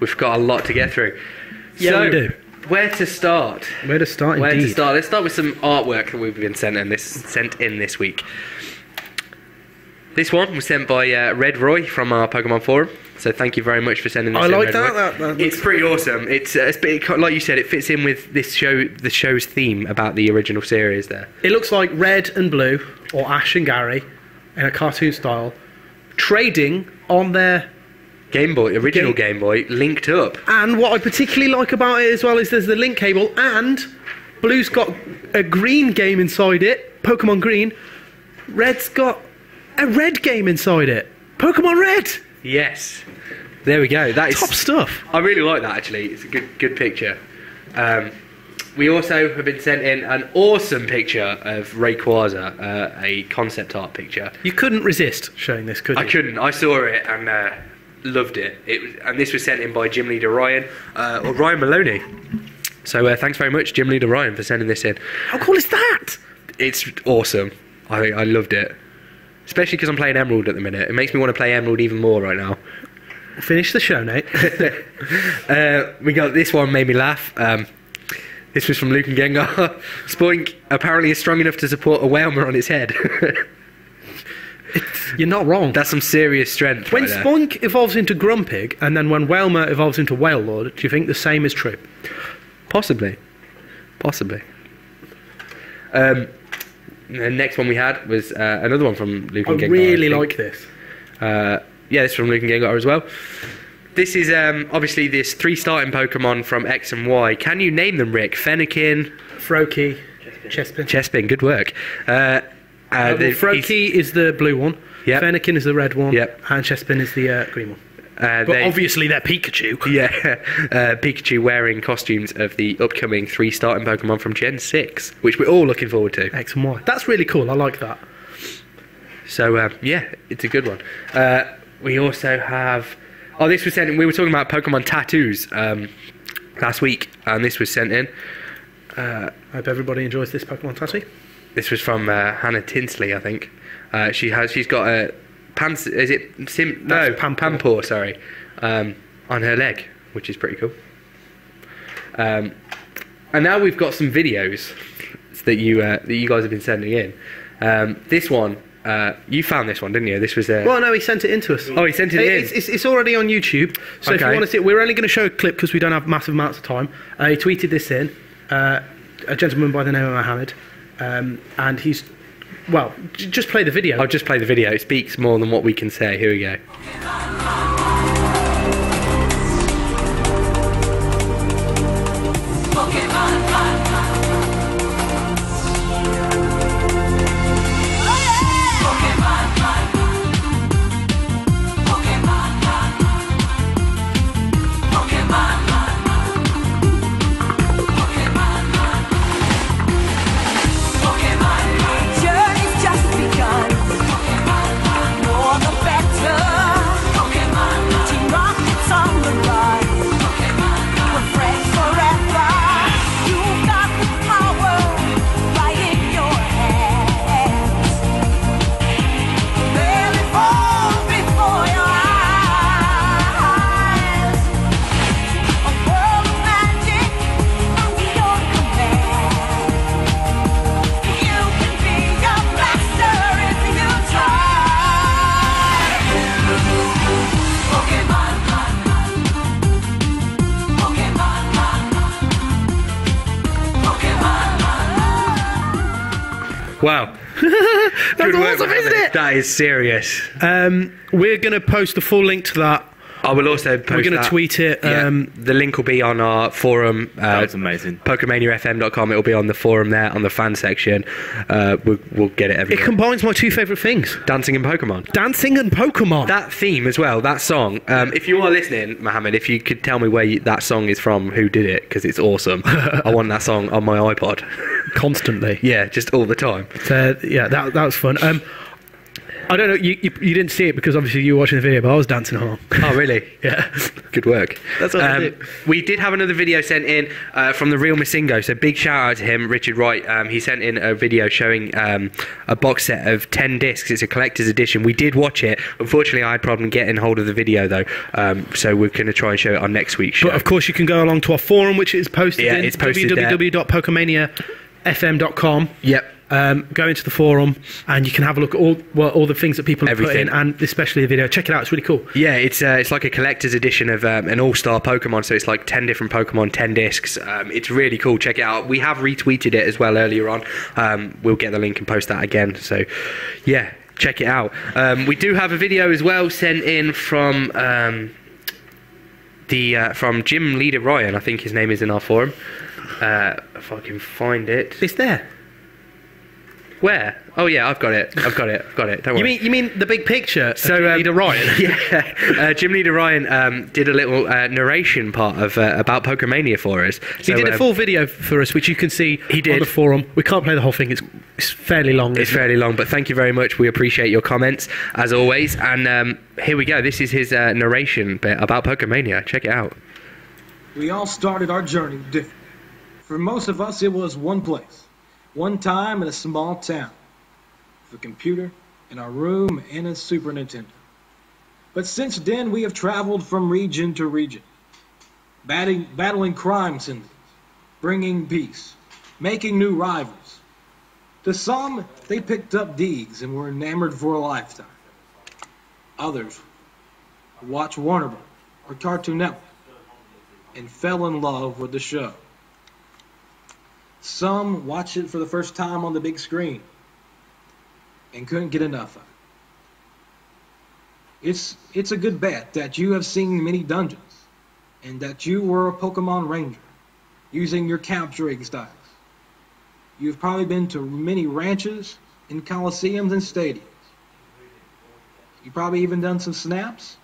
We've got a lot to get through. Yeah, we do. Where to start? Let's start with some artwork that we've been sent in this week. This one was sent by Red Roy from our Pokemon forum. So thank you very much for sending this in. I like that. It's pretty awesome. It's like you said, it fits in with the show's theme about the original series there. It looks like Red and Blue, or Ash and Gary, in a cartoon style, trading on their Game Boy, original Game Boy, linked up. And what I particularly like about it as well is there's the link cable, and Blue's got a green game inside it, Pokemon Green. Red's got a red game inside it, Pokemon Red. Yes, there we go. That is top stuff. I really like that, actually. It's a good picture. We also have been sent in an awesome picture of Rayquaza, a concept art picture. You couldn't resist showing this, could you? I couldn't. I saw it and loved it. And this was sent in by Gym Leader Ryan, or Ryan Maloney. So thanks very much, Gym Leader Ryan, for sending this in. How cool is that? It's awesome. I loved it. Especially because I'm playing Emerald at the minute. It makes me want to play Emerald even more right now. Finish the show, Nate. We got this one, made me laugh. This was from Luke and Gengar. Spoink apparently is strong enough to support a Wailmer on its head. You're not wrong. That's some serious strength. When Spoink evolves into Grumpig, and then when Wailmer evolves into Wailord, do you think the same is true? Possibly. The next one we had was another one from Luke and Gengar. I really like this. Yeah, this is from Luke and Gengar as well. This is obviously this 3 starting Pokemon from X and Y. Can you name them, Rick? Fennekin, Froakie, Chespin. Chespin, good work. Froakie is the blue one. Yep. Fennekin is the red one. Yep. And Chespin is the green one. But obviously they're Pikachu. Yeah, Pikachu wearing costumes of the upcoming 3 starting Pokemon from Gen 6, which we're all looking forward to. X and Y. That's really cool. I like that. So, yeah, it's a good one. We also have... Oh, this was sent in... We were talking about Pokemon tattoos last week, and this was sent in. I hope everybody enjoys this Pokemon tattoo. This was from Hannah Tinsley, I think. She's got a... Pampor, sorry, on her leg, which is pretty cool. And now we've got some videos that you guys have been sending in. This one You found this one, didn't you? This was a... Well, no, he sent it in to us. Oh, he sent it in? It's already on YouTube. So if you want to see it, we're only going to show a clip because we don't have massive amounts of time. He tweeted this in, a gentleman by the name of Mohammed, and he's... Well, just play the video. I'll just play the video. It speaks more than what we can say. Here we go. Wow. That's awesome, isn't it? That is serious. We're going to post the full link to that. I will also post We're going to tweet it. The link will be on our forum. That's amazing. PokemaniaFM.com. It will be on the forum there, on the fan section. We'll get it everywhere. It combines my two favourite things. Dancing and Pokemon. Dancing and Pokemon. That theme as well, that song. If you are listening, Mohammed, if you could tell me where that song is from, who did it, because it's awesome. I want that song on my iPod. Constantly. Yeah, just all the time. Yeah, that was fun. I don't know, you didn't see it because obviously you were watching the video, but I was dancing along. Oh, really? Yeah. Good work. That's what I did. We did have another video sent in from the real Missingo, so big shout out to him, Richard Wright. He sent in a video showing a box set of 10 discs. It's a collector's edition. We did watch it. Unfortunately, I had a problem getting hold of the video, though, so we're going to try and show it on next week's show. But of course, you can go along to our forum, which is posted in it's posted www.pokemaniafm.com. Yep. Go into the forum and you can have a look at all the things that people have put in, and especially the video. Check it out, it's really cool. Yeah, it's like a collector's edition of an all-star Pokemon, so it's like 10 different Pokemon, 10 discs. It's really cool. Check it out. We have retweeted it as well earlier on. We'll get the link and post that again. So, yeah, check it out. We do have a video as well sent in from Gym Leader Ryan. I think his name is in our forum. If I can find it. It's there. Where? Oh yeah, I've got it. Don't worry. You mean the big picture? So Gym Leader Ryan. Yeah, Gym Leader Ryan did a little narration part of about Pokemania for us. He did a full video for us, which you can see on the forum. We can't play the whole thing; it's fairly long. It's fairly long, but thank you very much. We appreciate your comments as always. And here we go. This is his narration bit about Pokemania. Check it out. We all started our journey different. For most of us, it was one place. One time in a small town, with a computer in our room and a Super Nintendo. But since then, we have traveled from region to region, battling crime syndicats, bringing peace, making new rivals. To some, they picked up Deegs and were enamored for a lifetime. Others watched Warner Bros. Or Cartoon Network and fell in love with the show. Some watched it for the first time on the big screen and couldn't get enough of it. It's a good bet that you have seen many dungeons and that you were a Pokemon Ranger using your capturing styles. You've probably been to many ranches and coliseums and stadiums. You've probably even done some snaps,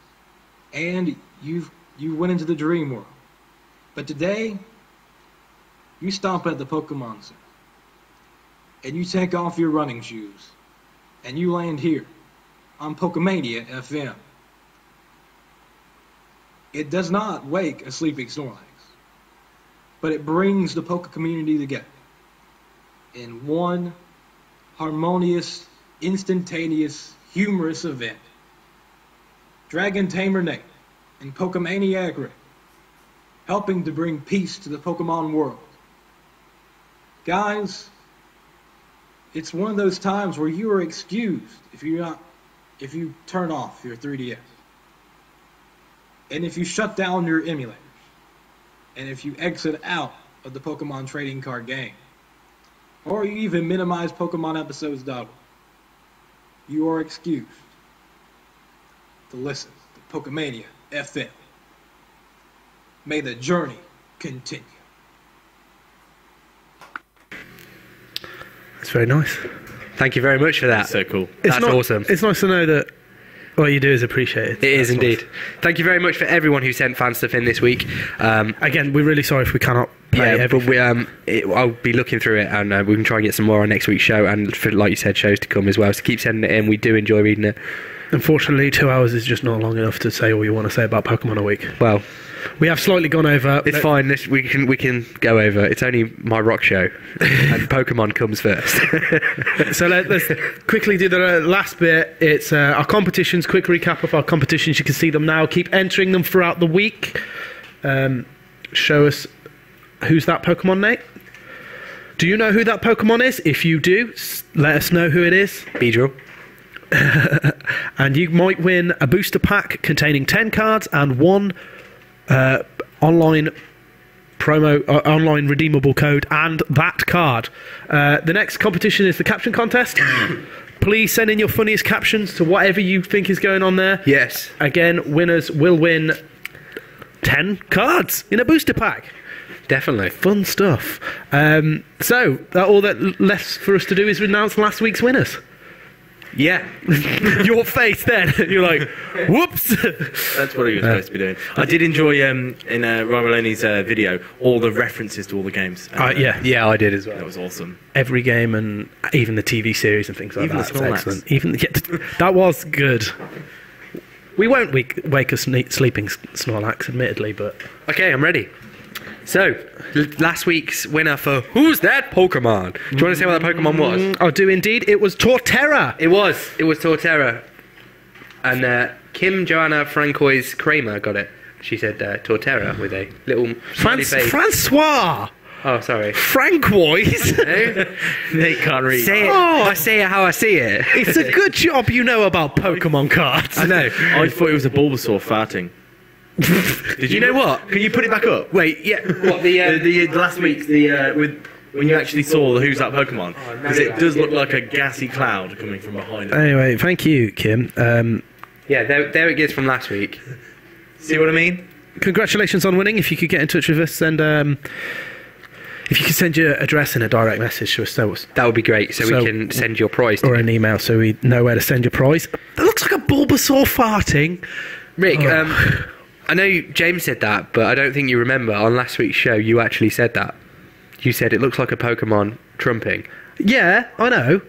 and you went into the dream world. But today, you stomp at the Pokemon Center, and you take off your running shoes, and you land here on Pokemania FM. It does not wake a sleeping Snorlax, but it brings the Poke community together in one harmonious, instantaneous, humorous event. Dragon Tamer Nate and Pokemaniac Rick, helping to bring peace to the Pokemon world. Guys, It's one of those times where you are excused if you turn off your 3DS. And if you shut down your emulators. And if you exit out of the Pokemon trading card game. Or you even minimize Pokemon episodes.org. You are excused to listen to Pokemania FM. May the journey continue. That's very nice. Thank you very much for that. That's so cool. That's awesome. It's nice to know that what you do is appreciated. It is indeed. Thank you very much for everyone who sent fan stuff in this week. Again, we're really sorry if we cannot play everything. But I'll be looking through it, and we can try and get some more on next week's show, and for, like you said, shows to come as well. So keep sending it in. We do enjoy reading it. Unfortunately, 2 hours is just not long enough to say all you want to say about Pokemon a week. Well, we have slightly gone over. It's fine. We can go over. It's only my rock show, and Pokemon comes first. So let's quickly do the last bit. It's our competitions. Quick recap of our competitions. You can see them now. Keep entering them throughout the week. Show us who's that Pokemon, Nate. Do you know who that Pokemon is? If you do, let us know who it is. Beedrill. And you might win a booster pack containing 10 cards and one online redeemable code and that card. The next competition is the caption contest. Please send in your funniest captions to whatever you think is going on there. Yes. Again, winners will win 10 cards in a booster pack. Definitely. Fun stuff. So all that left for us to do is announce last week's winners. Yeah. Your face then. You're like, whoops. That's what you're supposed to be doing. I did enjoy, in Ryan Maloney's video, all the references to all the games. Yeah, I did as well. That was awesome. Every game and even the TV series and things like even that. The excellent. That was good. We won't wake a sleeping Snorlax, admittedly, but... Okay, I'm ready. So, last week's winner for Who's That Pokemon? Do you want to say what that Pokemon was? I do indeed. It was Torterra. It was Torterra. And Kim Joanna Francois Kramer got it. She said Torterra with a little smiley face. Francois! Oh, sorry. Francois? They can't read. Say it. I say it how I see it. It's a good job you know about Pokemon cards. I know. I thought it was a Bulbasaur farting. Did you know what? Can you put it back up? Wait, yeah. What the last week's with when you actually saw the Who's That Pokemon? Because it does look like a gassy cloud coming from behind it. Anyway, thank you, Kim. Yeah, there it is from last week. See what I mean? Congratulations on winning. If you could get in touch with us and if you could send your address in a direct message to us, that would be great. So we can send your prize or an email, so we know where to send your prize. That looks like a Bulbasaur farting. Rick, I know James said that, but I don't think you remember on last week's show you actually said that. You said it looks like a Pokemon trumping. Yeah, I know.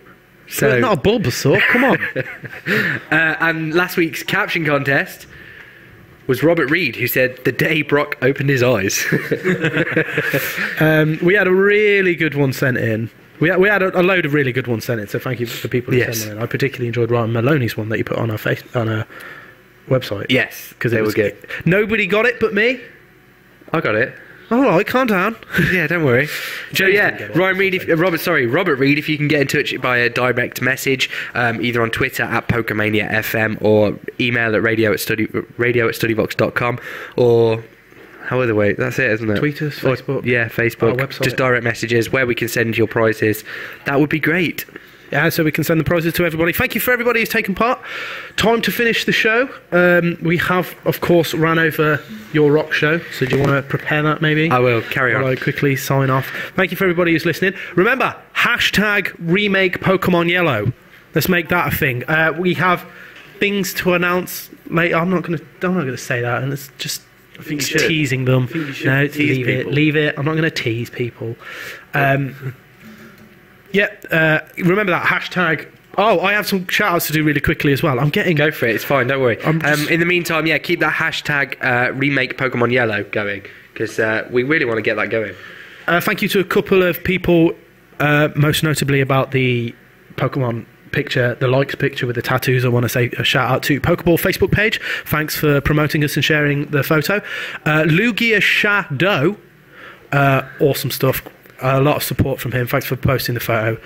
So not a Bulbasaur, come on. And last week's caption contest was Robert Reed, who said the day Brock opened his eyes. We had a really good one sent in. We had a load of really good ones sent in, so thank you for people who sent them in. I particularly enjoyed Ryan Maloney's one that you put on our website. Yes, because it was good. Nobody got it but me. I got it. All right, calm down. Yeah, don't worry. So yeah, Robert Reed, if you can get in touch by a direct message, either on Twitter at Pokemania FM or email at radio@studyvox.com or how other way? That's it, isn't it? Tweet us, Facebook. Facebook. Our website. Just direct messages where we can send your prizes. That would be great. Yeah, so we can send the prizes to everybody. Thank you for everybody who's taken part. Time to finish the show. We have, of course, ran over your rock show. So do you want to prepare that, maybe? I will. Carry on. I'll quickly sign off. Thank you for everybody who's listening. Remember, #remake Pokemon Yellow. Let's make that a thing. We have things to announce later. I'm not going to say that, and it's just teasing them. No, leave it. I'm not going to tease people. Remember that hashtag. Oh, I have some shout-outs to do really quickly as well. Go for it. It's fine. Don't worry. In the meantime, keep that hashtag remake Pokemon Yellow going because we really want to get that going. Thank you to a couple of people, most notably about the Pokemon picture, the likes picture with the tattoos. I want to say a shout-out to Pokeball Facebook page. Thanks for promoting us and sharing the photo. Lugia Shadow, awesome stuff. a lot of support from him. Thanks for posting the photo.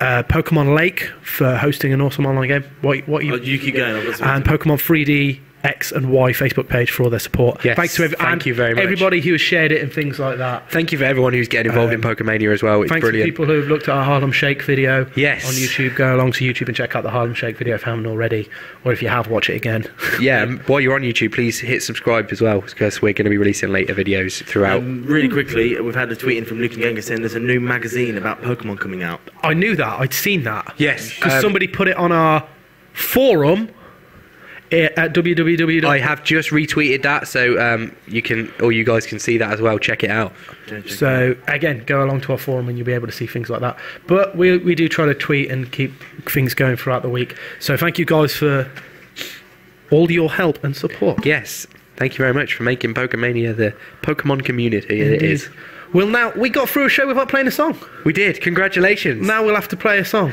Pokemon Lake for hosting an awesome online game. You keep going. And Pokemon 3D X and Y Facebook page for all their support. Yes, thanks to thank you very much. everybody who has shared it and things like that. Thank you for everyone who's getting involved in Pokemania as well. It's thanks brilliant. to people who have looked at our Harlem Shake video Yes. on YouTube. Go along to YouTube and check out the Harlem Shake video if you haven't already, or if you have, watch it again. Yeah, while you're on YouTube, please hit subscribe as well, because we're going to be releasing later videos throughout. Really quickly, we've had a tweet in from Luke and Gengar saying there's a new magazine about Pokemon coming out. I knew that. I'd seen that. Yes. Because somebody put it on our forum at www. I have just retweeted that, so you guys can see that as well. Check it out. So again, go along to our forum and you'll be able to see things like that. But we do try to tweet and keep things going throughout the week. So thank you guys for all your help and support. Yes, thank you very much for making Pokemania the Pokemon community it is. Well, we got through a show without playing a song. We did. Congratulations. Now we'll have to play a song.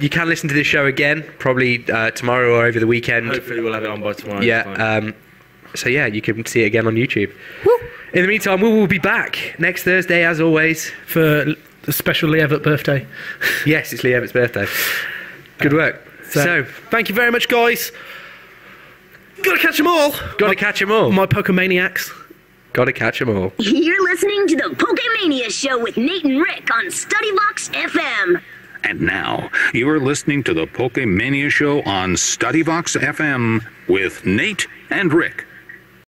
You can listen to this show again, probably tomorrow or over the weekend. Hopefully we'll have it on by tomorrow. Yeah. So yeah, you can see it again on YouTube. Woo. In the meantime, we will be back next Thursday, as always, for the special Lee Everett birthday. Yes, it's Lee Everett's birthday. Good work. So thank you very much, guys. Gotta catch them all. Gotta catch them all. My Pokemaniacs. Gotta catch them all. You're listening to the Pokemania Show with Nate and Rick on STUDYVOX FM. And now, you are listening to the Pokemania Show on STUDYVOX FM with Nate and Rick.